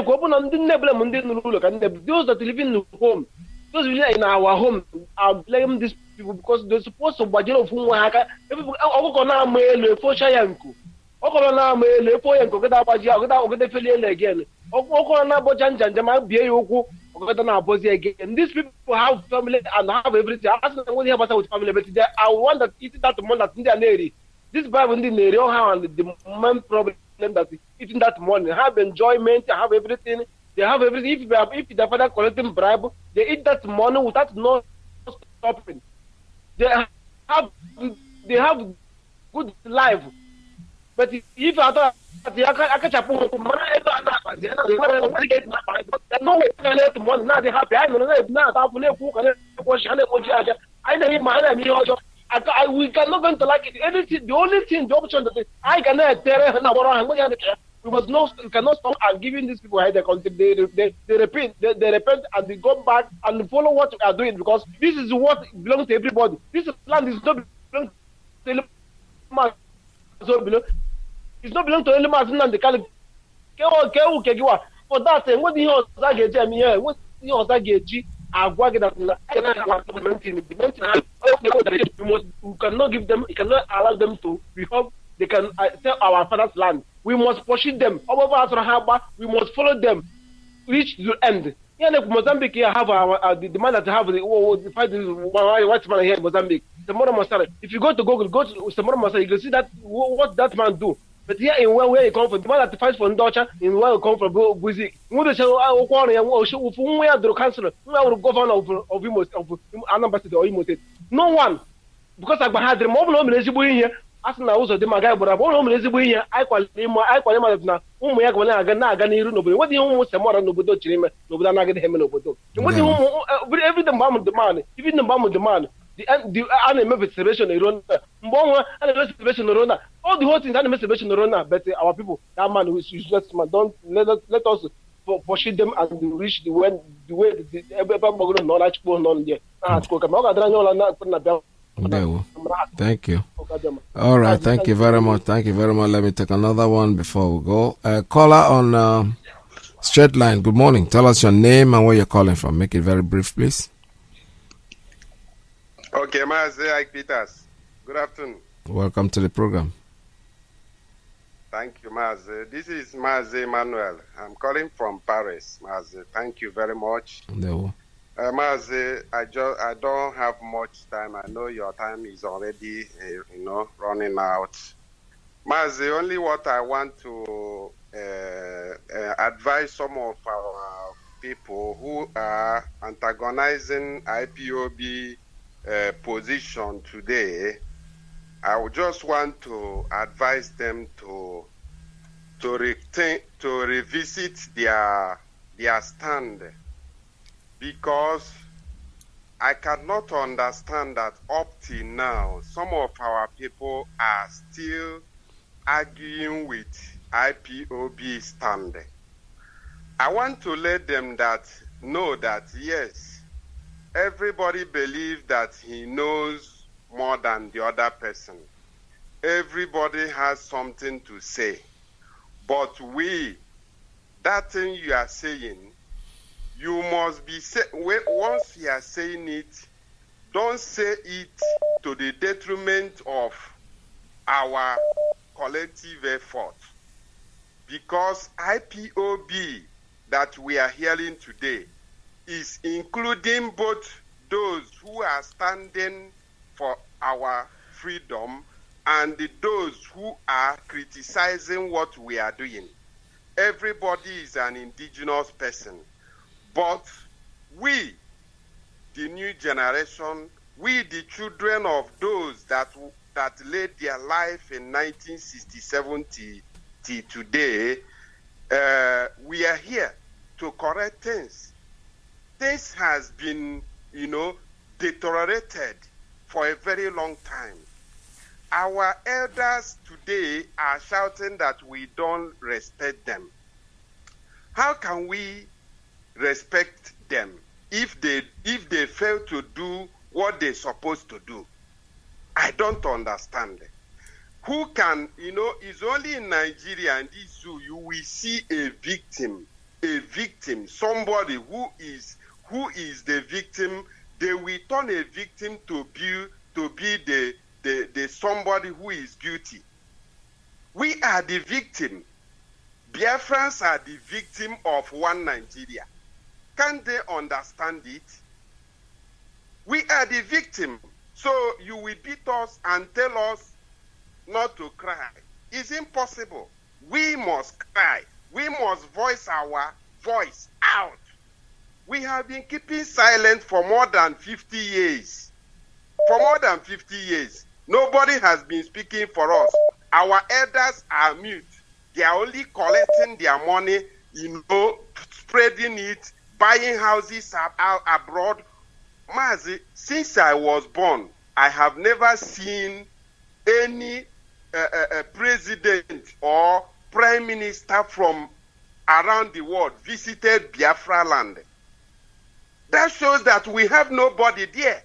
live in the home, those who live in our home, I blame these people because they're supposed to budget of whom I again. These people have family and have everything. I ask them what they have with family, but I want that eating that money that in their lady. This Bible in the the main problem that is eating that money, have enjoyment, have everything. They have everything. If the father collecting bribe, they eat that money without no stopping. They have good life. But if I thought I catch up on no way now they happy. I know we cannot going to like it. Anything, the only thing, the option that I cannot we must not, we cannot stop and giving these people their content. They repent, they repent and they go back and follow what we are doing, because this is what belongs to everybody. This land is not belong to any man. It's not belong to any man. And the kind for that thing, what the hell is that get me here? What the hell is that get G? We cannot give them, we cannot allow them to. We hope they can sell our father's land. We must pursue them. We must follow them, reach the end. Mozambique here have the man that have the fight white man here in Mozambique. If you go to Google, go to Samora Masara, you can see that what that man do. But here in where he come from, the man that fights for Ndocha, in where he come from, Buzi. We will the councillor, the governor of Imo, of Anambra or Imo State. No one, because I had the mobile here. As na ụzọ dị maga gbara bụ ụmụ ezigbo ihe anyị kwalima na ụmụ ya gwara na-aga n'iru n'obodo. Nwedị ụmụ semọra n'obodo chiri ime n'obodo anaghị eme n'obodo. Nwedị ụmụ every mgbe amụ demand, even mgbe amụ demand, a na-eme celebration ero na mgbe ọnwa a na-eme celebration ero na all the whole things a na-eme celebration ero na, but our people, that man who is useless man, don't let us pursue them and reach the way ebe gbagoro na ọla chukwu nọ ndị a chukwu ka ma ọ ga-adara anya ọla na bịa. Thank you. All right, thank you very much. Thank you very much. Let me take another one before we go. Caller on straight line. Good morning. Tell us your name and where you're calling from. Make it very brief, please. Okay, Mazi, Iyke Peters. Good afternoon. Welcome to the program. Thank you, Mazi. This is Mazi Emmanuel. I'm calling from Paris, Mazi. Thank you very much. Mazi, I don't have much time. I know your time is already, running out. Mazi, only what I want to advise some of our people who are antagonizing IPOB position today. I would just want to advise them to revisit their stand. Because I cannot understand that up till now, some of our people are still arguing with IPOB stand. I want to let them know that yes, everybody believes that he knows more than the other person. Everybody has something to say. But that thing you are saying, you must be once you are saying it, don't say it to the detriment of our collective effort. Because IPOB that we are hearing today is including both those who are standing for our freedom and those who are criticizing what we are doing. Everybody is an indigenous person. But we, the new generation, we the children of those that laid their life in 1967 till today, we are here to correct things. Things has been, deteriorated for a very long time. Our elders today are shouting that we don't respect them. How can we respect them if they fail to do what they're supposed to do? I don't understand. Who can, it's only in Nigeria and this zoo you will see a victim, somebody who is the victim. They will turn a victim to be the somebody who is guilty. We are the victim. Biafrans are the victim of one Nigeria. Can't they understand it? We are the victim. So you will beat us and tell us not to cry. It's impossible. We must cry. We must voice our voice out. We have been keeping silent for more than 50 years. For more than 50 years. Nobody has been speaking for us. Our elders are mute. They are only collecting their money, spreading it, buying houses abroad. Mazi, since I was born, I have never seen any president or prime minister from around the world visited Biafra land. That shows that we have nobody there.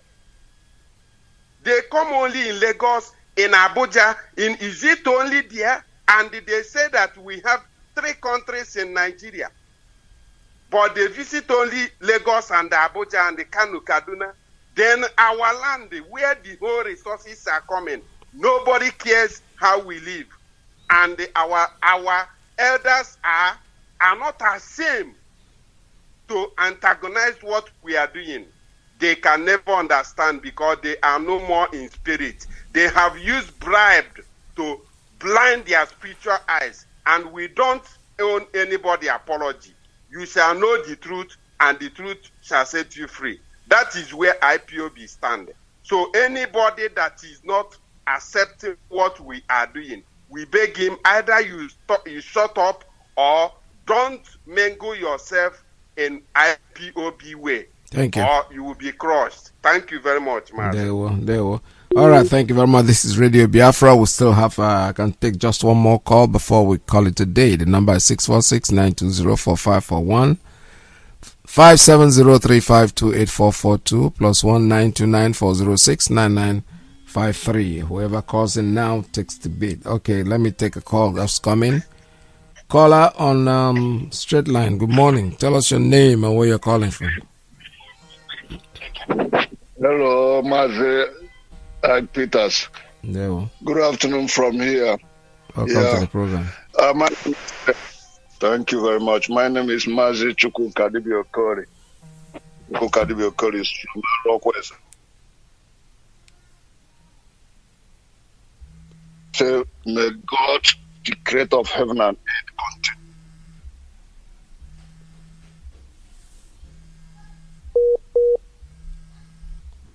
They come only in Lagos, in Abuja, is it only there? And they say that we have 3 countries in Nigeria. But they visit only Lagos and Abuja and the Kano, Kaduna. Then our land, where the whole resources are coming, nobody cares how we live. And our elders are not ashamed to antagonize what we are doing. They can never understand because they are no more in spirit. They have used bribe to blind their spiritual eyes, and we don't owe anybody apology. You shall know the truth, and the truth shall set you free. That is where IPOB stands. So anybody that is not accepting what we are doing, we beg him, either you shut up or don't mingle yourself in IPOB way. Thank you. Or you will be crushed. Thank you very much, man. There you go. All right, thank you very much. This is Radio Biafra. We still have, I can take just one more call before we call it a day. The number is 646-920-4541, 5703528442, plus 19294069953. Whoever calls in now takes the bid. Okay, let me take a call that's coming. Caller on straight line. Good morning. Tell us your name and where you're calling from. Hello, Mazi. Peters. Good afternoon from here. Welcome to the program. Thank you very much. My name is Mazi Chukwu-Kadibia-Okori. Chukwu-Kadibia-Okori is from Northwest. So, may God, the creator of heaven and earth, continue.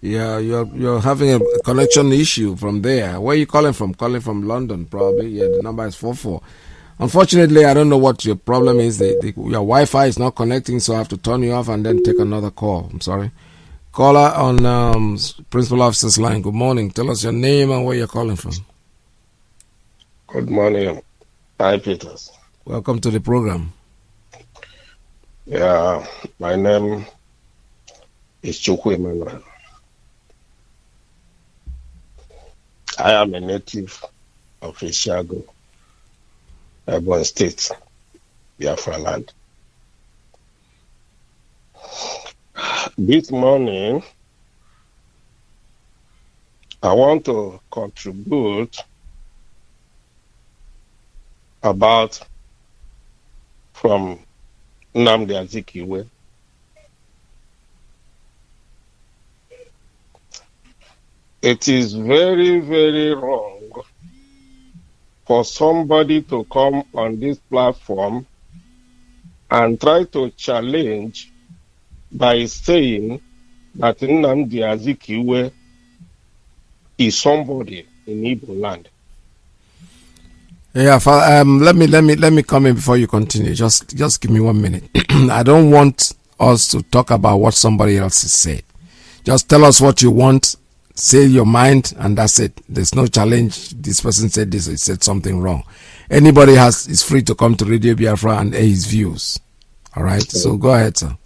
Yeah, you're having a connection issue from there. Where are you calling from? Calling from London, probably. Yeah, the number is 44. Unfortunately, I don't know what your problem is. Your Wi-Fi is not connecting, so I have to turn you off and then take another call. I'm sorry. Caller on Principal Officer's line. Good morning. Tell us your name and where you're calling from. Good morning. Hi, Peters. Welcome to the program. Yeah, my name is Chukwu Emmanuel. I am a native of Ishiago, Ebonyi State, Biafra land. This morning, I want to contribute about from Nnamdi Azikiwe. It is very, very wrong for somebody to come on this platform and try to challenge by saying that Nnamdi Azikiwe is somebody in Igbo land. Yeah, let me come in before you continue. Just give me 1 minute. I don't want us to talk about what somebody else has said. Just tell us what you want. Say your mind, and that's it. There's no challenge. This person said this, he said something wrong. Anybody is free to come to Radio Biafra and air his views. All right? So go ahead, sir.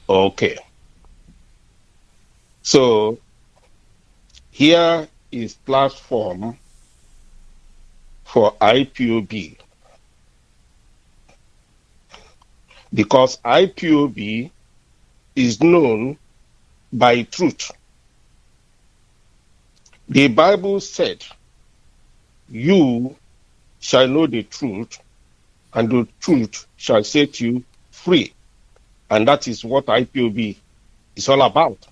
Okay. So here is platform for IPOB. Because IPOB is known by truth. The Bible said, you shall know the truth, and the truth shall set you free. And that is what IPOB is all about.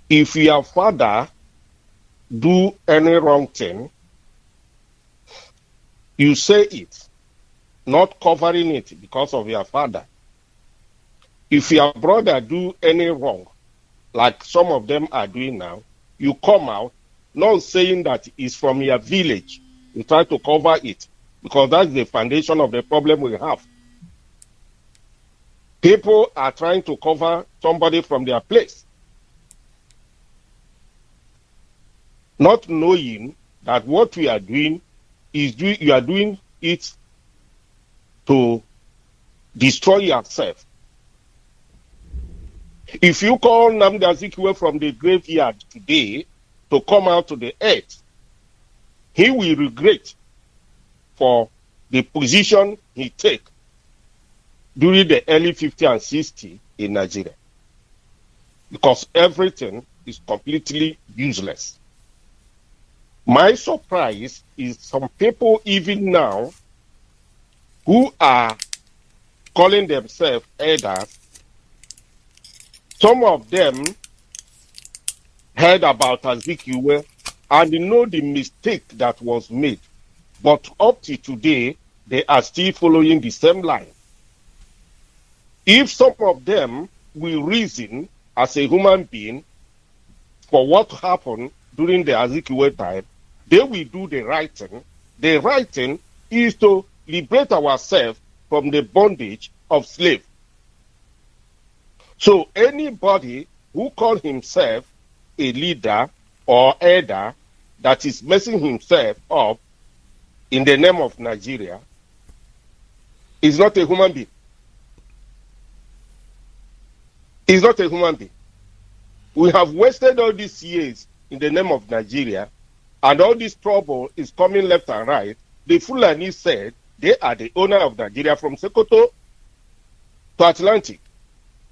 If your father do any wrong thing, you say it, not covering it because of your father. If your brother do any wrong, like some of them are doing now, you come out, not saying that it's from your village. You try to cover it because that's the foundation of the problem we have. People are trying to cover somebody from their place, not knowing that what we are doing you are doing it to destroy yourself. If you call Nnamdi Azikiwe from the graveyard today to come out to the earth, he will regret for the position he take during the early 50 and 60 in Nigeria, because everything is completely useless. My surprise is some people even now who are calling themselves elders, some of them heard about Azikiwe and know the mistake that was made. But up to today, they are still following the same line. If some of them will reason as a human being for what happened during the Azikiwe time, they will do the right thing. The right thing is to liberate ourselves from the bondage of slavery. So anybody who calls himself a leader or elder that is messing himself up in the name of Nigeria is not a human being. Is not a human being. We have wasted all these years in the name of Nigeria, and all this trouble is coming left and right. The Fulani said they are the owner of Nigeria from Sokoto to Atlantic.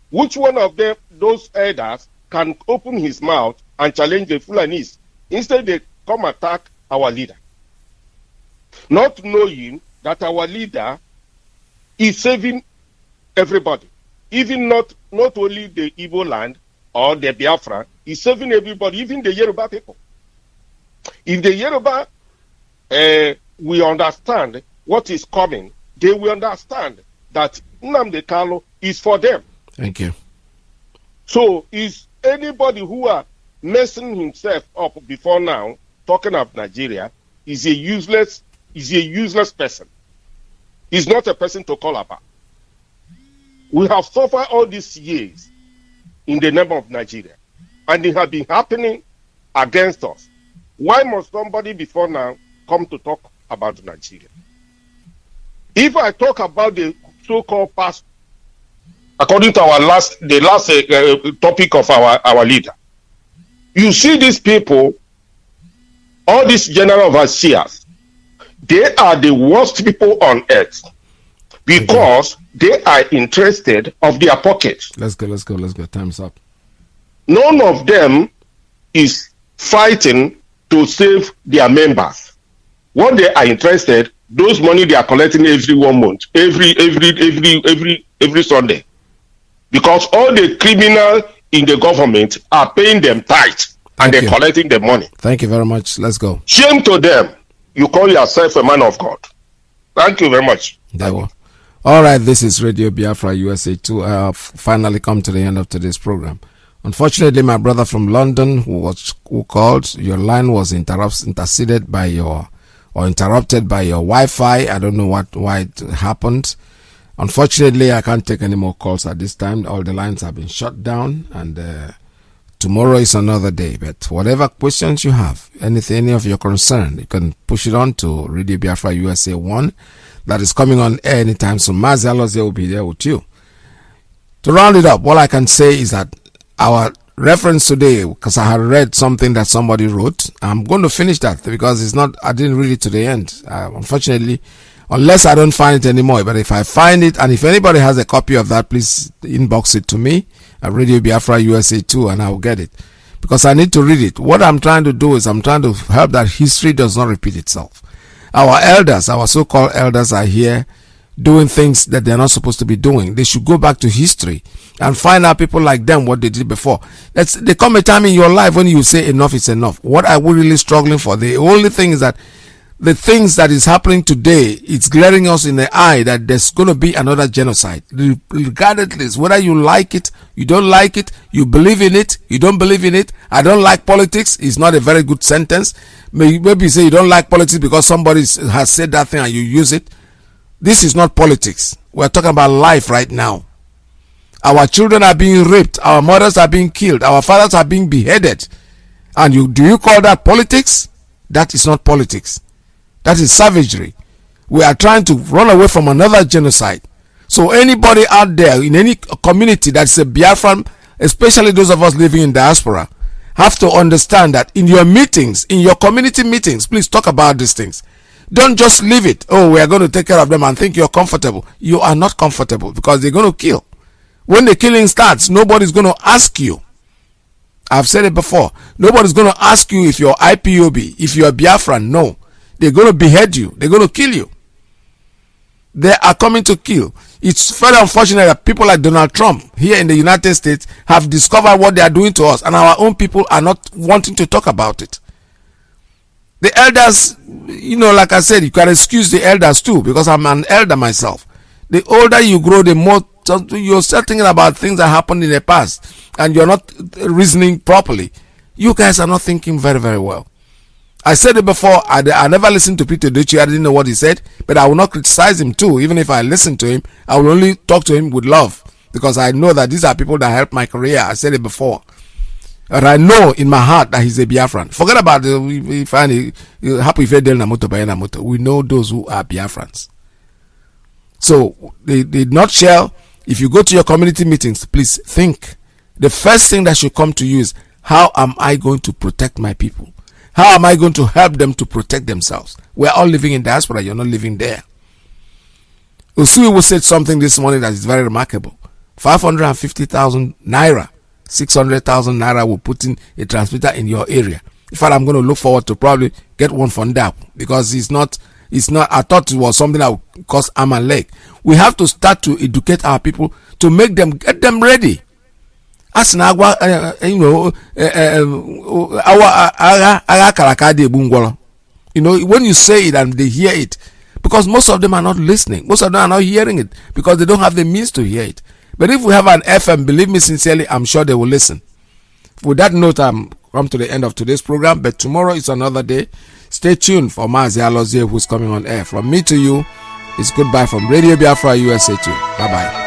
Which one of them, those elders, can open his mouth and challenge the Fulanis? Instead, they come attack our leader. Not knowing that our leader is saving everybody. Even not only the Igbo land or the Biafra, he's saving everybody, even the Yoruba people. If the Yoruba will understand what is coming, they will understand that Nnamdi Kanu is for them. Thank you. So is anybody who are messing himself up before now, talking of Nigeria, is a useless person. He's not a person to call about. We have suffered all these years in the name of Nigeria, and it has been happening against us. Why must somebody before now come to talk about Nigeria? If I talk about the so-called past, according to the last topic of our leader, you see these people, all these general overseers, they are the worst people on earth because they are interested of their pockets. Let's go. Time's up. None of them is fighting to save their members. What they are interested, those money they are collecting every 1 month, every Sunday. Because all the criminals in the government are paying them tithes and they're collecting the money. Thank you very much. Let's go. Shame to them. You call yourself a man of God. Thank you very much. All right, this is Radio Biafra USA 2. I have finally come to the end of today's program. Unfortunately, my brother from London who called, your line was interrupted by your Wi-Fi. I don't know why it happened. Unfortunately, I can't take any more calls at this time. All the lines have been shut down, and tomorrow is another day. But whatever questions you have, any of your concern, you can push it on to Radio Biafra USA 1. That is coming on air anytime soon. Mazi will be there with you. To round it up, all I can say is that our reference today, because I had read something that somebody wrote, I'm going to finish that because I didn't read it to the end. Unfortunately, unless I don't find it anymore. But if I find it, and if anybody has a copy of that, please inbox it to me at Radio Biafra USA 2 and I will get it. Because I need to read it. What I'm trying to do is I'm trying to help that history does not repeat itself. Our elders, our so-called elders, are here doing things that they're not supposed to be doing. They should go back to history and find out people like them what they did before. There come a time in your life when you say enough is enough. What are we really struggling for? The only thing is that the things that is happening today, it's glaring us in the eye that there's going to be another genocide. Regardless, whether you like it, you don't like it, you believe in it, you don't believe in it. I don't like politics is not a very good sentence. Maybe you say you don't like politics because somebody has said that thing and you use it. This is not politics. We're talking about life right now. Our children are being raped. Our mothers are being killed. Our fathers are being beheaded. And do you call that politics? That is not politics. That is savagery. We are trying to run away from another genocide. So anybody out there in any community that's a Biafran, especially those of us living in diaspora, have to understand that in your meetings, in your community meetings, please talk about these things. Don't just leave it. Oh, we are going to take care of them and think you're comfortable. You are not comfortable because they're going to kill. When the killing starts, nobody's going to ask you. I've said it before. Nobody's going to ask you if you're IPOB, if you're Biafran. No. They're going to behead you. They're going to kill you. They are coming to kill. It's very unfortunate that people like Donald Trump here in the United States have discovered what they are doing to us, and our own people are not wanting to talk about it. The elders, like I said, you can excuse the elders too, because I'm an elder myself. The older you grow, the more you're start thinking about things that happened in the past, and you're not reasoning properly. You guys are not thinking very, very well. I said it before, I never listened to Peter Ducci. I didn't know what he said, but I will not criticize him too. Even if I listen to him, I will only talk to him with love, because I know that these are people that helped my career. I said it before. And I know in my heart that he's a Biafran. Forget about it. We know those who are Biafrans. So, the nutshell, if you go to your community meetings, please think. The first thing that should come to you is, how am I going to protect my people? How am I going to help them to protect themselves? We're all living in diaspora. You're not living there. Usuiwu said something this morning that is very remarkable. 550,000 Naira, 600,000 Naira will put in a transmitter in your area. In fact, I'm going to look forward to probably get one from that, because it's not, I thought it was something that would cost arm and leg. We have to start to educate our people to make them, get them ready. As when you say it and they hear it, because most of them are not listening, most of them are not hearing it, because they don't have the means to hear it. But if we have an FM, believe me sincerely, I'm sure they will listen. With that note, I'm come to the end of today's program, but tomorrow is another day. Stay tuned for Mazi Alozie, who's coming on air. From me to you, it's goodbye from Radio Biafra USA too. Bye bye.